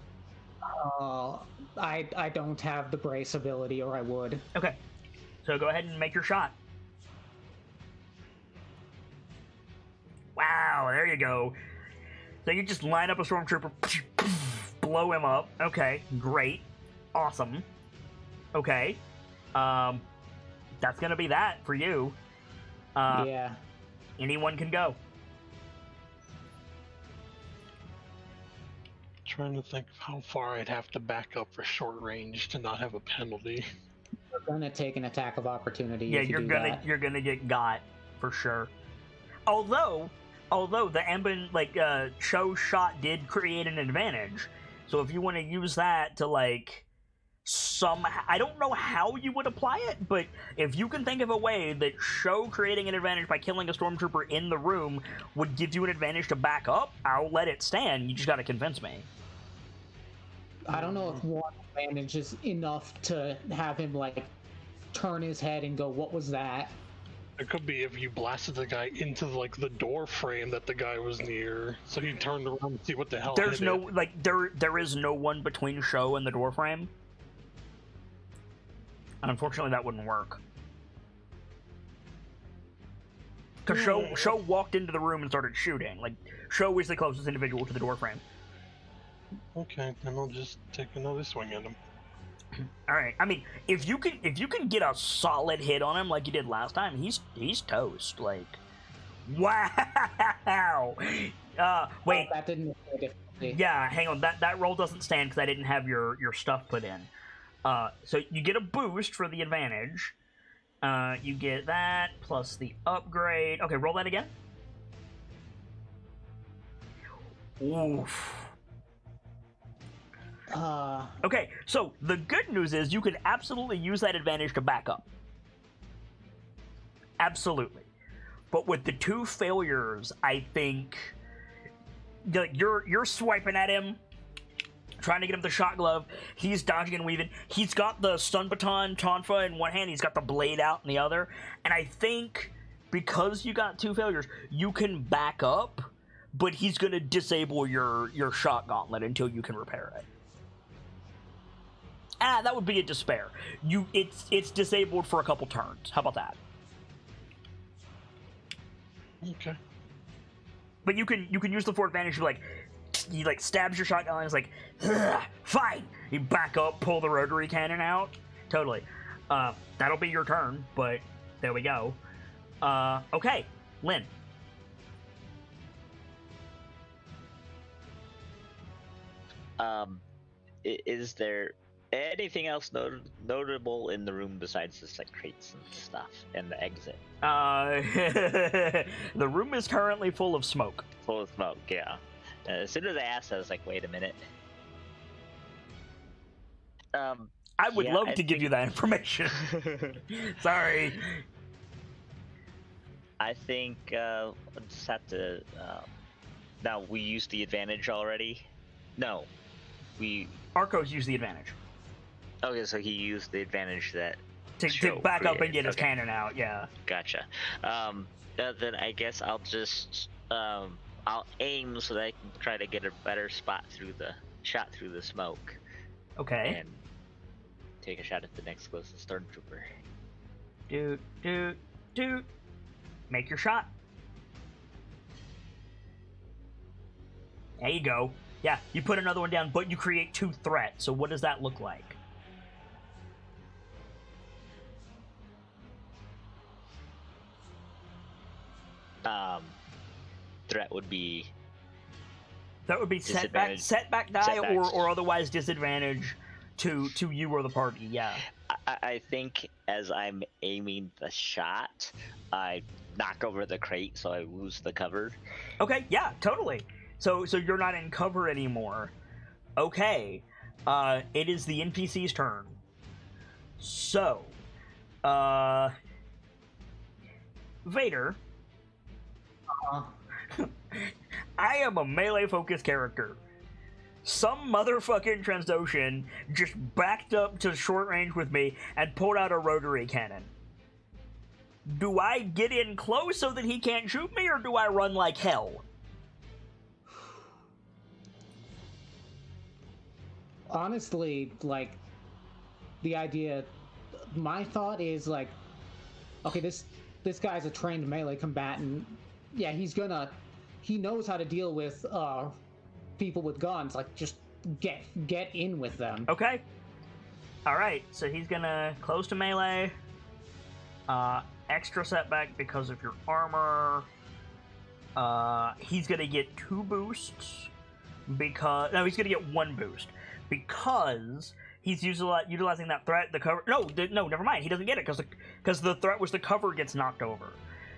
I don't have the brace ability, or I would. Okay, so go ahead and make your shot. Wow, there you go. So you just line up a stormtrooper, blow him up. Okay, great, awesome. Okay, that's gonna be that for you. Yeah. Anyone can go. Trying to think of how far I'd have to back up for short range to not have a penalty. You're gonna take an attack of opportunity. Yeah, if you you're gonna get got for sure. Although the Ambon Cho shot did create an advantage, so if you want to use that to like somehow, I don't know how you would apply it, but if you can think of a way that Cho creating an advantage by killing a stormtrooper in the room would give you an advantage to back up, I'll let it stand. You just gotta convince me. I don't know if one advantage is enough to have him like turn his head and go, "What was that?" It could be if you blasted the guy into like the door frame that the guy was near, so he turned around to see what the hell. There's no there is no one between Cho and the door frame. Unfortunately, that wouldn't work. Because Sho walked into the room and started shooting. Like, Sho is the closest individual to the door frame. Okay, then I'll just take another swing at him. All right. I mean, if you can get a solid hit on him like you did last time, he's toast. Like, wow. Wait. That didn't make a difference. Yeah, hang on. That roll doesn't stand because I didn't have your stuff put in. So you get a boost for the advantage. You get that plus the upgrade. Okay, roll that again. Oof. Okay, so the good news is you can absolutely use that advantage to back up. Absolutely. But with the 2 failures, I think you're swiping at him, trying to get him the shot glove. He's dodging and weaving. He's got the stun baton tonfa in one hand. He's got the blade out in the other. And I think because you got 2 failures, you can back up, but he's going to disable your shot gauntlet until you can repair it. That would be a despair. It's disabled for a couple turns. How about that? Okay. But you can use the 4 advantage. He stabs your shotgun and is like, fine. You back up, pull the rotary cannon out. Totally. That'll be your turn, but there we go. Okay, Lynn. Is there anything else notable in the room besides just like crates and stuff and the exit? The room is currently full of smoke. Full of smoke, yeah. As soon as I asked, I was like, wait a minute. I would love to give you that information. Sorry. I think I'll just have to... now, we used the advantage already? No. Arcos used the advantage. Okay, so he used the advantage that... To back up and get his cannon out, yeah. Gotcha. Then I guess I'll just... I'll aim so that I can try to get a better shot through the smoke. Okay. And take a shot at the next closest stormtrooper. Doot. Make your shot. There you go. Yeah, you put another one down, but you create 2 threats. So what does that look like? Threat would be... That would be setback die or otherwise disadvantage to you or the party, yeah. I think as I'm aiming the shot, I knock over the crate, so I lose the cover. Okay, yeah, totally. So you're not in cover anymore. Okay. It is the NPC's turn. So, Vader. I am a melee-focused character. Some motherfucking Trandoshan just backed up to short range with me and pulled out a rotary cannon. Do I get in close so that he can't shoot me, or do I run like hell? Honestly, like, the idea... My thought is, like, okay, this guy's a trained melee combatant. Yeah, he knows how to deal with people with guns. Like, just get in with them. Okay. All right. So he's gonna close to melee. Extra setback because of your armor. He's gonna get 2 boosts because he's gonna get 1 boost because he's utilizing that threat. The cover. No, never mind. He doesn't get it because the threat was the cover gets knocked over.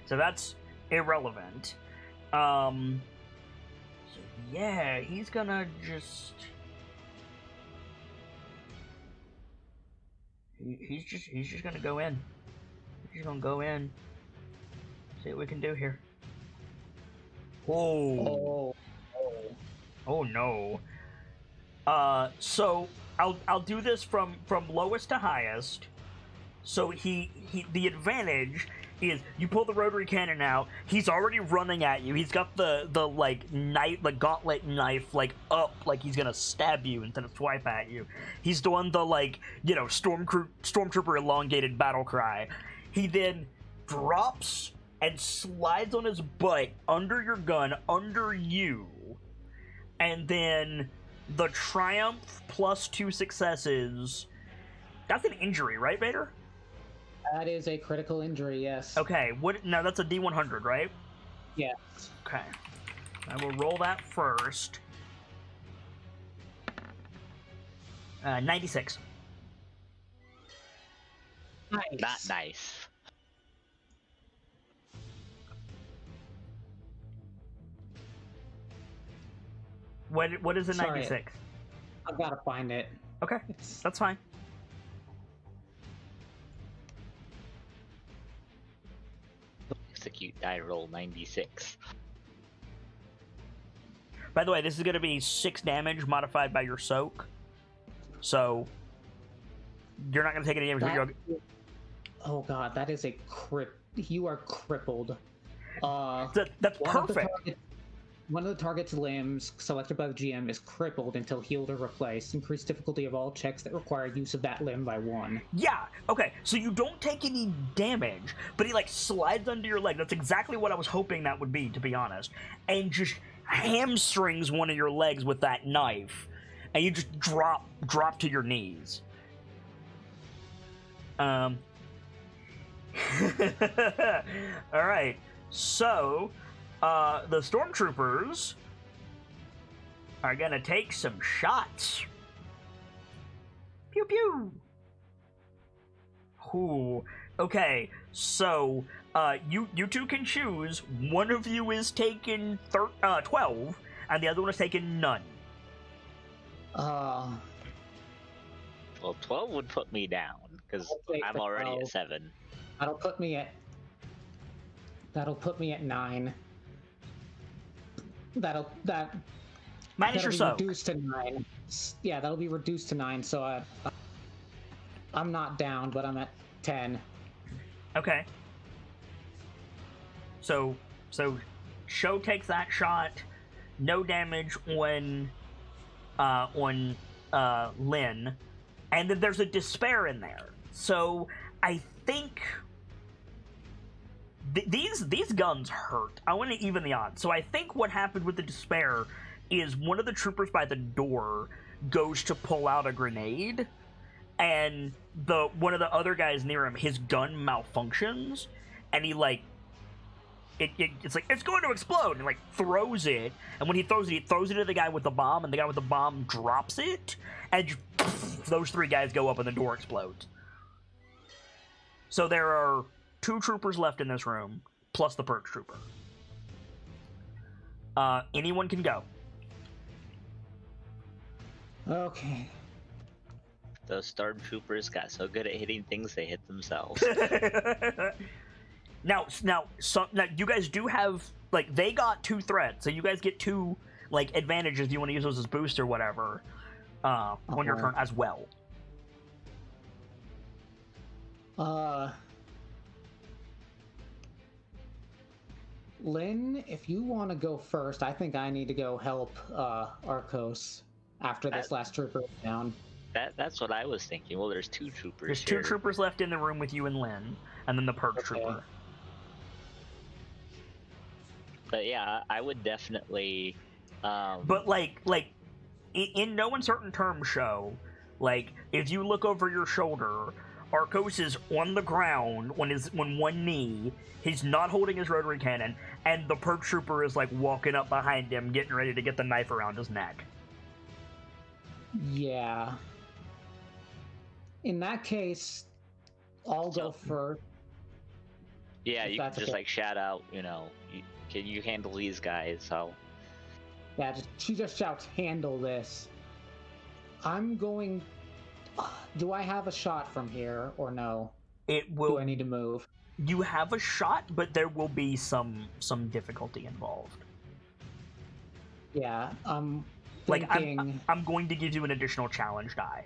So that's irrelevant. So yeah, he's gonna just... He's just gonna go in. He's gonna go in. See what we can do here. Whoa. Oh no. So I'll do this from lowest to highest. So the advantage is you pull the rotary cannon out. He's already running at you. He's got the knife, the gauntlet knife, like up, like he's gonna stab you instead of swipe at you. He's doing the stormtrooper elongated battle cry. He then drops and slides on his butt under your gun, under you. And then the triumph plus 2 successes. That's an injury, right, Vader? That is a critical injury, yes. Okay, what? Now that's a D100, right? Yes. Okay. I will roll that first. 96. Nice. Not nice. What is a Sorry. 96? I've got to find it. Okay, that's fine. Execute die roll 96. By the way, this is going to be 6 damage modified by your soak. So, you're not going to take any damage. Oh god, that is a you are crippled. That's perfect. One of the target's limbs selected by the GM is crippled until healed or replaced. Increase difficulty of all checks that require use of that limb by 1. Yeah, okay, so you don't take any damage, but he, like, slides under your leg. That's exactly what I was hoping that would be, to be honest. And just hamstrings one of your legs with that knife. And you just drop to your knees. Alright, so... the stormtroopers are gonna take some shots. Pew pew. Ooh. Okay, so you two can choose. One of you is taking 12, and the other one is taking none. Well, 12 would put me down because I'm already at 7. That'll put me at 9. That'll Minus your be soak. reduced to 9. Yeah, that'll be reduced to 9. So I'm not down, but I'm at 10. Okay. So Sho takes that shot. No damage on Lynn, and then there's a despair in there. So I think. These guns hurt. I want to even the odds. So I think what happened with the despair is one of the troopers by the door goes to pull out a grenade, and one of the other guys near him, his gun malfunctions, and he it's like it's going to explode, and throws it. And when he throws it at the guy with the bomb, and the guy with the bomb drops it, and those 3 guys go up, and the door explodes. So there are 2 troopers left in this room, plus the purge trooper. Anyone can go. Okay. Those stormtroopers got so good at hitting things they hit themselves. Now, you guys do have they got 2 threats, so you guys get 2 advantages if you want to use those as boost or whatever on your turn as well. Lynn, if you want to go first, I think I need to go help Arcos after this last trooper is down. That's what I was thinking. Well, there's 2 troopers. There's here. 2 troopers left in the room with you and Lynn, and then the purge trooper. But yeah, I would definitely. But in no uncertain terms, Sho, if you look over your shoulder, Arcos is on the ground on one knee. He's not holding his rotary cannon, and the purge trooper is walking up behind him, getting ready to get the knife around his neck. Yeah. In that case, I'll go first. Yeah, you can just shout out, can you handle these guys? So. Yeah, she just shouts, "Handle this." I'm going. Do I have a shot from here or no? It will. Do I need to move? You have a shot, but there will be some difficulty involved. Yeah, I'm Like, thinking... I'm going to give you an additional challenge die.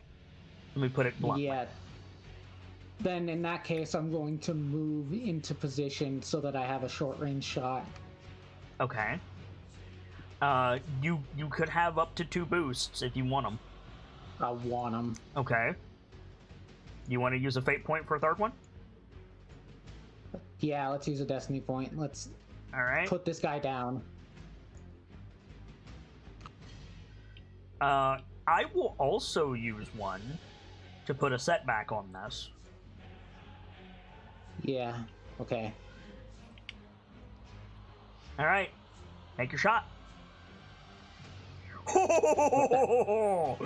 Let me put it bluntly. Yeah. Then in that case, I'm going to move into position so that I have a short-range shot. Okay. You could have up to 2 boosts if you want them. I want them. Okay. You want to use a fate point for a third one? Yeah, let's use a destiny point. Let's All right. put this guy down. I will also use one to put a setback on this. Yeah, okay. All right, make your shot. Oh,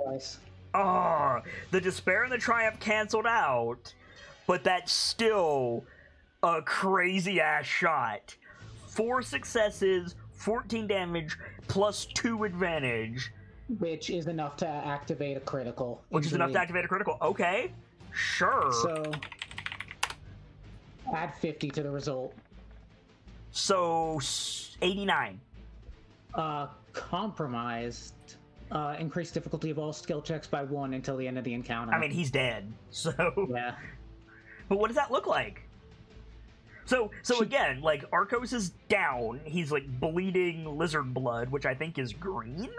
Twice. the despair and the triumph canceled out, but that's still a crazy ass shot. 4 successes, 14 damage, plus 2 advantage. Which is enough to activate a critical. Which is enough to activate a critical. Okay, sure. So, add 50 to the result. So, 89. Compromised. Increase difficulty of all skill checks by 1 until the end of the encounter. I mean, he's dead, so... Yeah. But what does that look like? So again, like, Arcos is down. He's, like, bleeding lizard blood, which I think is green.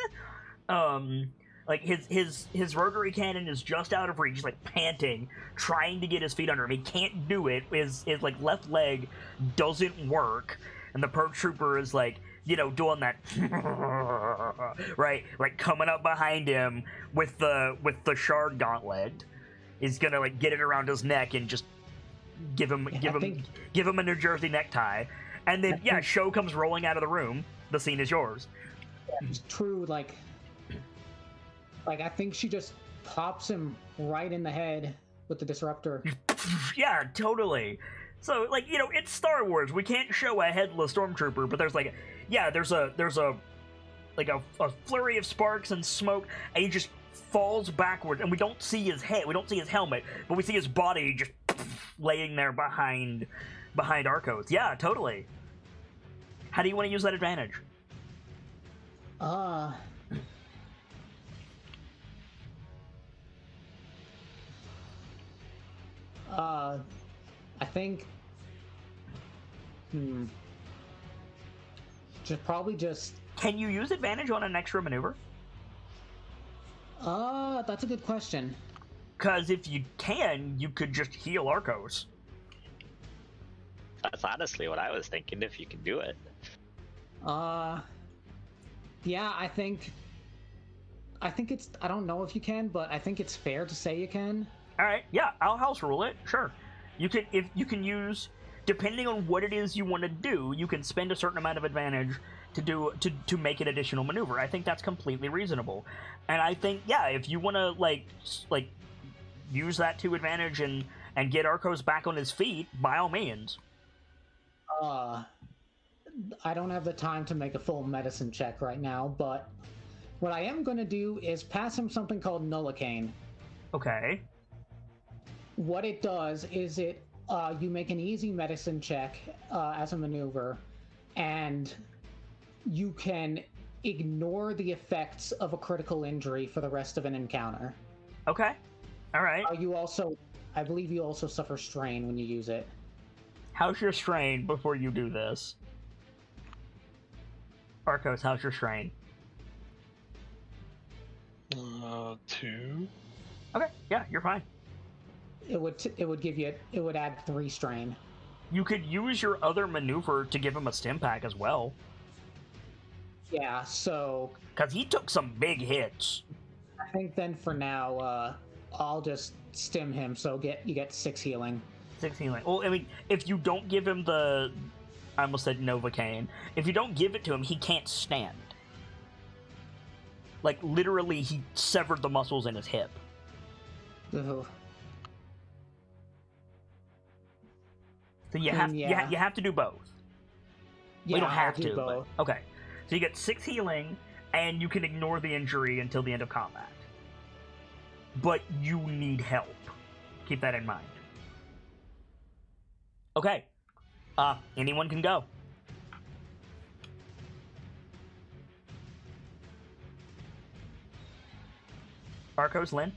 Like, his rotary cannon is just out of reach. He's, like, panting, trying to get his feet under him. He can't do it. His like, left leg doesn't work. And the Purge Trooper is, like, you know, doing that, right? Like, coming up behind him with the shard gauntlet. Is gonna, like, get it around his neck and just give him a New Jersey necktie. And then, yeah, Sho comes rolling out of the room. The scene is yours. It's true, like I think she just pops him right in the head with the disruptor. Yeah, totally. So, like, you know, it's Star Wars. We can't show a headless stormtrooper, but there's like, there's a flurry of sparks and smoke, and he just falls backward, and we don't see his head, we don't see his helmet, but we see his body just laying there behind Arcos. Yeah, totally. How do you want to use that advantage? I think just Can you use advantage on an extra maneuver? That's a good question. Because if you can, you could just heal Arcos. That's honestly what I was thinking, if you can do it. Yeah, I think it's, I don't know if you can, but I think it's fair to say you can. Alright, yeah, I'll house rule it, sure. You can use, depending on what it is you want to do, you can spend a certain amount of advantage to make an additional maneuver. I think that's completely reasonable. And I think, yeah, if you want to, like use that to advantage and get Arcos back on his feet, by all means. I don't have the time to make a full medicine check right now, but what I am going to do is pass him something called Nullicane. Okay. What it does is you make an easy medicine check as a maneuver, and you can ignore the effects of a critical injury for the rest of an encounter. Okay. All right. I believe you also suffer strain when you use it. How's your strain before you do this? Arcos, how's your strain? 2. Okay, yeah, you're fine. It would add 3 strain. You could use your other maneuver to give him a stim pack as well. Yeah, so... Because he took some big hits. I think then for now, I'll just stim him, so you get 6 healing. 6 healing. Well, I mean, if you don't give him the... I almost said Novocaine. If you don't give it to him, he can't stand. Like, literally, he severed the muscles in his hip. Ugh. So you have to do both. Yeah, we don't have I'll do to, both. but... Okay. So you get 6 healing, and you can ignore the injury until the end of combat. But you need help. Keep that in mind. Okay. Anyone can go. Arcos, Lynn?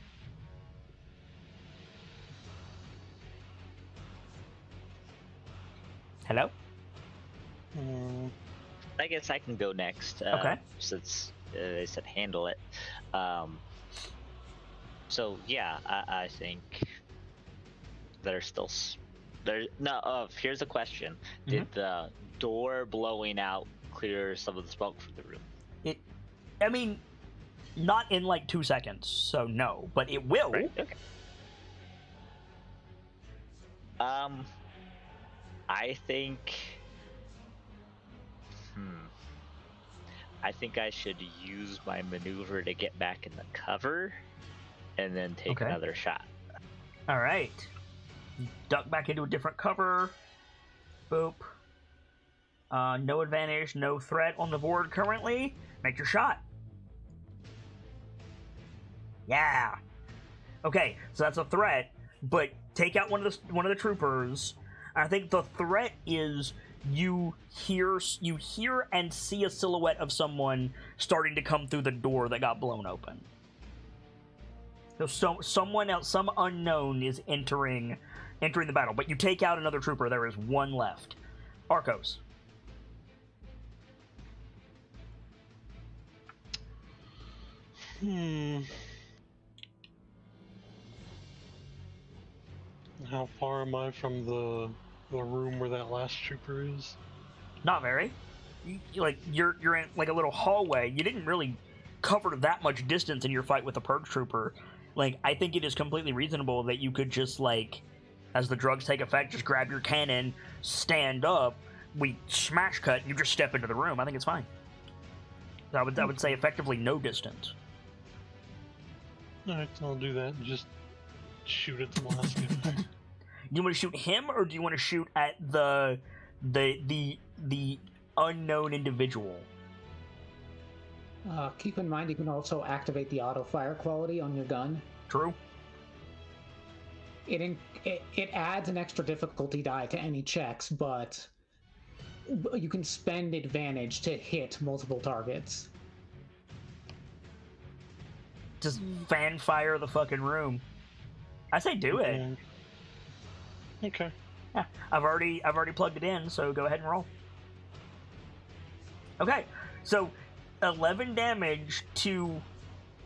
Hello? I guess I can go next. Okay. Since they said handle it. So yeah, I think they're still There. No. Here's a question: Did the door blowing out clear some of the smoke from the room? I mean, not in like 2 seconds, so no, but it will. Right. Okay. I think. I think I should use my maneuver to get back in the cover, and then take another shot. All right. Duck back into a different cover. Boop. No advantage, no threat on the board currently. Make your shot. Yeah. Okay, so that's a threat, but take out one of the troopers. I think the threat is you hear and see a silhouette of someone starting to come through the door that got blown open. So someone else, some unknown, is entering the battle. But you take out another trooper. There is one left. Arcos. How far am I from the room where that last trooper is? Not very. You're in like a little hallway. You didn't really cover that much distance in your fight with the purge trooper. Like, I think it is completely reasonable that you could just, like, as the drugs take effect, just grab your cannon, stand up, we smash cut, and you just step into the room. I think it's fine. I would say effectively no distance. Alright, I'll do that and just shoot at the last guy. Do you want to shoot him, or do you want to shoot at the unknown individual? Keep in mind you can also activate the auto fire quality on your gun. True. It adds an extra difficulty die to any checks, but you can spend advantage to hit multiple targets. Just fan fire the fucking room. I say do it. Okay. Yeah, I've already plugged it in, so go ahead and roll. Okay, so 11 damage to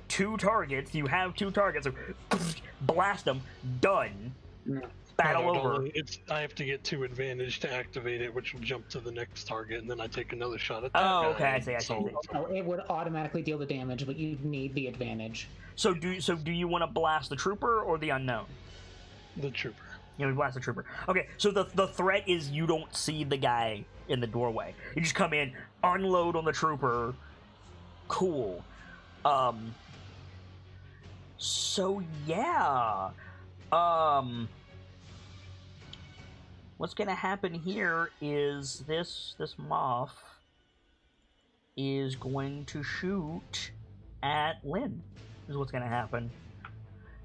2 targets. You have 2 targets, so blast them. Done. Battle over. I have to get 2 advantage to activate it, which will jump to the next target, and then I take another shot at that guy. Oh, okay, I see. So it would automatically deal the damage, but you'd need the advantage. So do you want to blast the trooper or the unknown? The trooper. You blast the trooper. Okay, so the threat is you don't see the guy in the doorway. You just come in, unload on the trooper. Cool. So yeah. What's gonna happen here is this moth is going to shoot at Lynn. Is what's gonna happen.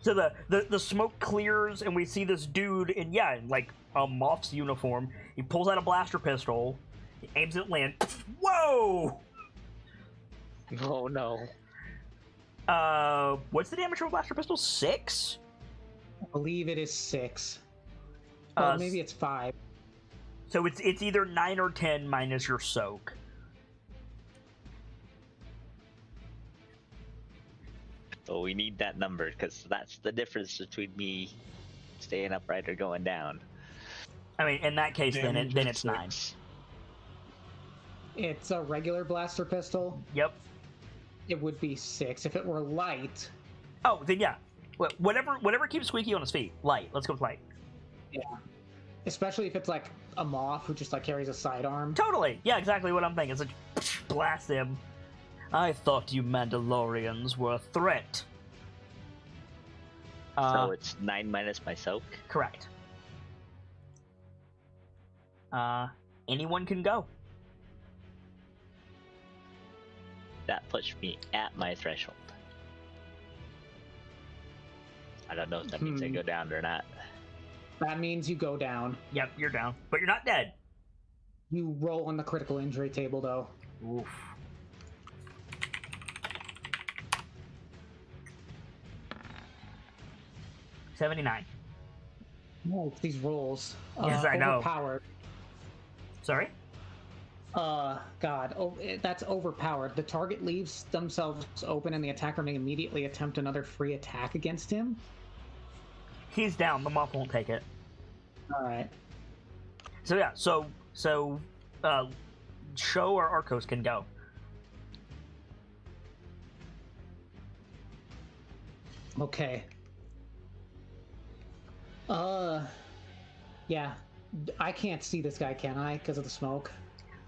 So the smoke clears and we see this dude in like a moth's uniform. He pulls out a blaster pistol, he aims at Lynn. Whoa! Oh no. What's the damage from a blaster pistol? 6? I believe it is 6. Or maybe it's 5. So it's either 9 or 10 minus your soak. So we need that number, because that's the difference between me staying upright or going down. I mean, in that case, then it's 9. It's a regular blaster pistol. Yep. It would be 6. If it were light... Oh, then yeah. Whatever keeps Squeaky on his feet. Light. Let's go with light. Yeah. Especially if it's like a moth who just like carries a sidearm. Totally. Yeah, exactly what I'm thinking. It's like, blast him. I thought you Mandalorians were a threat. So it's 9 minus my soak? Correct. Anyone can go. That puts me at my threshold. I don't know if that means I go down or not. That means you go down. Yep, you're down. But you're not dead. You roll on the critical injury table, though. Oof. $79. No, these rolls. Yes, I know. Overpowered. Sorry? God. Oh, that's overpowered. The target leaves themselves open and the attacker may immediately attempt another free attack against him. He's down. The moth won't take it. All right. So yeah, so Sho or Arcos can go. Okay. Yeah. I can't see this guy, can I? Because of the smoke.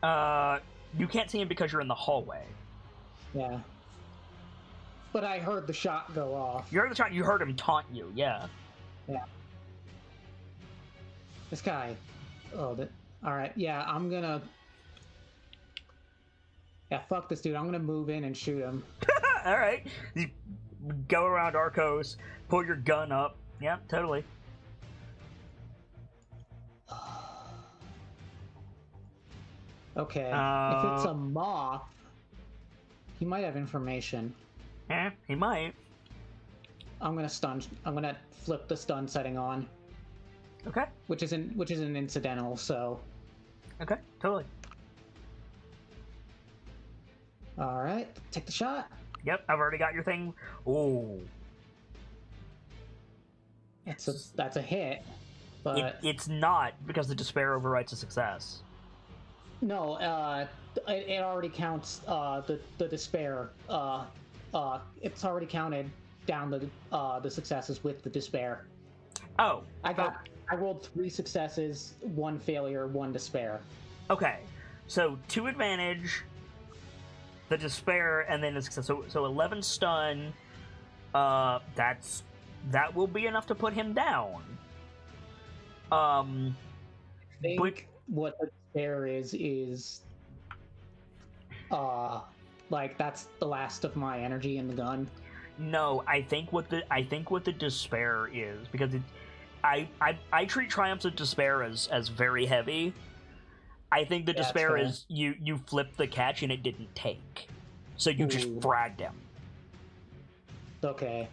You can't see him because you're in the hallway. Yeah. But I heard the shot go off. You heard the shot. You heard him taunt you. Yeah. Yeah. This guy. Oh, all right. Yeah, I'm gonna. Yeah, fuck this dude. I'm gonna move in and shoot him. All right. You go around Arcos, pull your gun up. Yeah, totally. Okay. If it's a moth, he might have information. Yeah, he might. I'm gonna flip the stun setting on. Okay. Which is an incidental, so. Okay, totally. All right, take the shot. Yep, I've already got your thing. Ooh. That's a hit, but it's not because the despair overwrites a success. No, it already counts the despair. It's already counted down the successes with the despair. Oh, I rolled 3 successes, 1 failure, 1 despair. Okay, so 2 advantage, the despair, and then the success. So 11 stun. That will be enough to put him down. I think what the despair is like that's the last of my energy in the gun. No, I think what the despair is, because I treat triumphs of despair as very heavy. I think the despair is you flipped the catch and it didn't take, so you just fragged him. Okay.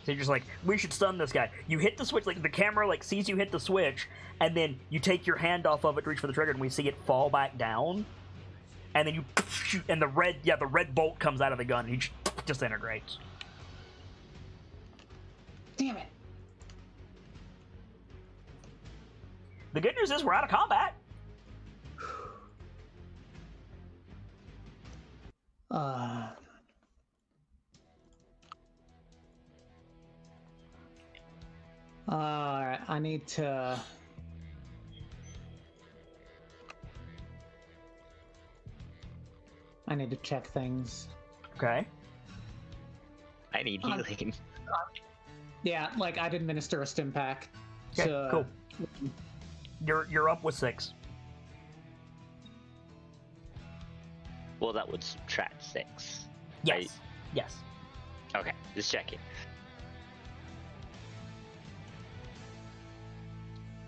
So you're just like, we should stun this guy. You hit the switch, like the camera like sees you hit the switch, and then you take your hand off of it to reach for the trigger, and we see it fall back down. And then you shoot, and the red bolt comes out of the gun, and he just disintegrates. Damn it. The good news is we're out of combat. Alright, I need to check things. Okay. I need healing. Yeah, like I'd administer a stim pack. Okay, cool. You're up with 6. Well, that would subtract 6. Yes. Yes. Okay, just checking.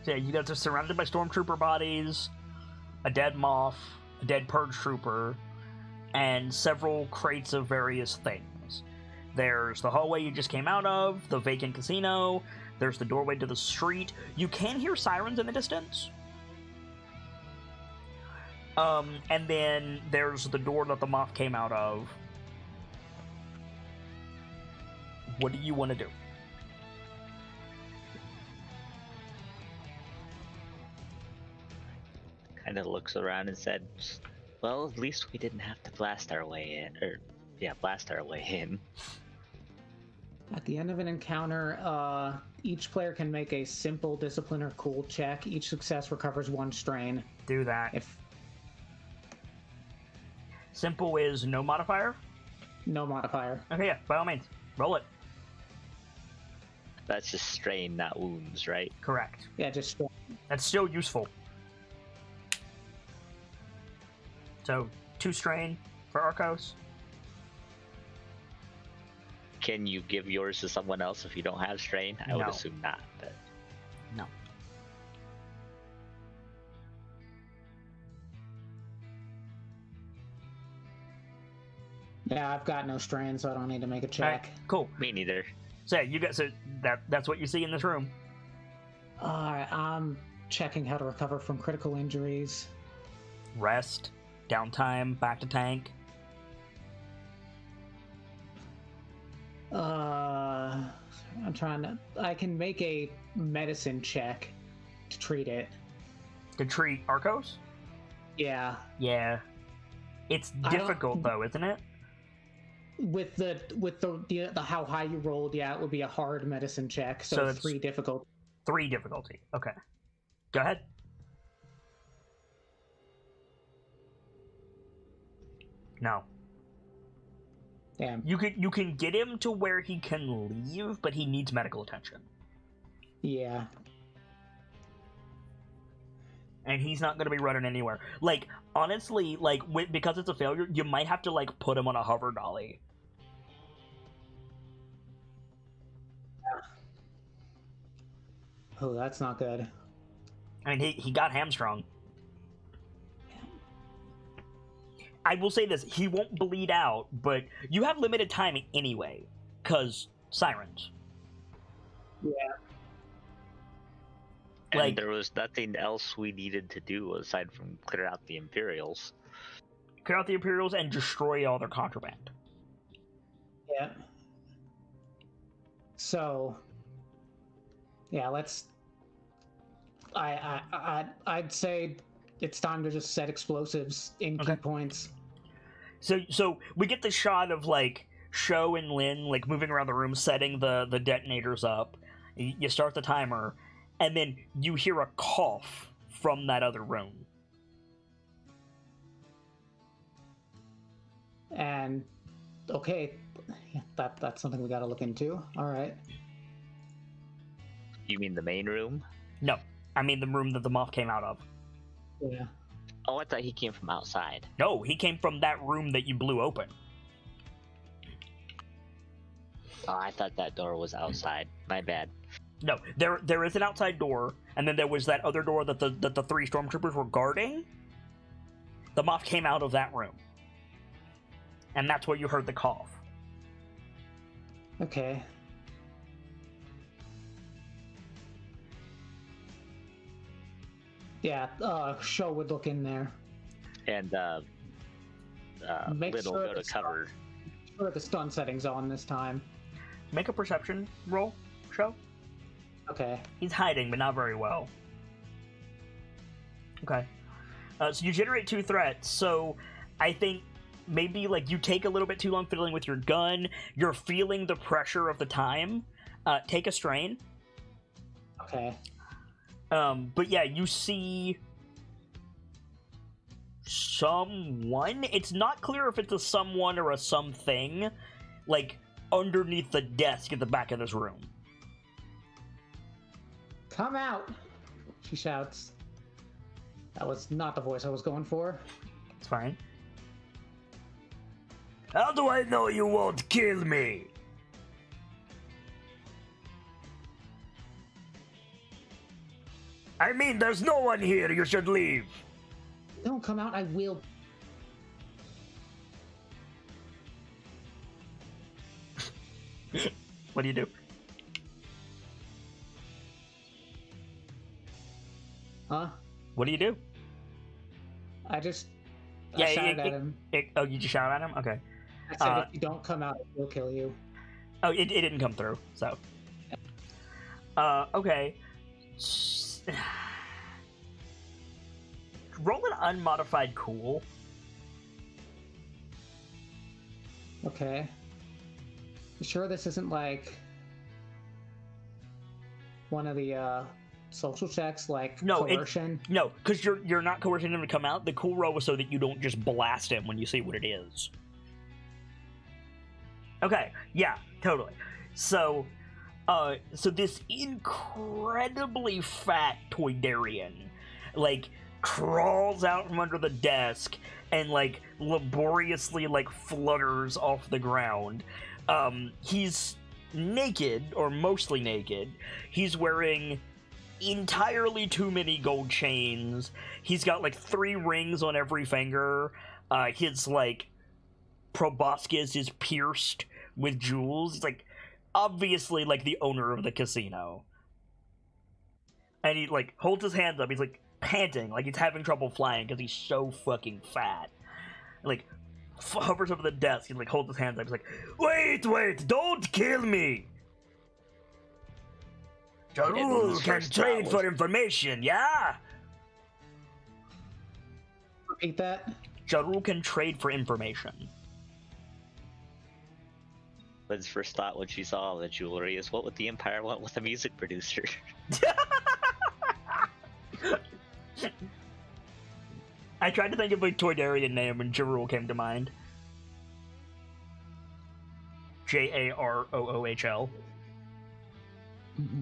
So yeah, you guys are surrounded by stormtrooper bodies, a dead moth, a dead purge trooper, and several crates of various things. There's the hallway you just came out of, the vacant casino, there's the doorway to the street. You can hear sirens in the distance. And then there's the door that the moth came out of. What do you want to do? Kind of looks around and said, well, at least we didn't have to blast our way in. At the end of an encounter, each player can make a simple discipline or cool check. Each success recovers 1 strain. Do that. If simple is no modifier? No modifier. Okay, yeah, by all means. Roll it. That's just strain, not wounds, right? Correct. Yeah, just strain. That's still useful. So, 2 strain for Arcos. Can you give yours to someone else if you don't have strain? I would No. assume not, but No. Yeah, I've got no strain, so I don't need to make a check. Alright, cool. me neither. So yeah, you got that's what you see in this room. Alright, I'm checking how to recover from critical injuries. Rest, downtime, back to tank. I'm trying to. I can make a medicine check to treat it. To treat Arcos? Yeah. Yeah. It's difficult though, isn't it? With the how high you rolled, yeah, it would be a hard medicine check. So it's 3 difficult. 3 difficulty. Okay. Go ahead. No. Damn. You can get him to where he can leave, but he needs medical attention. Yeah. And he's not going to be running anywhere. Like, honestly, like, because it's a failure, you might have to, like, put him on a hover dolly. Oh, that's not good. I mean, he got hamstrung. I will say this, he won't bleed out, but you have limited time anyway, because sirens. Yeah. And Like, there was nothing else we needed to do aside from clear out the Imperials. Clear out the Imperials and destroy all their contraband. Yeah. So, yeah, let's. I'd say it's time to just set explosives in key points. So we get the shot of like Sho and Lin like moving around the room, setting the detonators up. You start the timer, and then you hear a cough from that other room. And okay, that's something we got to look into. All right. You mean the main room? No, I mean the room that the moth came out of. Yeah. Oh, I thought he came from outside. No, he came from that room that you blew open. Oh, I thought that door was outside. My bad. No, there is an outside door, and then there was that other door that the 3 stormtroopers were guarding. The moth came out of that room, and that's where you heard the cough. Okay. Yeah, Sho would look in there. And Make Lin will sure go to cover. Make sure the stun setting's on this time. Make a perception roll, Sho. Okay. He's hiding, but not very well. Okay. So you generate 2 threats, so I think maybe like you take a little bit too long fiddling with your gun, you're feeling the pressure of the time. Take a strain. Okay. But yeah, you see someone. It's not clear if it's a someone or a something, like underneath the desk at the back of this room. Come out! She shouts. That was not the voice I was going for. It's fine. How do I know you won't kill me? I mean, there's no one here. You should leave. Don't come out, I will. What do you do? Huh? What do you do? I just. Yeah, I shouted at him. Oh, you just shouted at him? Okay. I said, if you don't come out, we'll kill you. Oh, it didn't come through, so. Okay. Roll an unmodified cool. Okay. You sure this isn't like one of the social checks, like coercion? No, because you're not coercing him to come out. The cool roll was so that you don't just blast him when you see what it is. Okay, yeah, totally. So this incredibly fat Toydarian, like, crawls out from under the desk and, like, laboriously, like, flutters off the ground. He's naked, or mostly naked. He's wearing entirely too many gold chains. He's got, like, 3 rings on every finger. His, like, proboscis is pierced with jewels. He's, like, obviously, like, the owner of the casino. And he, like, holds his hands up. He's, like, panting, like he's having trouble flying because he's so fucking fat. Like, hovers over the desk. He like holds his hands up. He's like, wait, don't kill me. Jarul can trade for information, yeah? Repeat that. Jarul can trade for information. Lynn's first thought when she saw the jewelry is, what would the Empire want with a music producer? I tried to think of a Toydarian name and Jarul came to mind. Jaroohl. Mm-hmm.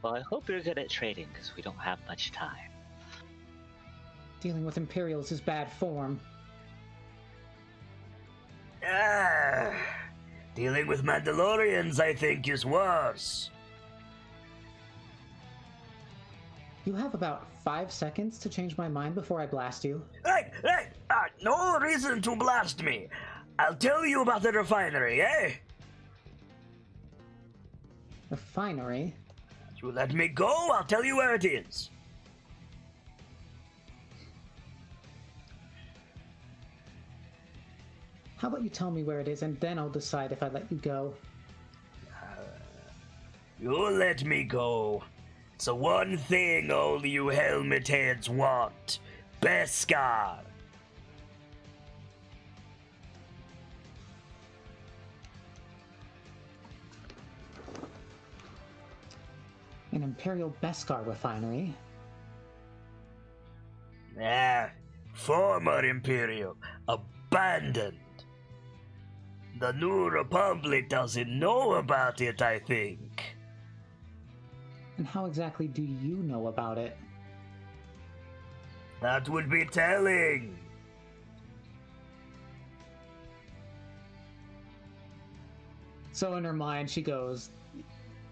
Well, I hope you're good at trading, because we don't have much time. Dealing with Imperials is bad form. Dealing with Mandalorians, I think, is worse. You have about 5 seconds to change my mind before I blast you. Hey! No reason to blast me. I'll tell you about the refinery, eh? Refinery? You let me go, I'll tell you where it is. How about you tell me where it is, and then I'll decide if I let you go. You let me go. It's the one thing all you helmet heads want. Beskar. An Imperial Beskar refinery? Former Imperial. Abandoned. The New Republic doesn't know about it, I think. And how exactly do you know about it? That would be telling. So in her mind, she goes,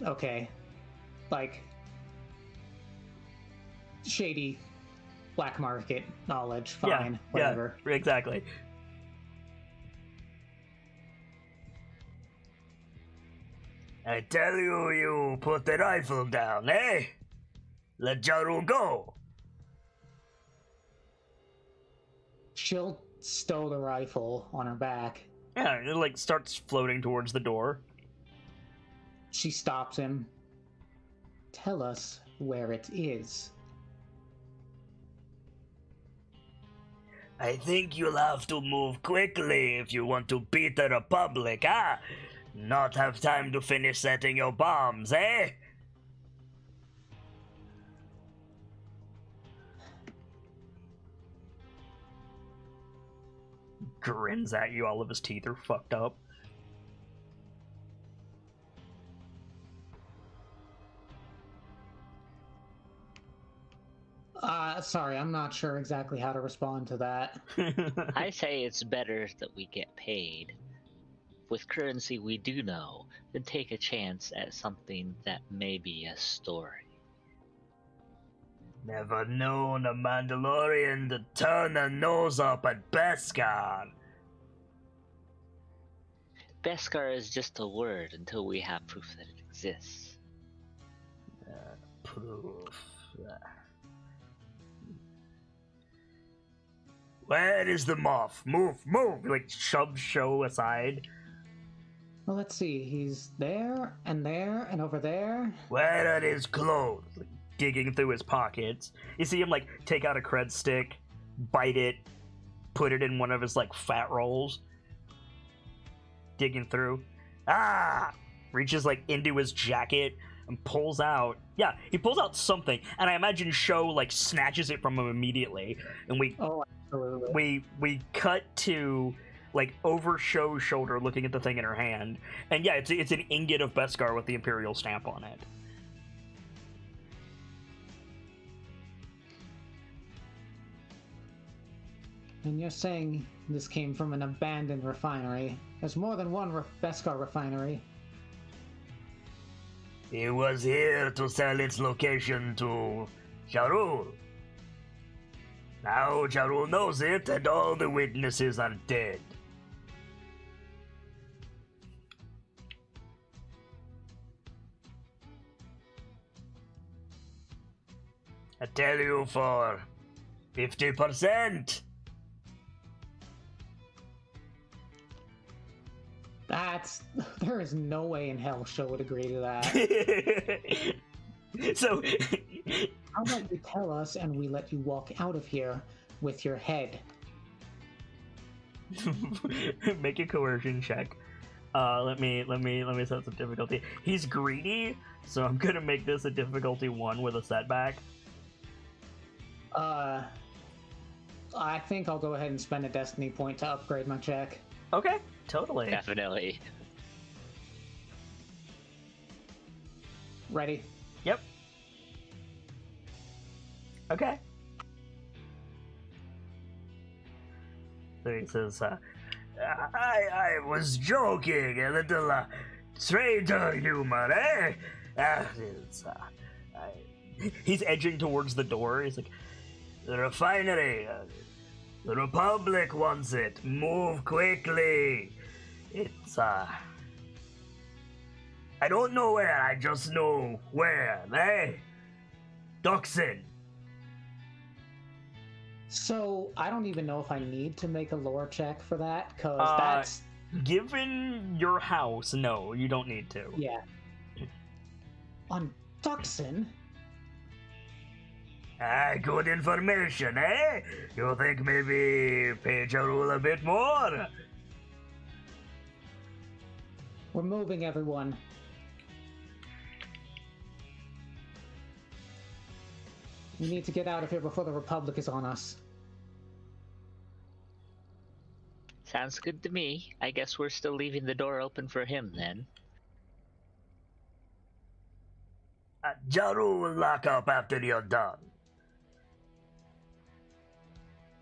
okay, like, shady black market knowledge, fine, whatever. Yeah, exactly. I tell you, you put the rifle down, eh? Let Jarul go. She'll stow the rifle on her back. Yeah, it like starts floating towards the door. She stops him. Tell us where it is. I think you'll have to move quickly if you want to beat the Republic, ah? Not have time to finish setting your bombs, eh? Grins at you, all of his teeth are fucked up. Sorry, I'm not sure exactly how to respond to that. I say it's better that we get paid with currency we do know than take a chance at something that may be a story. Never known a Mandalorian to turn their nose up at Beskar. Beskar is just a word until we have proof that it exists. Proof. Where is the Moff? Move! Like, shove Show aside. Well, let's see. He's there, and over there. Where are his clothes? Like, digging through his pockets. You see him, like, take out a cred stick, bite it, put it in one of his, like, fat rolls. Digging through. Reaches, like, into his jacket and pulls out. Yeah, he pulls out something, and I imagine Show, like, snatches it from him immediately. And Absolutely. we cut to, like, over Show's shoulder looking at the thing in her hand. And yeah, it's an ingot of Beskar with the Imperial stamp on it. And you're saying this came from an abandoned refinery. There's more than one Beskar refinery. He was here to sell its location to Jarul. Now Jarul knows it, and all the witnesses are dead. I tell you for 50%. There is no way in hell Sho would agree to that. So, How about you tell us and we let you walk out of here with your head? make a coercion check. Let me set some difficulty. He's greedy, so I'm gonna make this a difficulty 1 with a setback. I think I'll go ahead and spend a destiny point to upgrade my check. Okay, totally. Definitely. Ready? Yep. Okay. So he says, I was joking, a little traitor humor, eh? He's edging towards the door. He's like, the refinery, the Republic wants it. Move quickly. It's, I don't know where, I just know where, eh? Duxon. So, I don't even know if I need to make a lore check for that, because that's... Given your house, no, you don't need to. Yeah. On Duxon? Good information, eh? You think maybe page a rule a bit more? We're moving, everyone. We need to get out of here before the Republic is on us. Sounds good to me. I guess we're still leaving the door open for him then. Jaru will lock up after you're done.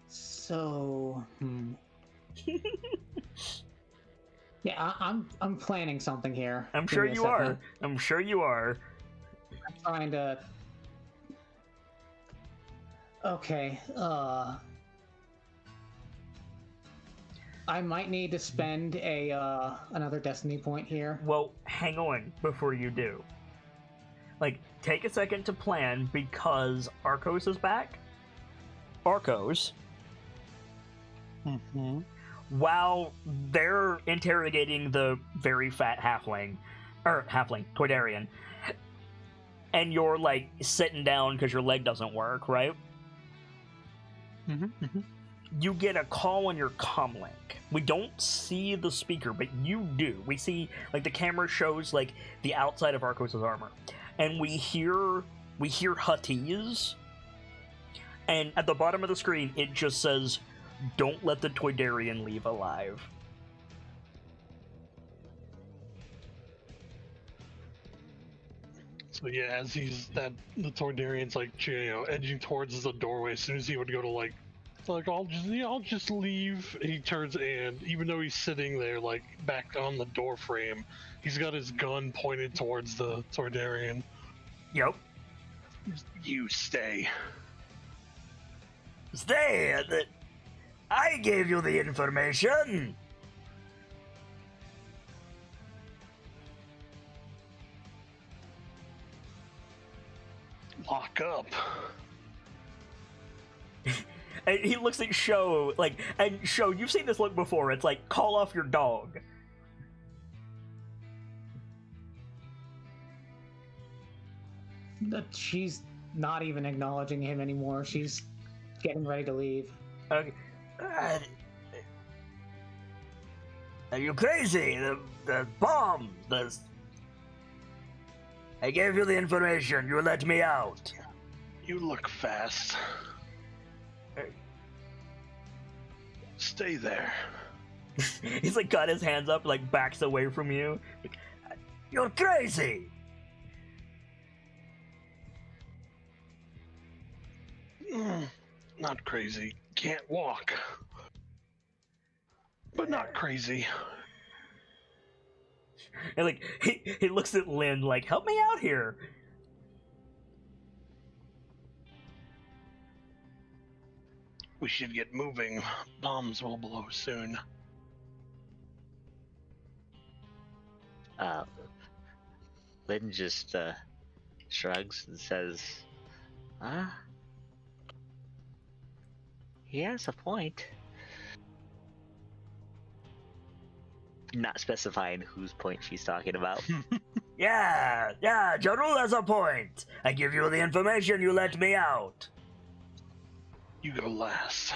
So, yeah, I'm planning something here. I'm Give sure me a you second. are. I'm sure you are. I'm trying to... Okay, I might need to spend another destiny point here. Well, hang on before you do. Like, take a second to plan because Arcos is back. Arcos. Mm-hmm. While they're interrogating the very fat Toydarian, and you're like sitting down because your leg doesn't work, right? Mm-hmm. You get a call on your comlink. We don't see the speaker, but you do. We see, like, the camera shows like the outside of Arcos' armor, and we hear Huttese, and at the bottom of the screen it just says, "Don't let the Toydarian leave alive." So yeah, as the Toydarian's like, edging towards the doorway, as soon as he would go to like I'll just leave. He turns, and even though he's sitting there like back on the door frame, he's got his gun pointed towards the Toydarian. Yep. You stay. Stay. I gave you the information. Lock up. And he looks at Sho, like, and Sho, you've seen this look before. It's like, call off your dog. She's not even acknowledging him anymore. She's getting ready to leave. Okay. Are you crazy? The bomb. I gave you the information. You let me out. You look fast. Stay there. He's like got his hands up, like backs away from you. You're crazy. Not crazy. Can't walk. But not crazy. And like he looks at Lynn like, help me out here. We should get moving. Bombs will blow soon. Lynn just shrugs and says, He has a point. Not specifying whose point she's talking about. Yeah, Jarul has a point. I give you the information, you let me out. You go last.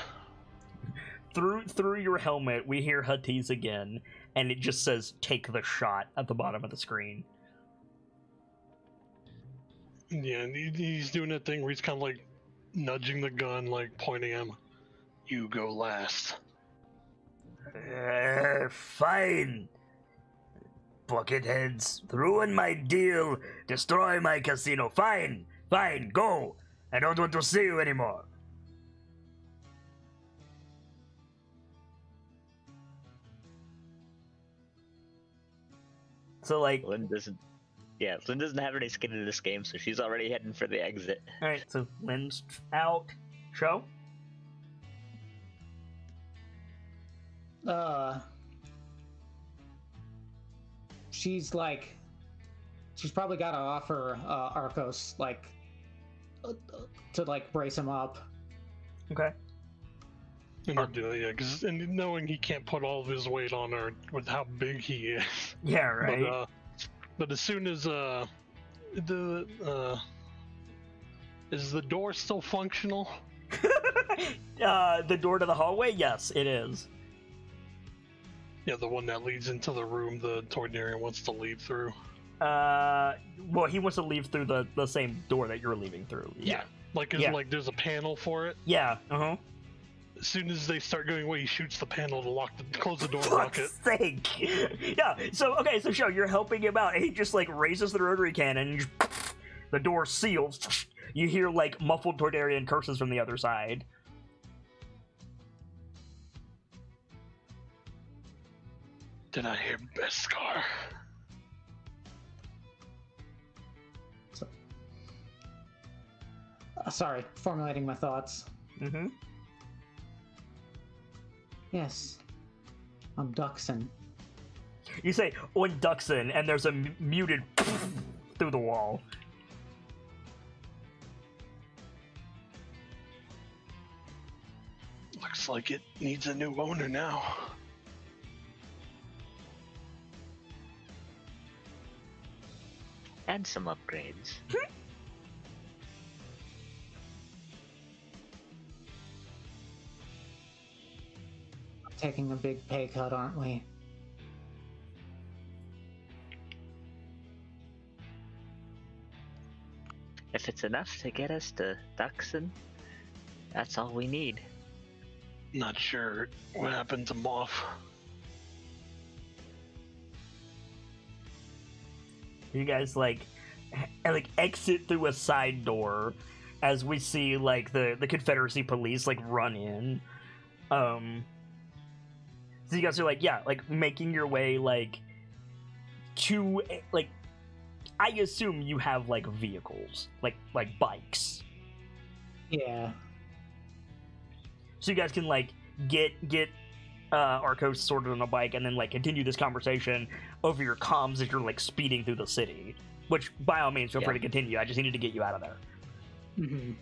Through your helmet, we hear Hatiz again, and it just says, take the shot at the bottom of the screen. Yeah, and he's doing that thing where he's kind of like nudging the gun, like pointing him. You go last. Fine. Bucketheads, ruin my deal, destroy my casino. Fine, go. I don't want to see you anymore. So, like... Lynn doesn't have any skin in this game, so she's already heading for the exit. Alright, so Lynn's out. Show? She's probably got to offer Arcos, to, brace him up. Okay. And I'll do it, yeah, because knowing he can't put all of his weight on her with how big he is. Yeah, right. But as soon as is the door still functional? The door to the hallway? Yes, it is. Yeah, the one that leads into the room the Toydarian wants to leave through. Well, he wants to leave through the same door that you're leaving through. Yeah. Like there's a panel for it? Yeah, uh-huh. As soon as they start going away, he shoots the panel to close the door and For lock it. fuck's sake! Yeah, so Show, you're helping him out, and he just, raises the rotary cannon, and the door seals. You hear, muffled Toydarian curses from the other side. Did I hear Beskar? Sorry, formulating my thoughts. Mm-hmm. Yes, I'm Duxon. You say, on Duxon, and there's a muted through the wall. Looks like it needs a new owner now. And some upgrades. Taking a big pay cut, aren't we? If it's enough to get us to Duxon, that's all we need. Not sure what happened to Moff. You guys exit through a side door as we see the Confederacy police run in. So you guys are making your way to I assume you have vehicles like bikes. Yeah. So you guys can get Arcos sorted on a bike and then continue this conversation over your comms as you're speeding through the city. Which by all means feel free to continue. I just needed to get you out of there. Mm-hmm.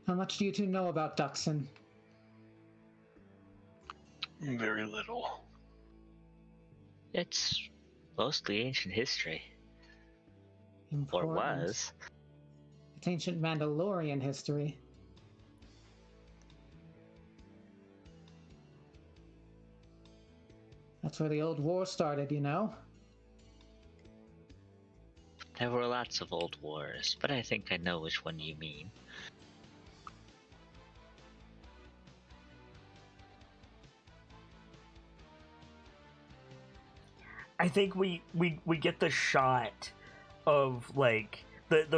How much do you two know about Duxon? Very little. It's mostly ancient history. Important. Or was. It's ancient Mandalorian history. That's where the old war started, you know? There were lots of old wars, but I think I know which one you mean. I think we get the shot of the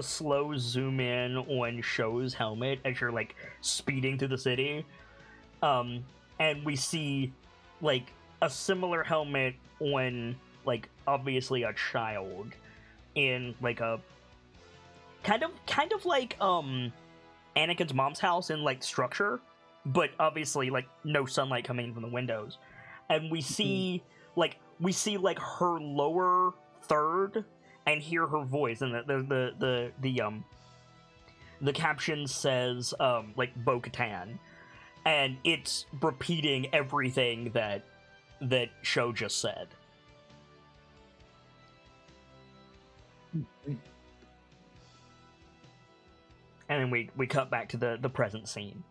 slow zoom in on Show's helmet as you're speeding through the city, and we see a similar helmet on obviously a child in a kind of like Anakin's mom's house in structure, but obviously no sunlight coming in from the windows, and we see like we see like her lower third and hear her voice, and the caption says like Bo-Katan, and it's repeating everything that Sho just said. Mm-hmm. And then we cut back to the present scene.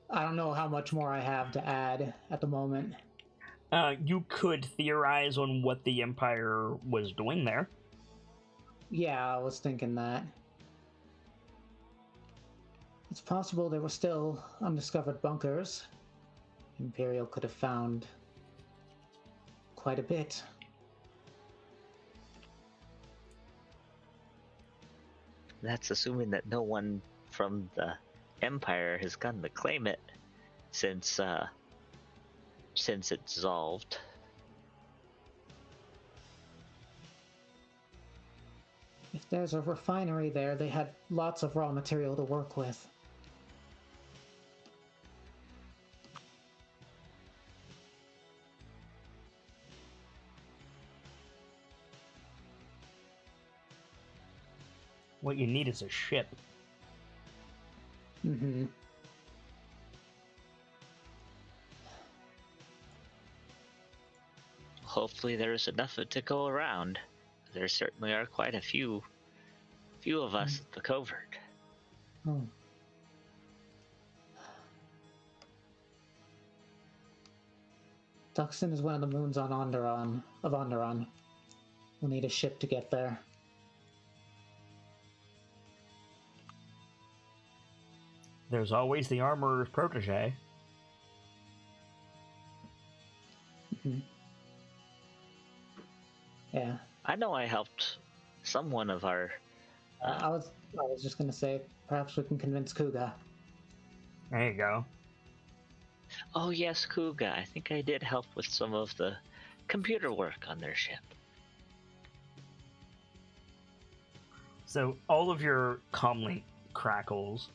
I don't know how much more I have to add at the moment. You could theorize on what the Empire was doing there. Yeah, I was thinking that. It's possible there were still undiscovered bunkers. Imperial could have found quite a bit. That's assuming that no one from the Empire has gone to claim it since it dissolved. If there's a refinery there, they had lots of raw material to work with. What you need is a ship. Mm-hmm. Hopefully there's enough to go around. There certainly are quite a few of us at the covert. Oh. Tucson is one of the moons on Onderon. We'll need a ship to get there. There's always the armorer's protege. Mm-hmm. Yeah. I know I helped someone of our... I was just gonna say, perhaps we can convince Kuga. There you go. Oh yes, Kuga. I think I did help with some of the computer work on their ship. So all of your comlink crackles,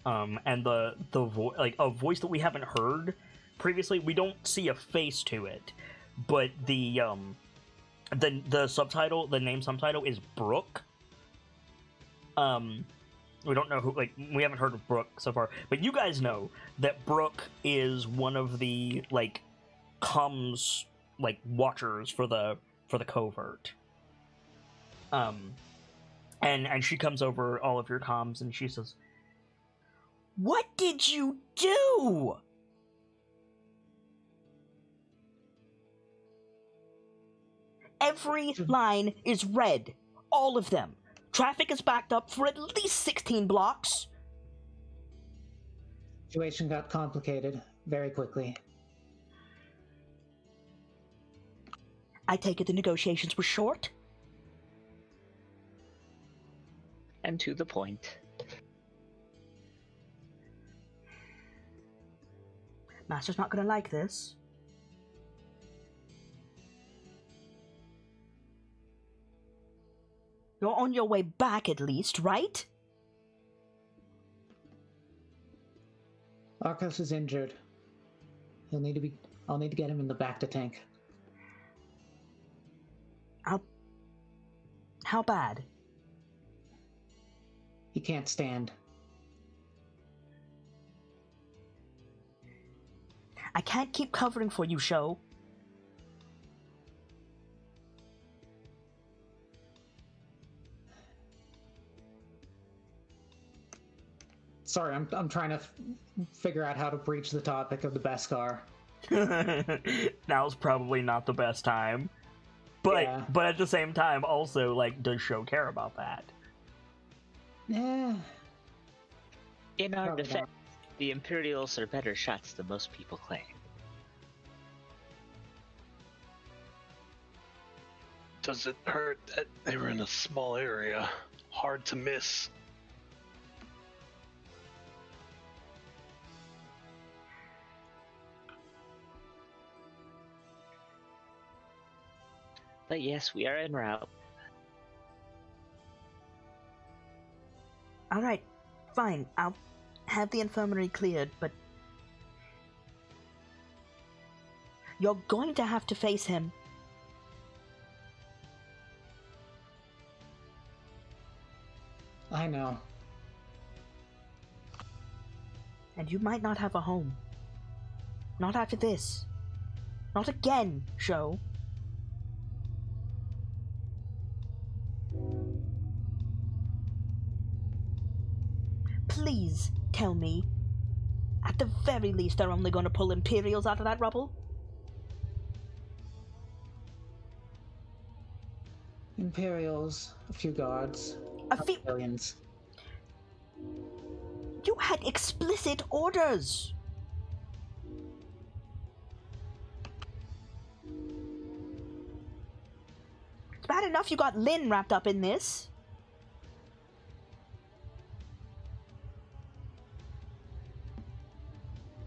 and the voice, like a voice that we haven't heard previously. We don't see a face to it, but the subtitle, the name subtitle is Brooke. We don't know who, like, we haven't heard of Brooke so far, but you guys know that Brooke is one of the, like, comms, like, watchers for the covert. And she comes over all of your comms and she says, "What did you do?" Every line is red. All of them. Traffic is backed up for at least 16 blocks. Situation got complicated very quickly. I take it the negotiations were short? And to the point. Master's not gonna like this. You're on your way back at least, right? Arcos is injured. I'll need to get him in the back to tank. How bad? He can't stand. I can't keep covering for you, Sho. Sorry, I'm trying to figure out how to breach the topic of the Beskar. Now's probably not the best time. But Yeah. but at the same time, also, like, does Sho care about that? Yeah. In our Probably defense, the Imperials are better shots than most people claim. Does it hurt that they were in a small area? Hard to miss. But yes, we are en route. Alright, fine. I'll have the infirmary cleared, but... You're going to have to face him. I know. And you might not have a home. Not after this. Not again, Sho. Please tell me, at the very least, they're only going to pull Imperials out of that rubble? Imperials, a few guards, A few... Aliens. You had explicit orders! It's bad enough you got Lynn wrapped up in this.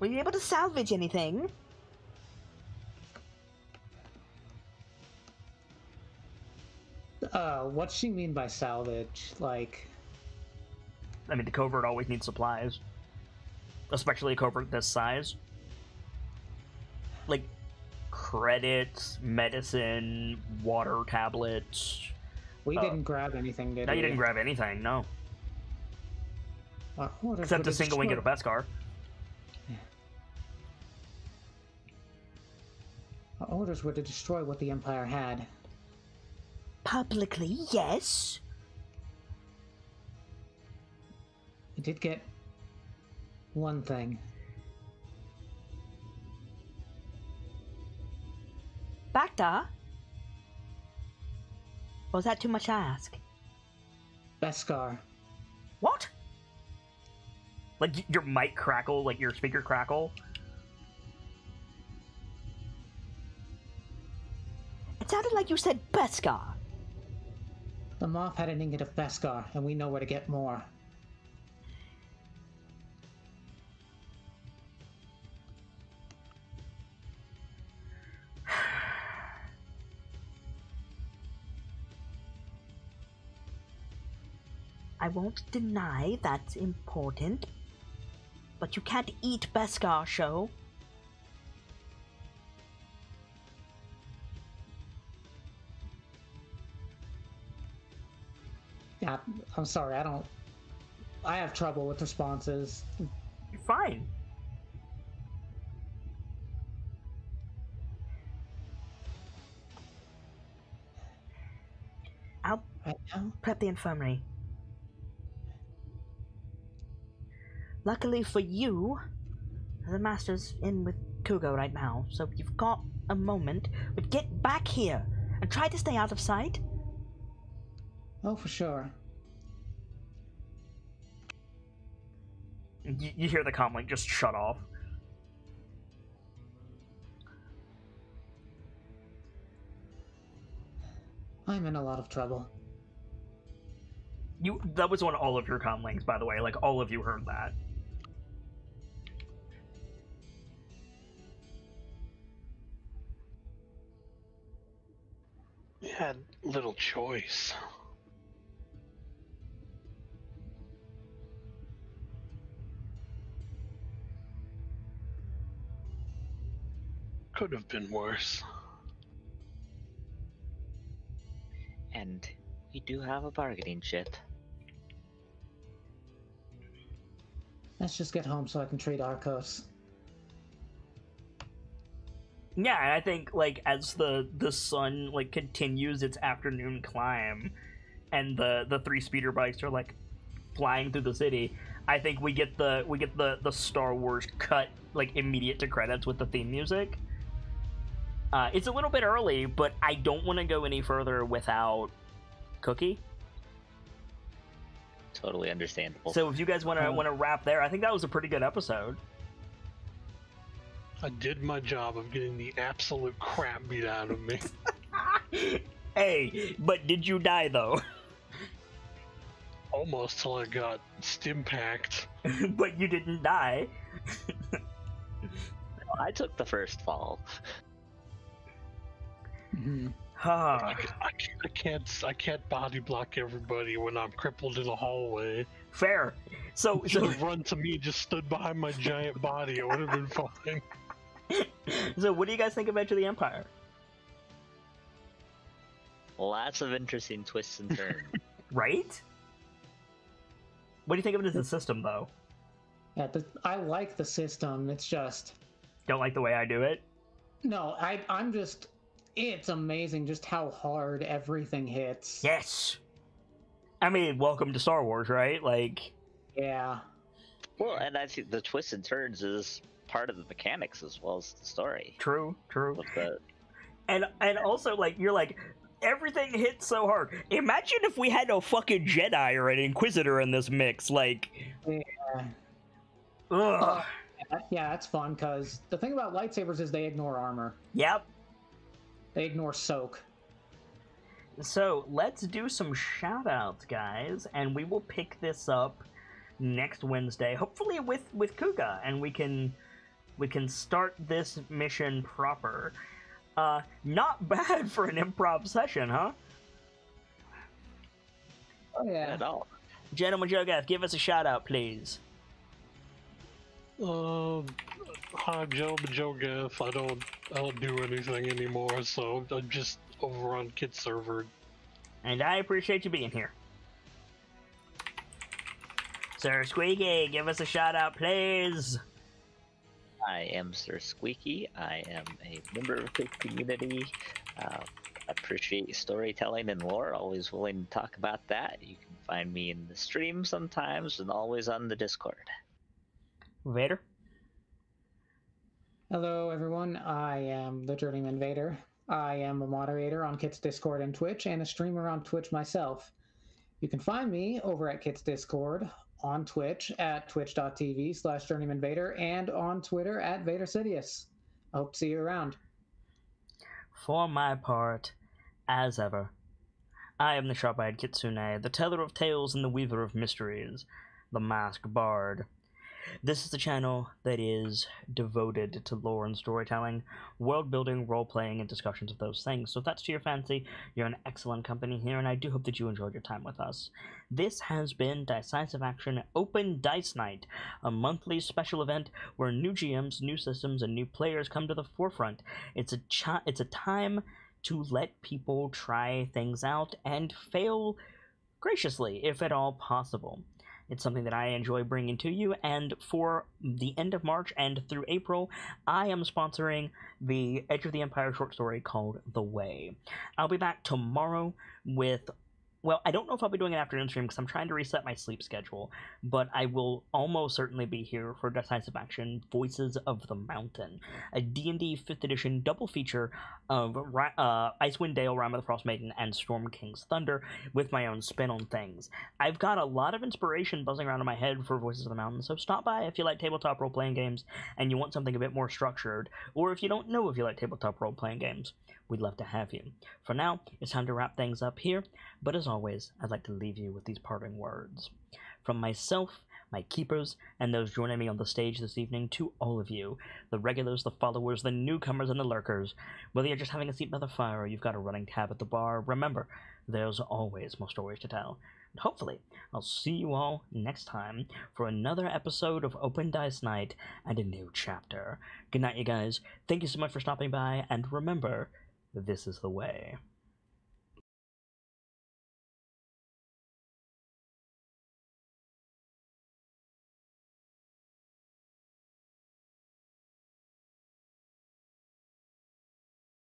Were you able to salvage anything? What's she mean by salvage? Like... I mean, the covert always needs supplies. Especially a covert this size. Like, credits, medicine, water tablets. We didn't grab anything, did No, we? you didn't grab anything, no. Except a single wing of a Beskar. Our orders were to destroy what the Empire had. Publicly, yes. We did get one thing. Bacta? Or was that too much to ask? Beskar. What? Like, your mic crackle, like your speaker crackle? It sounded like you said Beskar. The Moth had an ingot of Beskar, and we know where to get more. I won't deny that's important, but you can't eat Beskar, Sho. Yeah, I'm sorry, I have trouble with responses. You're fine. I'll Right now? prep the infirmary. Luckily for you, the Master's in with Kugo right now, so you've got a moment, but get back here and try to stay out of sight. Oh, for sure. You hear the comlink just shut off. I'm in a lot of trouble. That was on all of your comlinks, by the way. Like, all of you heard that. We had little choice. Could have been worse. And we do have a bargaining chip. Let's just get home so I can trade Arcos. Yeah, and I think, like, as the sun, like, continues its afternoon climb, and the three speeder bikes are, like, flying through the city, I think we get the Star Wars cut, like, immediate to credits with the theme music. It's a little bit early, but I don't want to go any further without Cookie. Totally understandable. So if you guys want to wrap there, I think that was a pretty good episode. I did my job of getting the absolute crap beat out of me. Hey, but did you die though? Almost till I got stim-packed. But you didn't die. I took the first fall. Mm-hmm. Ah, I can't body block everybody when I'm crippled in a hallway. fair. So You should have run to me, just stood behind my giant body. It would have been fine. so what do you guys think of Edge of the Empire? Lots of interesting twists and turns. Right? What do you think of it as a system, though? Yeah, I like the system. It's just Don't like the way I do it? no. I'm just. It's amazing just how hard everything hits. Yes. I mean, welcome to Star Wars, right? Like, Yeah. Well, and I think the twists and turns is part of the mechanics as well as the story. true. With the, And also, like, you're like, everything hits so hard. Imagine if we had a fucking Jedi or an Inquisitor in this mix. Like, Yeah. ugh. Yeah, that's fun because the thing about lightsabers is they ignore armor. Yep. They ignore soak. So let's do some shout outs, guys, and we will pick this up next Wednesday, hopefully with Kuga, and we can start this mission proper. Not bad for an improv session, huh? Oh yeah. at all. Gentleman Jogath, give us a shout out, please. Hi, Joe Gaff. I don't do anything anymore, so I'm just over on Kit server. And I appreciate you being here. Sir Squeaky, give us a shout out, please. I am Sir Squeaky. I am a member of the community. Appreciate storytelling and lore. Always willing to talk about that. You can find me in the stream sometimes and always on the Discord. Vader? Hello, everyone. I am the Journeyman Vader. I am a moderator on Kit's Discord and Twitch, and a streamer on Twitch myself. You can find me over at Kit's Discord, on Twitch at twitch.tv/JourneymanVader, and on Twitter at VaderSidious. I hope to see you around. For my part, as ever, I am the sharp-eyed Kitsune, the teller of tales and the weaver of mysteries, the masked bard. This is the channel that is devoted to lore and storytelling, world-building, role-playing, and discussions of those things. So if that's to your fancy, you're in excellent company here, and I do hope that you enjoyed your time with us. This has been Dice-Icive Action Open Dice Night, a monthly special event where new GMs, new systems, and new players come to the forefront. It's a time to let people try things out and fail graciously, if at all possible. It's something that I enjoy bringing to you, and for the end of March and through April, I am sponsoring the Edge of the Empire short story called The Way. I'll be back tomorrow with... Well, I don't know if I'll be doing an afternoon stream because I'm trying to reset my sleep schedule, but I will almost certainly be here for Decisive Action Voices of the Mountain, a D&D 5th edition double feature of Icewind Dale, Rime of the Frost Maiden, and Storm King's Thunder with my own spin on things. I've got a lot of inspiration buzzing around in my head for Voices of the Mountain, so stop by if you like tabletop role-playing games and you want something a bit more structured, or if you don't know if you like tabletop role-playing games. We'd love to have you. For now, it's time to wrap things up here, but as always, I'd like to leave you with these parting words. From myself, my keepers, and those joining me on the stage this evening, to all of you, the regulars, the followers, the newcomers, and the lurkers, whether you're just having a seat by the fire or you've got a running tab at the bar, remember, there's always more stories to tell. And hopefully, I'll see you all next time for another episode of Open Dice Night and a new chapter. Good night, you guys. Thank you so much for stopping by, and remember, this is the way.